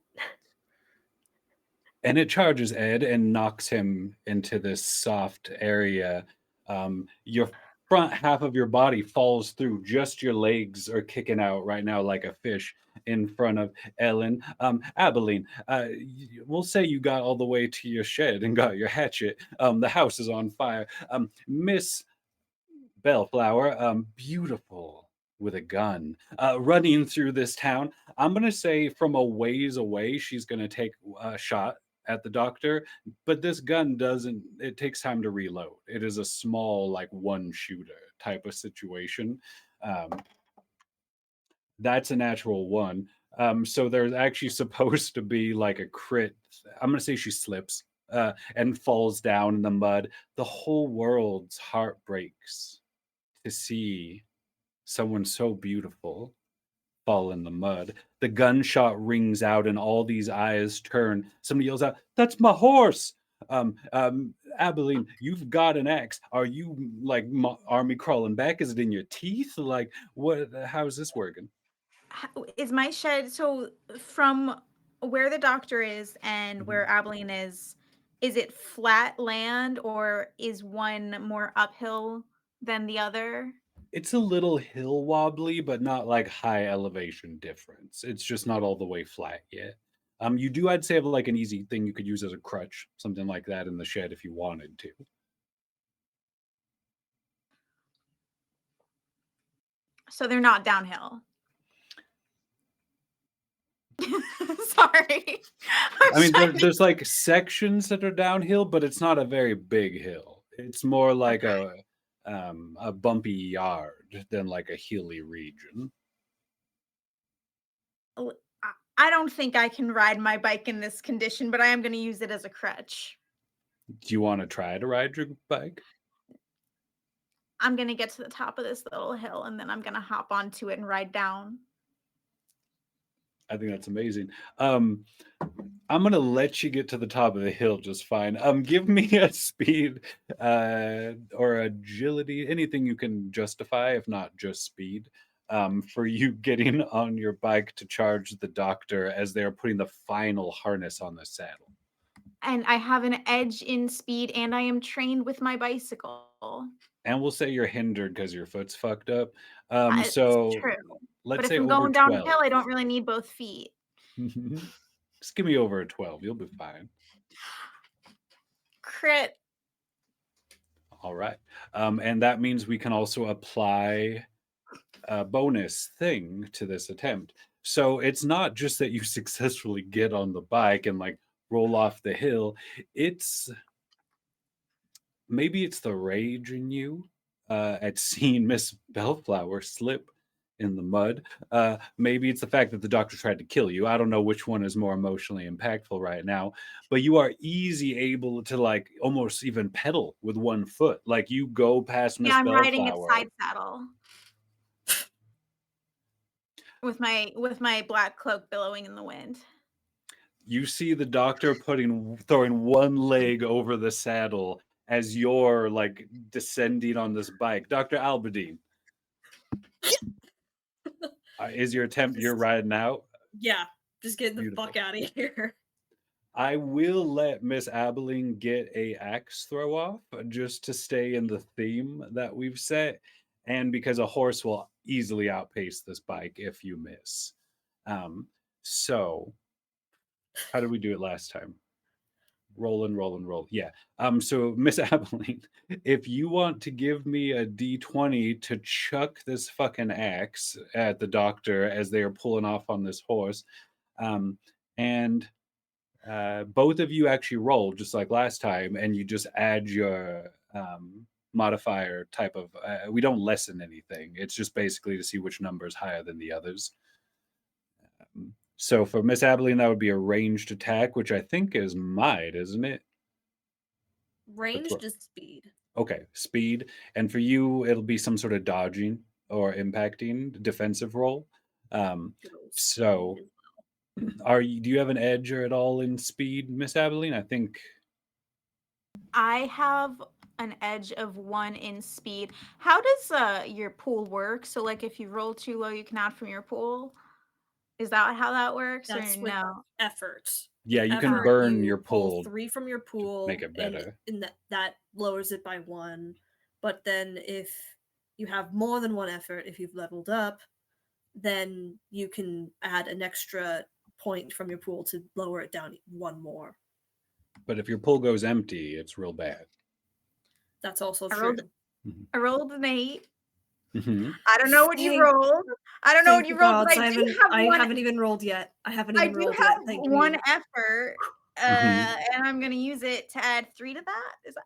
And it charges Ed and knocks him into this soft area. Your front half of your body falls through. Just your legs are kicking out right now like a fish in front of Ellen. Abilene, we'll say you got all the way to your shed and got your hatchet. The house is on fire. Miss Bellflower, beautiful with a gun, running through this town. I'm gonna say from a ways away, she's gonna take a shot at the doctor, but this gun doesn't. It takes time to reload. It is a small, like one shooter type of situation. Um, that's a natural one. So there's actually supposed to be like a crit. I'm gonna say she slips and falls down in the mud. The whole world's heart breaks to see someone so beautiful fall in the mud. The gunshot rings out and all these eyes turn. Somebody yells out, "That's my horse!" Abilene, you've got an axe. Are you like army crawling back? Is it in your teeth? Like, what? How's this working? Is my shed so from where the doctor is and Mhm. where Abilene is it flat land or is one more uphill than the other? It's a little hill wobbly, but not like high elevation difference. It's just not all the way flat yet. You do, I'd say, have like an easy thing you could use as a crutch, something like that in the shed if you wanted to. So they're not downhill. Sorry. I mean, there's like sections that are downhill, but it's not a very big hill. It's more like a bumpy yard than like a hilly region. I don't think I can ride my bike in this condition, but I am going to use it as a crutch. Do you want to try to ride your bike? I'm going to get to the top of this little hill and then I'm going to hop onto it and ride down. I think that's amazing. I'm gonna let you get to the top of the hill just fine. Give me a speed or agility, anything you can justify, if not just speed, for you getting on your bike to charge the doctor as they're putting the final harness on the saddle. And I have an edge in speed and I am trained with my bicycle. And we'll say you're hindered because your foot's fucked up. It's So true. let's But if say I'm over going 12. downhill, I don't really need both feet. Just give me over a 12. You'll be fine. Crit. All right. And that means we can also apply a bonus thing to this attempt. So it's not just that you successfully get on the bike and like roll off the hill. Maybe it's the rage in you at seeing Miss Bellflower slip in the mud. Maybe it's the fact that the doctor tried to kill you. I don't know which one is more emotionally impactful right now, but you are easy able to like almost even pedal with one foot. Like you go past Miss Yeah, I'm Bellflower. riding its side saddle. With my black cloak billowing in the wind. You see the doctor throwing one leg over the saddle as you're like descending on this bike. Dr. Albadine. Is your attempt you're riding out? Yeah, just get the Beautiful. fuck out of here. I will let Miss Abilene get a axe throw off just to stay in the theme that we've set, and because a horse will easily outpace this bike if you miss. So how did we do it last time? Roll. Yeah. So Miss Abilene, if you want to give me a D20 to chuck this fucking axe at the doctor as they are pulling off on this horse, and both of you actually roll just like last time, and you just add your modifier type of. We don't lessen anything. It's just basically to see which number is higher than the others. So for Miss Abilene, that would be a ranged attack, which I think is might, isn't it? Ranged is speed. Okay, speed. And for you, it'll be some sort of dodging or impacting defensive roll. So do you have an edge or at all in speed, Miss Abilene? I think I have an edge of 1 in speed. How does your pool work? So like if you roll too low, you can add from your pool. Is that how that works? That's or with no? effort. yeah, With you can effort, burn you your pull pool 3 from your pool, make it better. and that lowers it by 1. But then if you have more than 1 effort, if you've leveled up, then you can add an extra point from your pool to lower it down 1 more. But if your pool goes empty, it's real bad. That's also I true. rolled- I rolled an 8. Mm-hmm. I don't know what you rolled. I don't know what you rolled, but I haven't even rolled yet. I haven't even rolled yet. Thank one you. effort, and I'm gonna use it to add 3 to that. Is that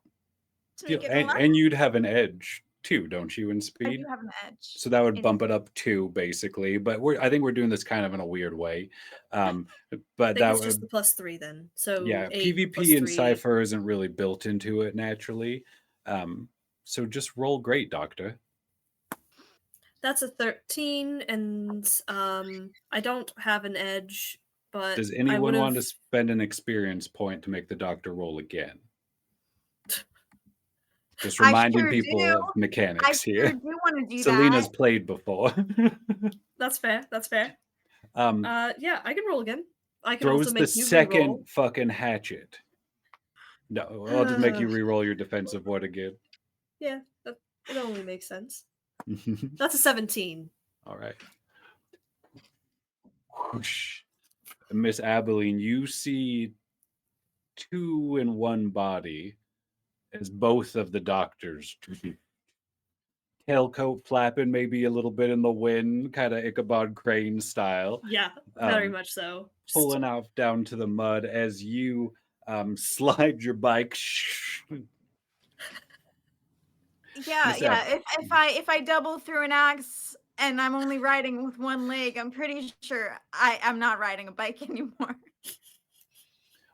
to make it 11? And you'd have an edge too, don't you, in I speed? do have an edge. So that would bump it up 2, basically. But I think we're doing this kind of in a weird way. But I think that it's just the +3 then. So yeah, 8 PvP plus and 3. Cypher isn't really built into it naturally. So just roll great, Doctor. That's a 13, and I don't have an edge, but Does anyone want to spend an experience point to make the Doctor roll again? Just reminding people of mechanics here. I do want to do Selena's that. played before. That's fair. Yeah, I can roll again. I can throws also make the you second re-roll. fucking hatchet. No, I'll just make you re-roll your defensive one again. Yeah. It only makes sense. That's a 17. All right. Whoosh. Miss Abilene, you see two in one body as both of the doctors, tailcoat flapping maybe a little bit in the wind, kind of Ichabod Crane style, Yeah, very um, much so. Just- pulling out down to the mud as you slide your bike. Yeah, Miss yeah. Ab- If I double through an axe and I'm only riding with one leg, I'm pretty sure I'm not riding a bike anymore.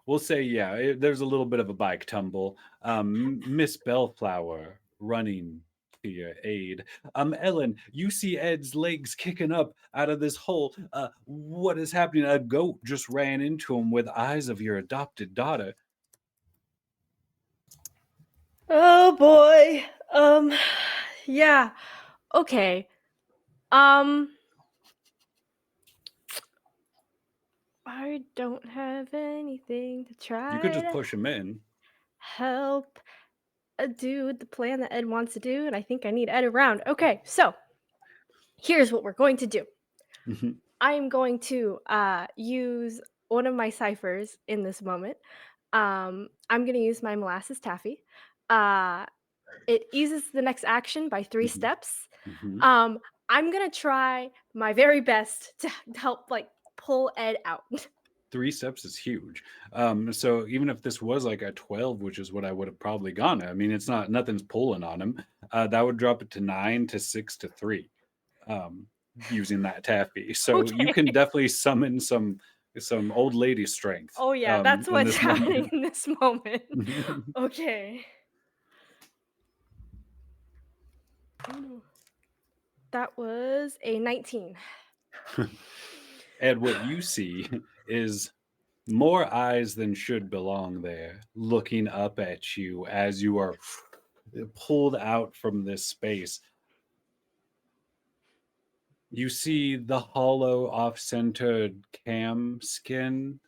we'll say, yeah, there's a little bit of a bike tumble. Miss Bellflower running to your aid. Ellen, you see Ed's legs kicking up out of this hole. What is happening? A goat just ran into him with eyes of your adopted daughter. Oh boy. Yeah. Okay. Um, I don't have anything to try You could just to push him in. help do the plan that Ed wants to do, and I think I need Ed around. Okay, so here's what we're going to do. Mhm. I am going to use one of my ciphers in this moment. I'm going to use my molasses taffy. It eases the next action by 3 Mhm. steps. Mhm. I'm going to try my very best to help like pull Ed out. 3 steps is huge. So even if this was like a 12, which is what I would have probably gone at, I mean, it's not, nothing's pulling on him. That would drop it to 9 to 6 to 3, using that taffy. So you Okay. can definitely summon some old lady strength. Oh yeah, that's In what's this happening moment. in this moment. Okay. Ooh. That was a 19. And what you see is more eyes than should belong there, looking up at you as you are pulled out from this space. You see the hollow, off-centered cam skin,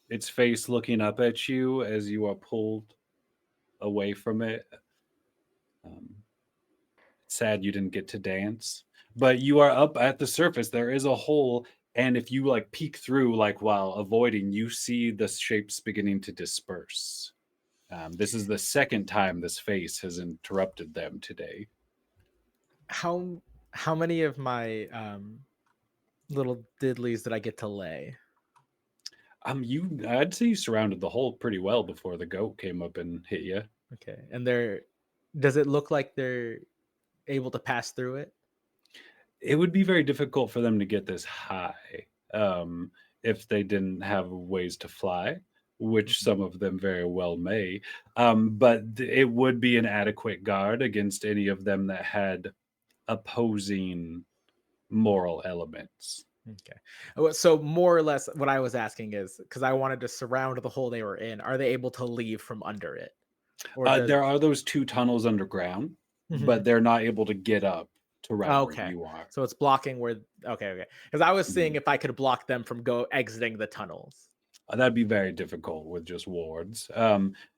its face looking up at you as you are pulled away from it. Sad you didn't get to dance, but you are up at the surface. There is a hole, and if you like peek through, like while avoiding, you see the shapes beginning to disperse. This is the second time this face has interrupted them today. How many of my little diddlies did I get to lay? I'd say you surrounded the hole pretty well before the goat came up and hit you. Okay, and does it look like they're able to pass through it? It would be very difficult for them to get this high, if they didn't have ways to fly, which some of them very well may. But it would be an adequate guard against any of them that had opposing moral elements. Okay. So more or less what I was asking is, because I wanted to surround the hole they were in, are they able to leave from under it? Or There are those 2 tunnels underground, but Mhm. they're not able to get up to right where Okay. you are. So it's blocking where okay. Because I was seeing if I could block them from exiting the tunnels. That'd be very difficult with just wards.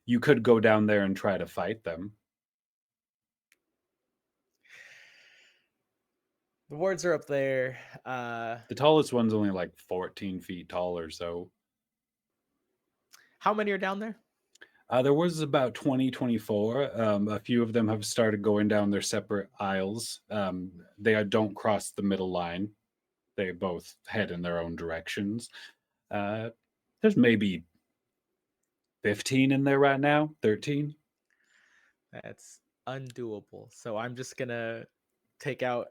You could go down there and try to fight them. The wards are up there. The tallest one's only like 14 feet tall or so. How many are down there? There was about 20, 24. A few of them have started going down their separate aisles. They don't cross the middle line. They both head in their own directions. There's maybe 15 in there right now, 13. That's undoable. So I'm just gonna take out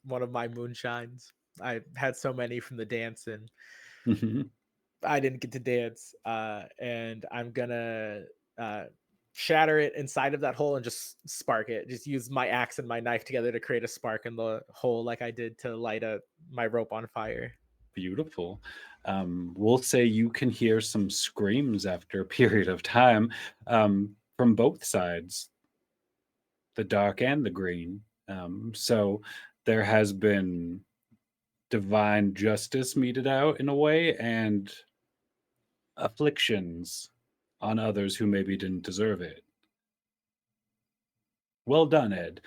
one of my moonshines. I had so many from the dance, and Mhm. I didn't get to dance. And I'm gonna shatter it inside of that hole and just spark it. Just use my axe and my knife together to create a spark in the hole, like I did to light my rope on fire. Beautiful. We'll say you can hear some screams after a period of time, from both sides, the dark and the green. So there has been divine justice meted out in a way, and afflictions on others who maybe didn't deserve it. Well done, Ed.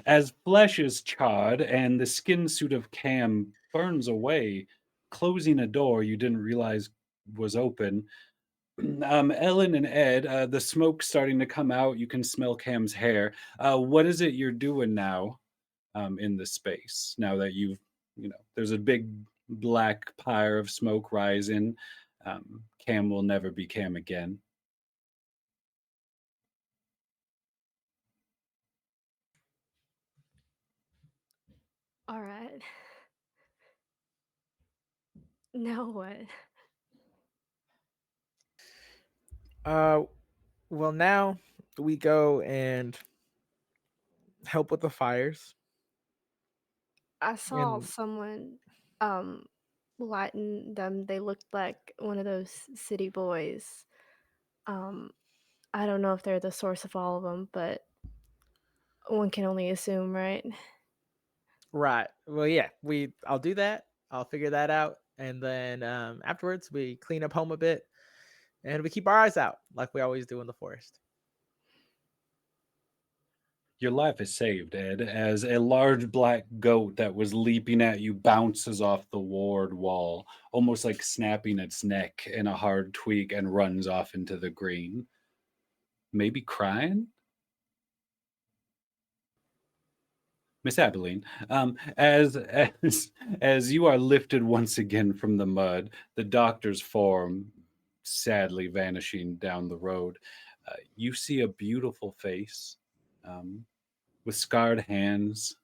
As flesh is charred and the skin suit of Cam burns away, closing a door you didn't realize was open. Ellen and Ed, the smoke's starting to come out. You can smell Cam's hair. What is it you're doing now, in the space? Now that there's a big black pyre of smoke rising. Cam will never be Cam again. All right. Now what? Uh, well, now we go and help with the fires. I saw And someone um lighten them. They looked like one of those city boys. Um I don't know if they're the source of all of them, but one can only assume, right? right, well, yeah, I'll do that. I'll figure that out, and then afterwards we clean up home a bit, and we keep our eyes out like we always do in the forest. Your life is saved, Ed, as a large black goat that was leaping at you bounces off the ward wall, almost like snapping its neck in a hard tweak, and runs off into the green. Maybe crying? Miss Abilene, as you are lifted once again from the mud, the doctor's form sadly vanishing down the road, you see a beautiful face, um, with scarred hands,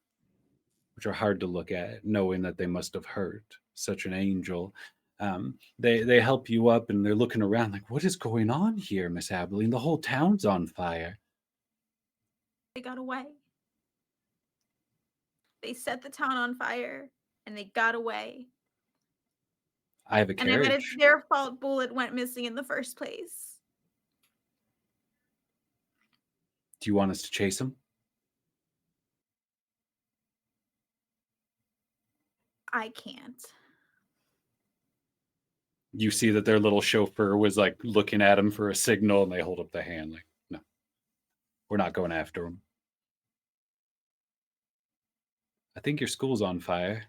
which are hard to look at, knowing that they must have hurt such an angel. They help you up, and they're looking around like, "What is going on here, Miss Abilene? The whole town's on fire." They got away. They set the town on fire and they got away. I have a And I bet it's carriage. their fault Bullet went missing in the first place. Do you want us to chase him? I can't. You see that their little chauffeur was like looking at him for a signal, and they hold up the hand like, "No, we're not going after him." I think your school's on fire.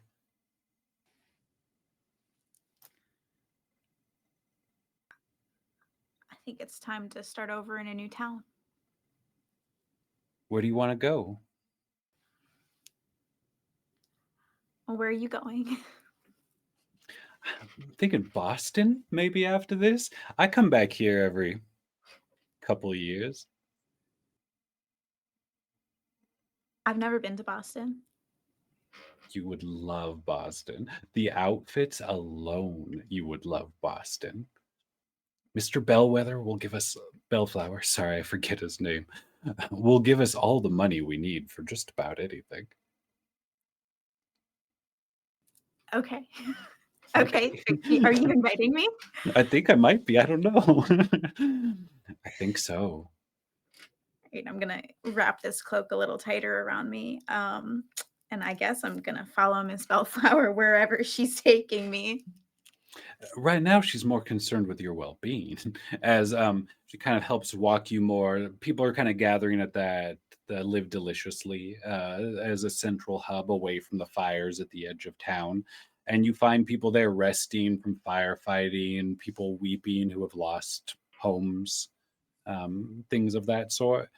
I think it's time to start over in a new town. Where do you want to go? Well, where are you going? I'm thinking Boston, maybe after this. I come back here every couple of years. I've never been to Boston. You would love Boston. The outfits alone, you would love Boston. Mr. Bellwether will give us Bellflower. Sorry, I forget his name. Will give us all the money we need for just about anything. Okay. Okay. Are you inviting me? I think I might be. I don't know. I think so. Right, I'm gonna wrap this cloak a little tighter around me. And I guess I'm gonna follow Miss Bellflower wherever she's taking me. Right now, she's more concerned with your well-being, as she kind of helps walk you more. People are kind of gathering at the Live Deliciously, as a central hub away from the fires at the edge of town. And you find people there resting from firefighting, and people weeping who have lost homes, things of that sort.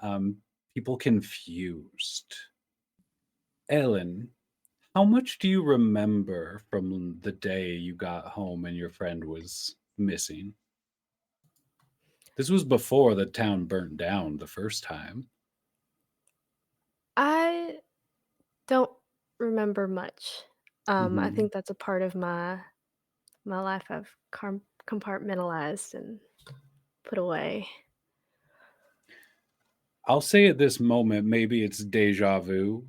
Um, People confused. Ellen, how much do you remember from the day you got home and your friend was missing? This was before the town burnt down the first time. I don't remember much. I Mhm. think that's a part of my life I've compartmentalized and put away. I'll say at this moment, maybe it's deja vu,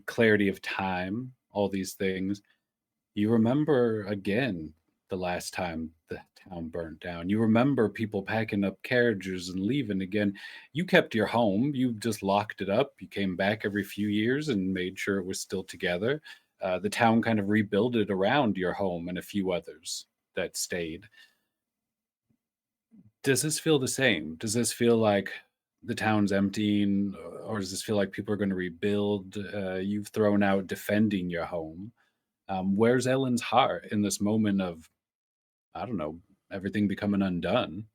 clarity of time, all these things. You remember again the last time the town burnt down. You remember people packing up carriages and leaving again. You kept your home. You just locked it up. You came back every few years and made sure it was still together. The town kind of rebuilt it around your home and a few others that stayed. Does this feel the same? Does this feel like the town's emptying, or does this feel like people are going to rebuild? You've thrown out defending your home. Where's Ellen's heart in this moment of, I don't know, everything becoming undone?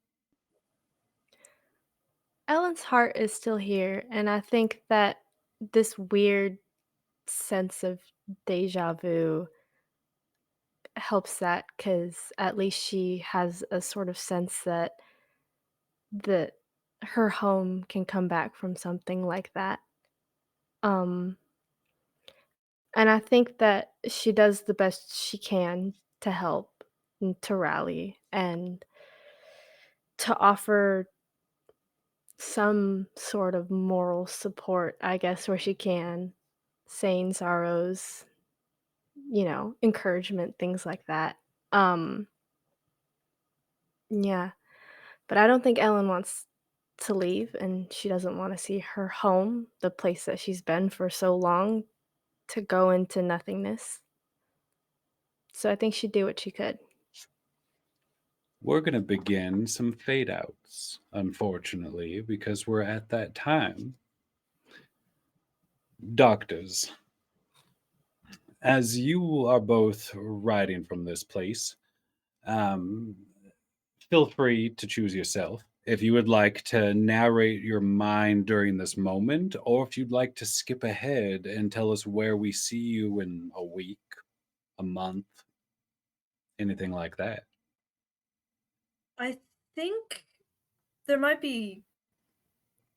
Ellen's heart is still here, and I think that this weird sense of deja vu helps that because at least she has a sort of sense that her home can come back from something like that. Um, and I think that she does the best she can to help and to rally and to offer some sort of moral support, I guess, where she can, sane sorrows, encouragement, things like that. Um, yeah, but I don't think Ellen wants to leave and she doesn't want to see her home, the place that she's been for so long, to go into nothingness. So I think she'd do what she could. We're going to begin some fade outs, unfortunately, because we're at that time. Doctors, as you are both riding from this place, um, feel free to choose yourself. If you would like to narrate your mind during this moment, or if you'd like to skip ahead and tell us where we see you in a week, a month, anything like that. I think there might be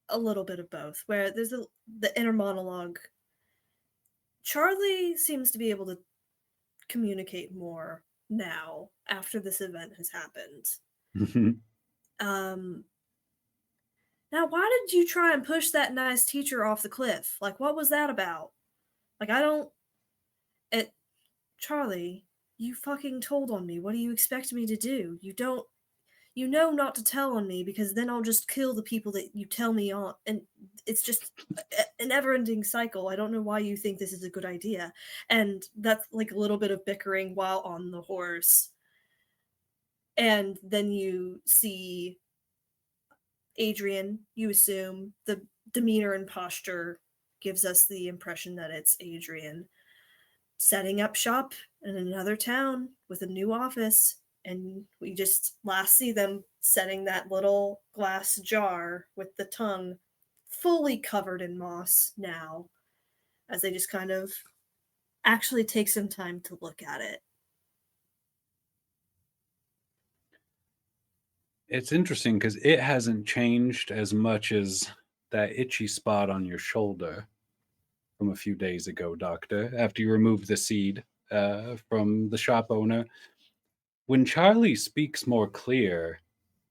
a little bit of both, where the inner monologue. Charlie seems to be able to communicate more now after this event has happened. Um, Now, why did you try and push that nice teacher off the cliff? Like, what was that about? Like, I don't. It, Charlie, you fucking told on me. What do you expect me to do? You don't. You know not to tell on me because then I'll just kill the people that you tell me on. And it's just a never ending cycle. I don't know why you think this is a good idea. And that's like a little bit of bickering while on the horse. And then you see Adrian, you assume. The demeanor and posture gives us the impression that it's Adrian setting up shop in another town with a new office. And we just last see them setting that little glass jar with the tongue fully covered in moss now, as they just kind of actually take some time to look at it. It's interesting because it hasn't changed as much as that itchy spot on your shoulder from a few days ago, Doctor, after you removed the seed from the shop owner. When Charlie speaks more clear,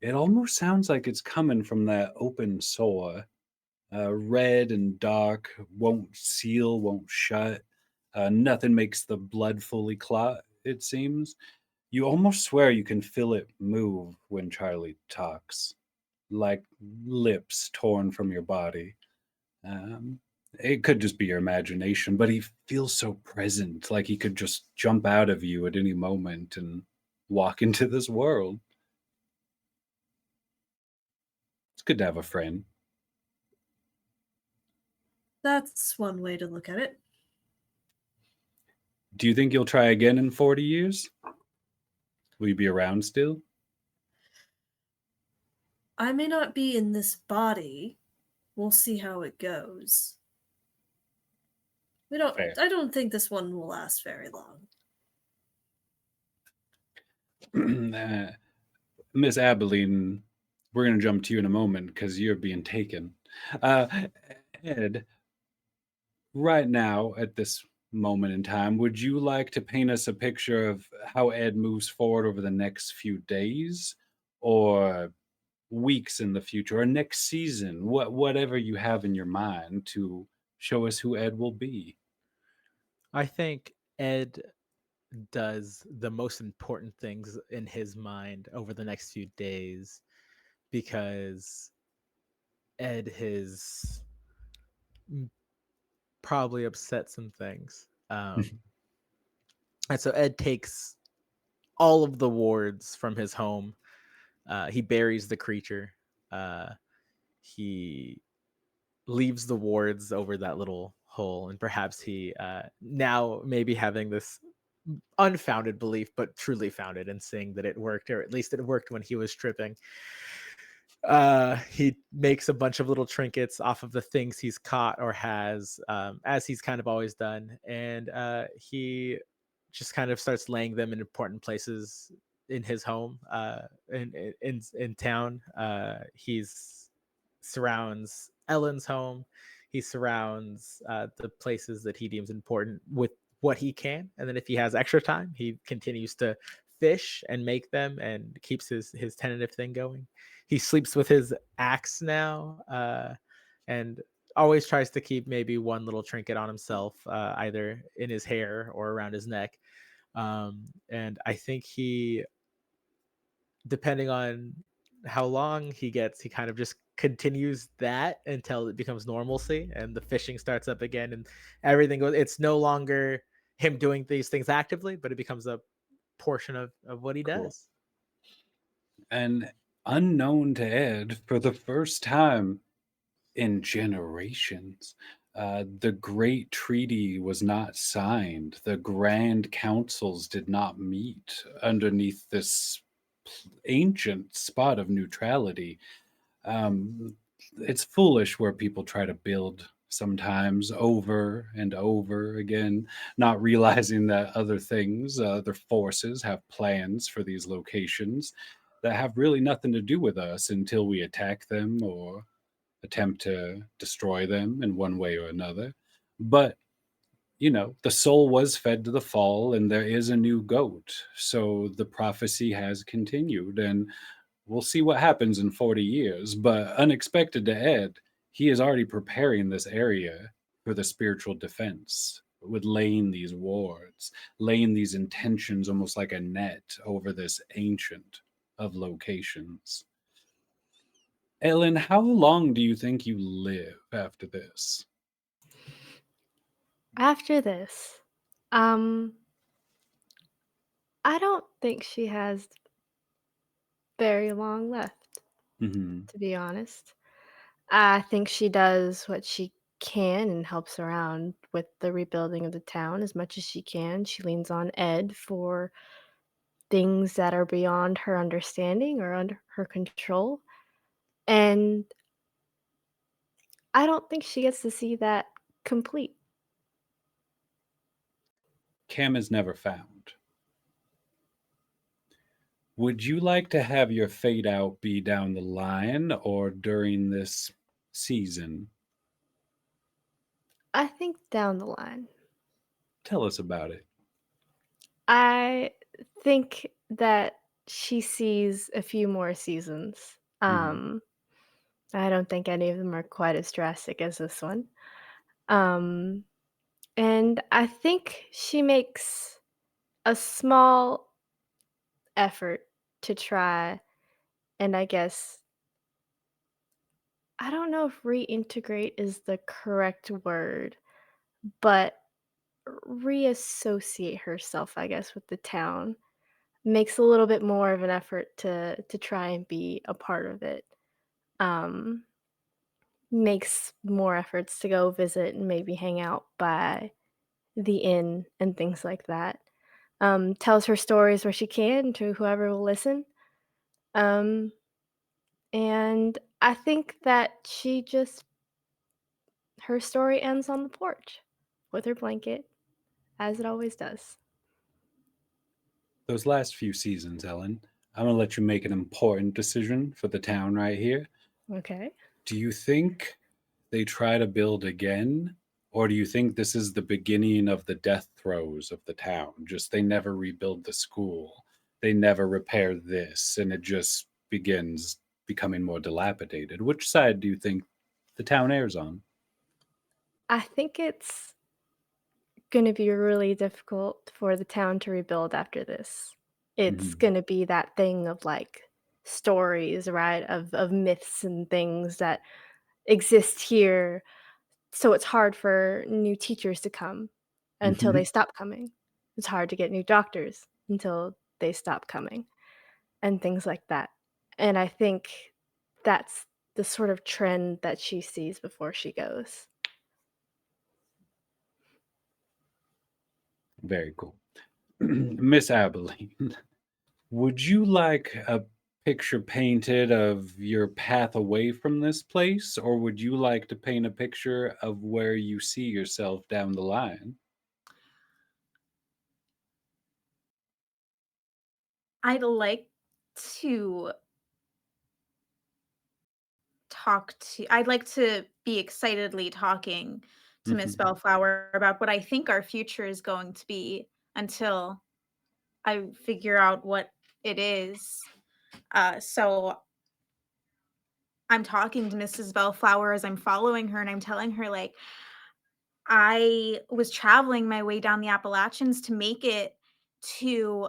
it almost sounds like it's coming from that open sore. Red and dark, won't seal, won't shut. Nothing makes the blood fully clot, it seems. You almost swear you can feel it move when Charlie talks, like lips torn from your body. Um, it could just be your imagination, but he feels so present, like he could just jump out of you at any moment and walk into this world. It's good to have a friend. That's one way to look at it. Do you think you'll try again in 40 years? Will you be around still? I may not be in this body. We'll see how it goes. Fair. I don't think this one will last very long. Miss Abilene, we're going to jump to you in a moment because you're being taken. Uh, Ed, right now, at this moment in time, would you like to paint us a picture of how Ed moves forward over the next few days or weeks in the future or next season? Whatever you have in your mind to show us who Ed will be. I think Ed does the most important things in his mind over the next few days because Ed has probably upset some things. And so Ed takes all of the wards from his home. He buries the creature. he leaves the wards over that little hole, and perhaps he now maybe having this unfounded belief but truly founded and seeing that it worked, or at least it worked when he was tripping. He makes a bunch of little trinkets off of the things he's caught or has, as he's kind of always done, and he just kind of starts laying them in important places in his home, in town. He's surrounds Ellen's home. He surrounds the places that he deems important with what he can, and then if he has extra time, he continues to fish and make them and keeps his tentative thing going. He sleeps with his axe now, and always tries to keep maybe one little trinket on himself, either in his hair or around his neck. And I think he, depending on how long he gets, he kind of just continues that until it becomes normalcy and the fishing starts up again and everything goes. It's no longer him doing these things actively, but it becomes a portion of what he Cool. does. And unknown to Ed, for the first time in generations, the Great Treaty was not signed. The Grand Councils did not meet underneath this ancient spot of neutrality. Um, it's foolish where people try to build sometimes over and over again, not realizing that other things, other forces have plans for these locations that have really nothing to do with us until we attack them or attempt to destroy them in one way or another. But, the soul was fed to the fall, and there is a new goat. So the prophecy has continued, and we'll see what happens in 40 years. But unexpected to Ed, he is already preparing this area for the spiritual defense, with laying these wards, laying these intentions almost like a net over this ancient of locations. Ellen, how long do you think you live after this? After this, um, I don't think she has very long left, Hmm. to be honest. I think she does what she can and helps around with the rebuilding of the town as much as she can. She leans on Ed for things that are beyond her understanding or under her control. And I don't think she gets to see that complete. Cam is never found. Would you like to have your fade out be down the line or during this season? I think down the line. Tell us about it. I think that she sees a few more seasons. Mhm. I don't think any of them are quite as drastic as this one. Um, and I think she makes a small effort to try, and I guess I don't know if reintegrate is the correct word, but reassociate herself, I guess, with the town. Makes a little bit more of an effort to try and be a part of it. Um, Makes more efforts to go visit and maybe hang out by the inn and things like that. Tells her stories where she can to whoever will listen. Um, and I think that she just her story ends on the porch with her blanket, as it always does. Those last few seasons, Ellen, I'm going to let you make an important decision for the town right here. Okay. Do you think they try to build again? Or do you think this is the beginning of the death throes of the town? Just they never rebuild the school, they never repair this, and it just begins becoming more dilapidated. Which side do you think the town airs on? I think it's gonna be really difficult for the town to rebuild after this. It's Mhm. gonna be that thing of, like, stories, right, of myths and things that exist here, so it's hard for new teachers to come until they Mhm. stop coming. It's hard to get new doctors until they stop coming, and things like that, and I think that's the sort of trend that she sees before she goes. Very cool. Miss Abilene, would you like a picture painted of your path away from this place, or would you like to paint a picture of where you see yourself down the line? I'd like to I'd like to be excitedly talking to Miss Mhm. Bellflower about what I think our future is going to be until I figure out what it is. So I'm talking to Mrs. Bellflower as I'm following her, and I'm telling her, like, I was traveling my way down the Appalachians to make it to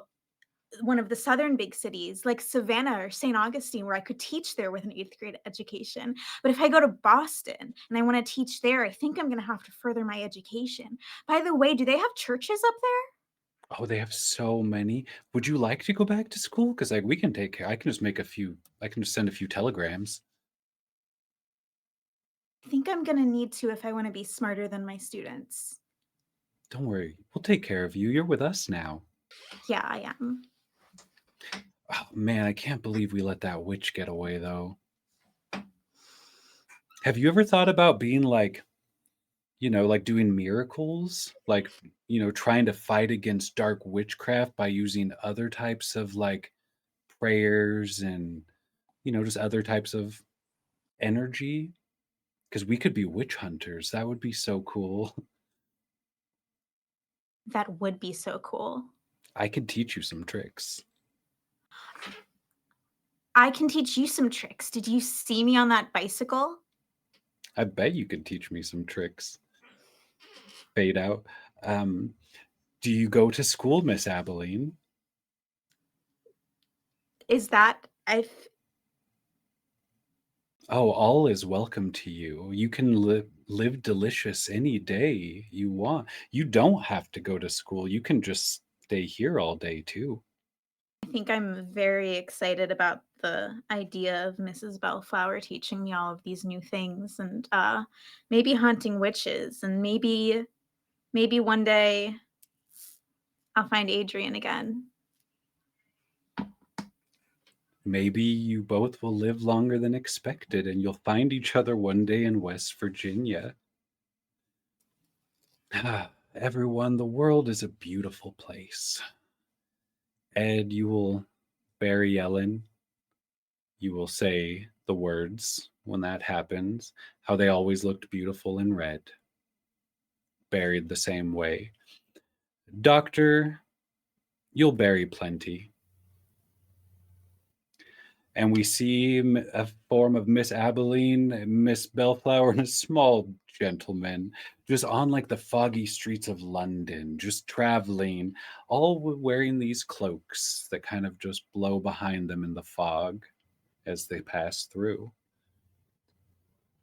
one of the southern big cities like Savannah or St. Augustine, where I could teach there with an 8th grade education. But if I go to Boston and I want to teach there, I think I'm going to have to further my education. By the way, do they have churches up there? Oh, they have so many. Would you like to go back to school? Because like we can take care. I can just make a few. I can just send a few telegrams. I think I'm going to need to if I want to be smarter than my students. Don't worry, we'll take care of you. You're with us now. Yeah, I am. Oh man, I can't believe we let that witch get away though. Have you ever thought about being like, like doing miracles? Like, trying to fight against dark witchcraft by using other types of like prayers and, just other types of energy? Because we could be witch hunters. That would be so cool. That would be so cool. I could teach you some tricks. I can teach you some tricks. Did you see me on that bicycle? I bet you could teach me some tricks. Fade out. Um, do you go to school, Miss Abilene? Is that I Oh, all is welcome to you. You can live delicious any day you want. You don't have to go to school. You can just stay here all day too. think I'm very excited about the idea of Mrs. Bellflower teaching me all of these new things and maybe hunting witches and maybe one day I'll find Adrian again. Maybe you both will live longer than expected and you'll find each other one day in West Virginia. Everyone, the world is a beautiful place. Ed, you will bury Ellen. You will say the words when that happens, how they always looked beautiful in red, buried the same way. Doctor, you'll bury plenty. And we see a form of Miss Abilene, Miss Bellflower, and a small gentleman just on like the foggy streets of London, just traveling, all wearing these cloaks that kind of just blow behind them in the fog as they pass through.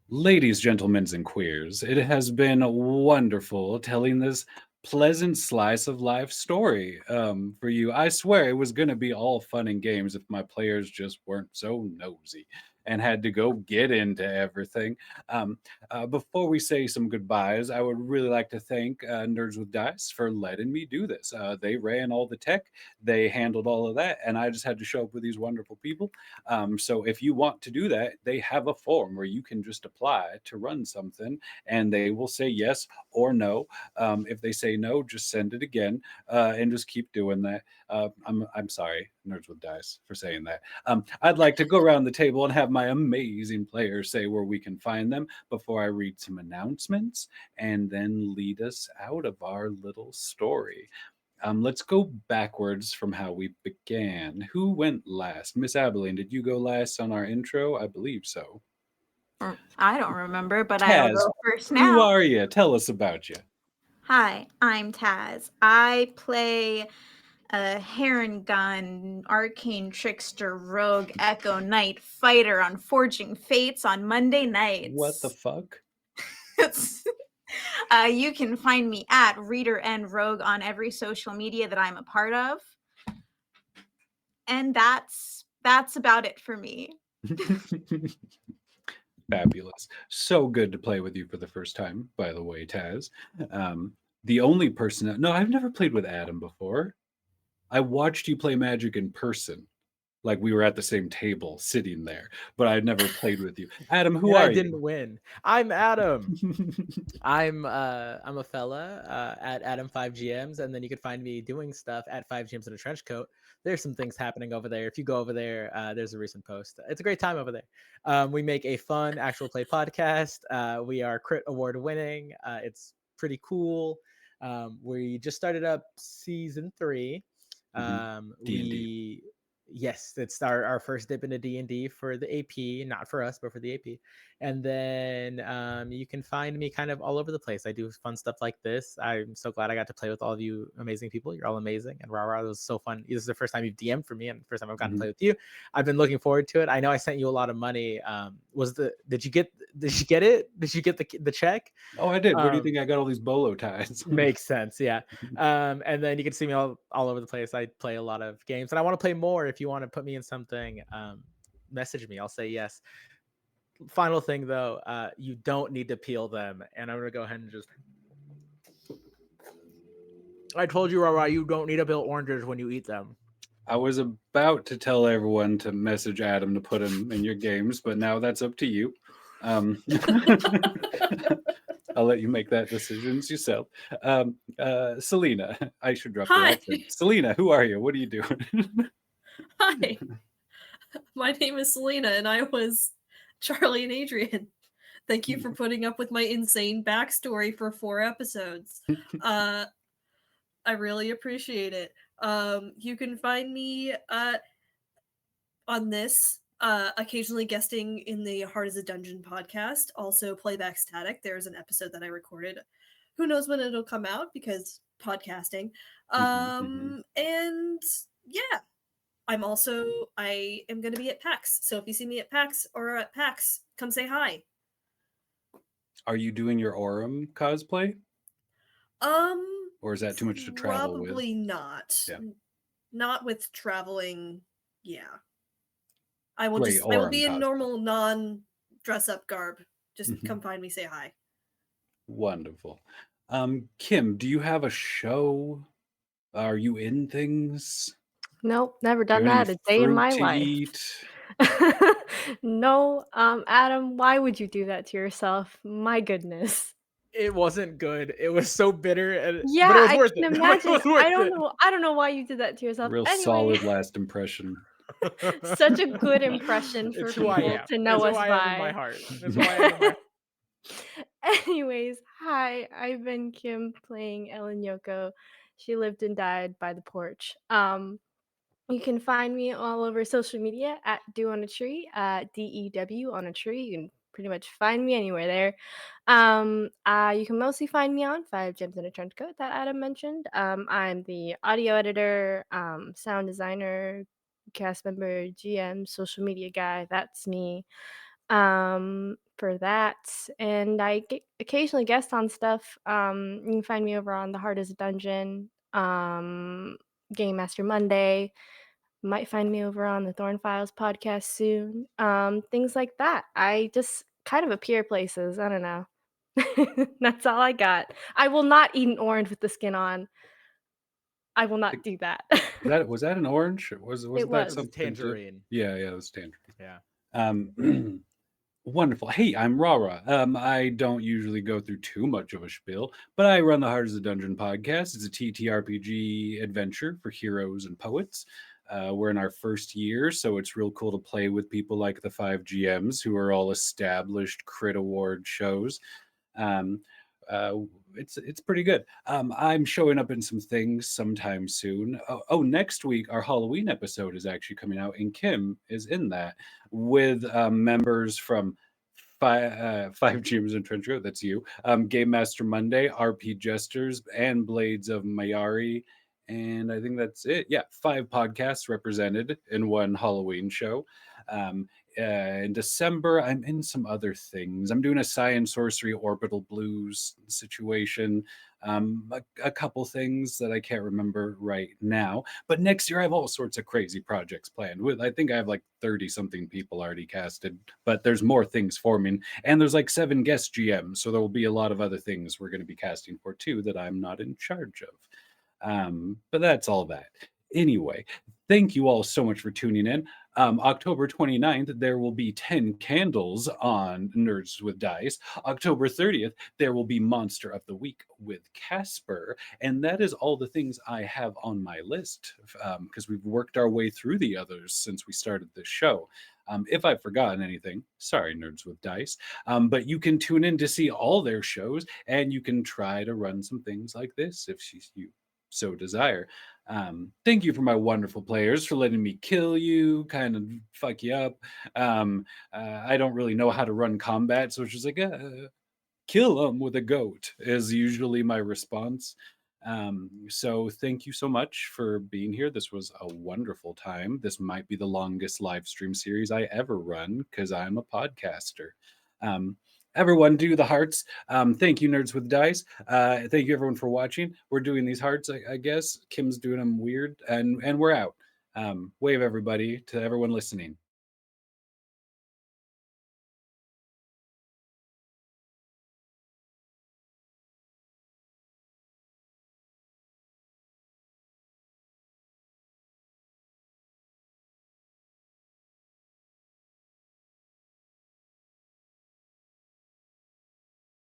Ladies, gentlemen, and queers, it has been wonderful telling this pleasant slice of life story for you. I swear it was going to be all fun and games if my players just weren't so nosy and had to go get into everything. Um, Before we say some goodbyes, I would really like to thank Nerds with Dice for letting me do this. They ran all the tech, they handled all of that, and I just had to show up with these wonderful people. So if you want to do that, they have a form where you can just apply to run something and they will say yes or no. If they say no, just send it again and just keep doing that. I'm sorry, Nerds with Dice, for saying that. I'd like to go around the table and have my amazing players say where we can find them before I read some announcements and then lead us out of our little story. Let's go backwards from how we began. Who went last? Miss Abilene, did you go last on our intro? I believe so. I don't remember, but I'll Taz, go first who now. are you? Tell us about you. Hi, I'm Taz. I play a Heron Gun, Arcane Trickster, Rogue, Echo Knight, Fighter on Forging Fates on Monday nights. What the fuck? You can find me at Reader and Rogue on every social media that I'm a part of. And that's about it for me. Fabulous. So good to play with you for the first time, by the way, Taz. The only person, no, I've never played with Adam before. I watched you play Magic in person. Like we were at the same table sitting there, but I'd never played with you. Adam, who And I are didn't you? win. I'm Adam. I'm a fella at Adam 5GMs, and then you can find me doing stuff at 5GMs in a trench coat. There's some things happening over there. If you go over there, there's a recent post. It's a great time over there. We make a fun actual play podcast. We are Crit Award winning. It's pretty cool. We just started up season 3. D&D. We Yes, it's our first dip into D&D for the AP, not for us, but for the AP. And then you can find me kind of all over the place. I do fun stuff like this. I'm so glad I got to play with all of you amazing people. You're all amazing. And rah, it was so fun. This is the first time you've DM'd for me and the first time I've gotten to play with you. I've been looking forward to it. I know I sent you a lot of money. Did you get it? Did you get the check? Oh, I did. Where do you think I got all these bolo ties? Makes sense, yeah. And then you can see me all over the place. I play a lot of games, and I want to play more. If you want to put me in something, message me. I'll say yes. Final thing, though, you don't need to peel them. And I'm gonna go ahead and just. I told you, Rara, you don't need to peel oranges when you eat them. I was about to tell everyone to message Adam to put him in your games, but now that's up to you. I'll let you make that decisions yourself. Selena, I should drop your Hi. accent. Selena, who are you? What are you doing? Hi, my name is Selena, and I was Charlie and Adrian. Thank you for putting up with my insane backstory for 4 episodes. I really appreciate it. You can find me on this, occasionally guesting in the Hard as a Dungeon podcast, also Playback Static. There's an episode that I recorded. Who knows when it'll come out because podcasting. And yeah, I am going to be at PAX. So if you see me at PAX or at PAX, come say hi. Are you doing your Aurum cosplay? Or is that too much to travel with? Probably not. Yeah. Not with traveling. Yeah. I will Great I will Aurum be in cosplay. normal non-dress up garb. Just come find me, say hi. Wonderful. Kim, do you have a show? Are you in things? Nope, never Do you done have that any a day in fruit my to life. eat? No, Adam, why would you do that to yourself? My goodness. It wasn't good. It was so bitter, Yeah, but it was I worth can it. imagine. It was worth I don't it. know. I don't know why you did that to yourself. Real Anyway, solid last impression. such a good impression for It's who I people am. to know It's us who I am in my by. heart. It's who I am in my Anyways, hi, I've been Kim playing Ellen Yoko. She lived and died by the porch. You can find me all over social media at Dew on a Tree, DEW on a tree. You can pretty much find me anywhere there. You can mostly find me on 5 Gems in a Trench Coat that Adam mentioned. I'm the audio editor, sound designer, cast member, GM, social media guy. That's me. For that, and I occasionally guest on stuff. You can find me over on the Hard as a Dungeon, Game Master Monday. Might find me over on the Thorn Files podcast soon. Things like that. I just kind of appear places. I don't know. That's all I got. I will not eat an orange with the skin on. I will not do that. Was that an orange? Was It that was. something? tangerine. Yeah, it was tangerine. Yeah. Wonderful. Hey, I'm Rara. I don't usually go through too much of a spiel, but I run the Heart as a Dungeon podcast. It's a TTRPG adventure for heroes and poets. We're in our first year, so it's real cool to play with people like the 5GMs who are all established Crit Award shows. It's pretty good. I'm showing up in some things sometime soon. Next week our Halloween episode is actually coming out, and Kim is in that with members from 5GMs and Trench Coat. That's you. Game Master Monday, RP Jesters, and Blades of Mayari. And I think that's it. Yeah, 5 podcasts represented in one Halloween show. In December, I'm in some other things. I'm doing a Science Sorcery Orbital Blues situation. A couple things that I can't remember right now. But next year, I have all sorts of crazy projects planned. With I think I have like 30 something people already casted, but there's more things forming, and there's like 7 guest GMs, so there will be a lot of other things we're going to be casting for too that I'm not in charge of. But that's all that. Anyway, thank you all so much for tuning in. October 29th, there will be 10 candles on Nerds with Dice. October 30th, there will be Monster of the Week with Casper. And that is all the things I have on my list because we've worked our way through the others since we started this show. If I've forgotten anything, sorry, Nerds with Dice. But you can tune in to see all their shows, and you can try to run some things like this if you so desire. Thank you for my wonderful players for letting me kill you, kind of fuck you up. I don't really know how to run combat, so it's just like, kill them with a goat is usually my response. So thank you so much for being here. This was a wonderful time. This might be the longest live stream series I ever run because I'm a podcaster. Everyone do the hearts. Thank you, Nerds with Dice. Thank you, everyone, for watching. We're doing these hearts, I guess. Kim's doing them weird, and we're out. Wave, everybody, to everyone listening.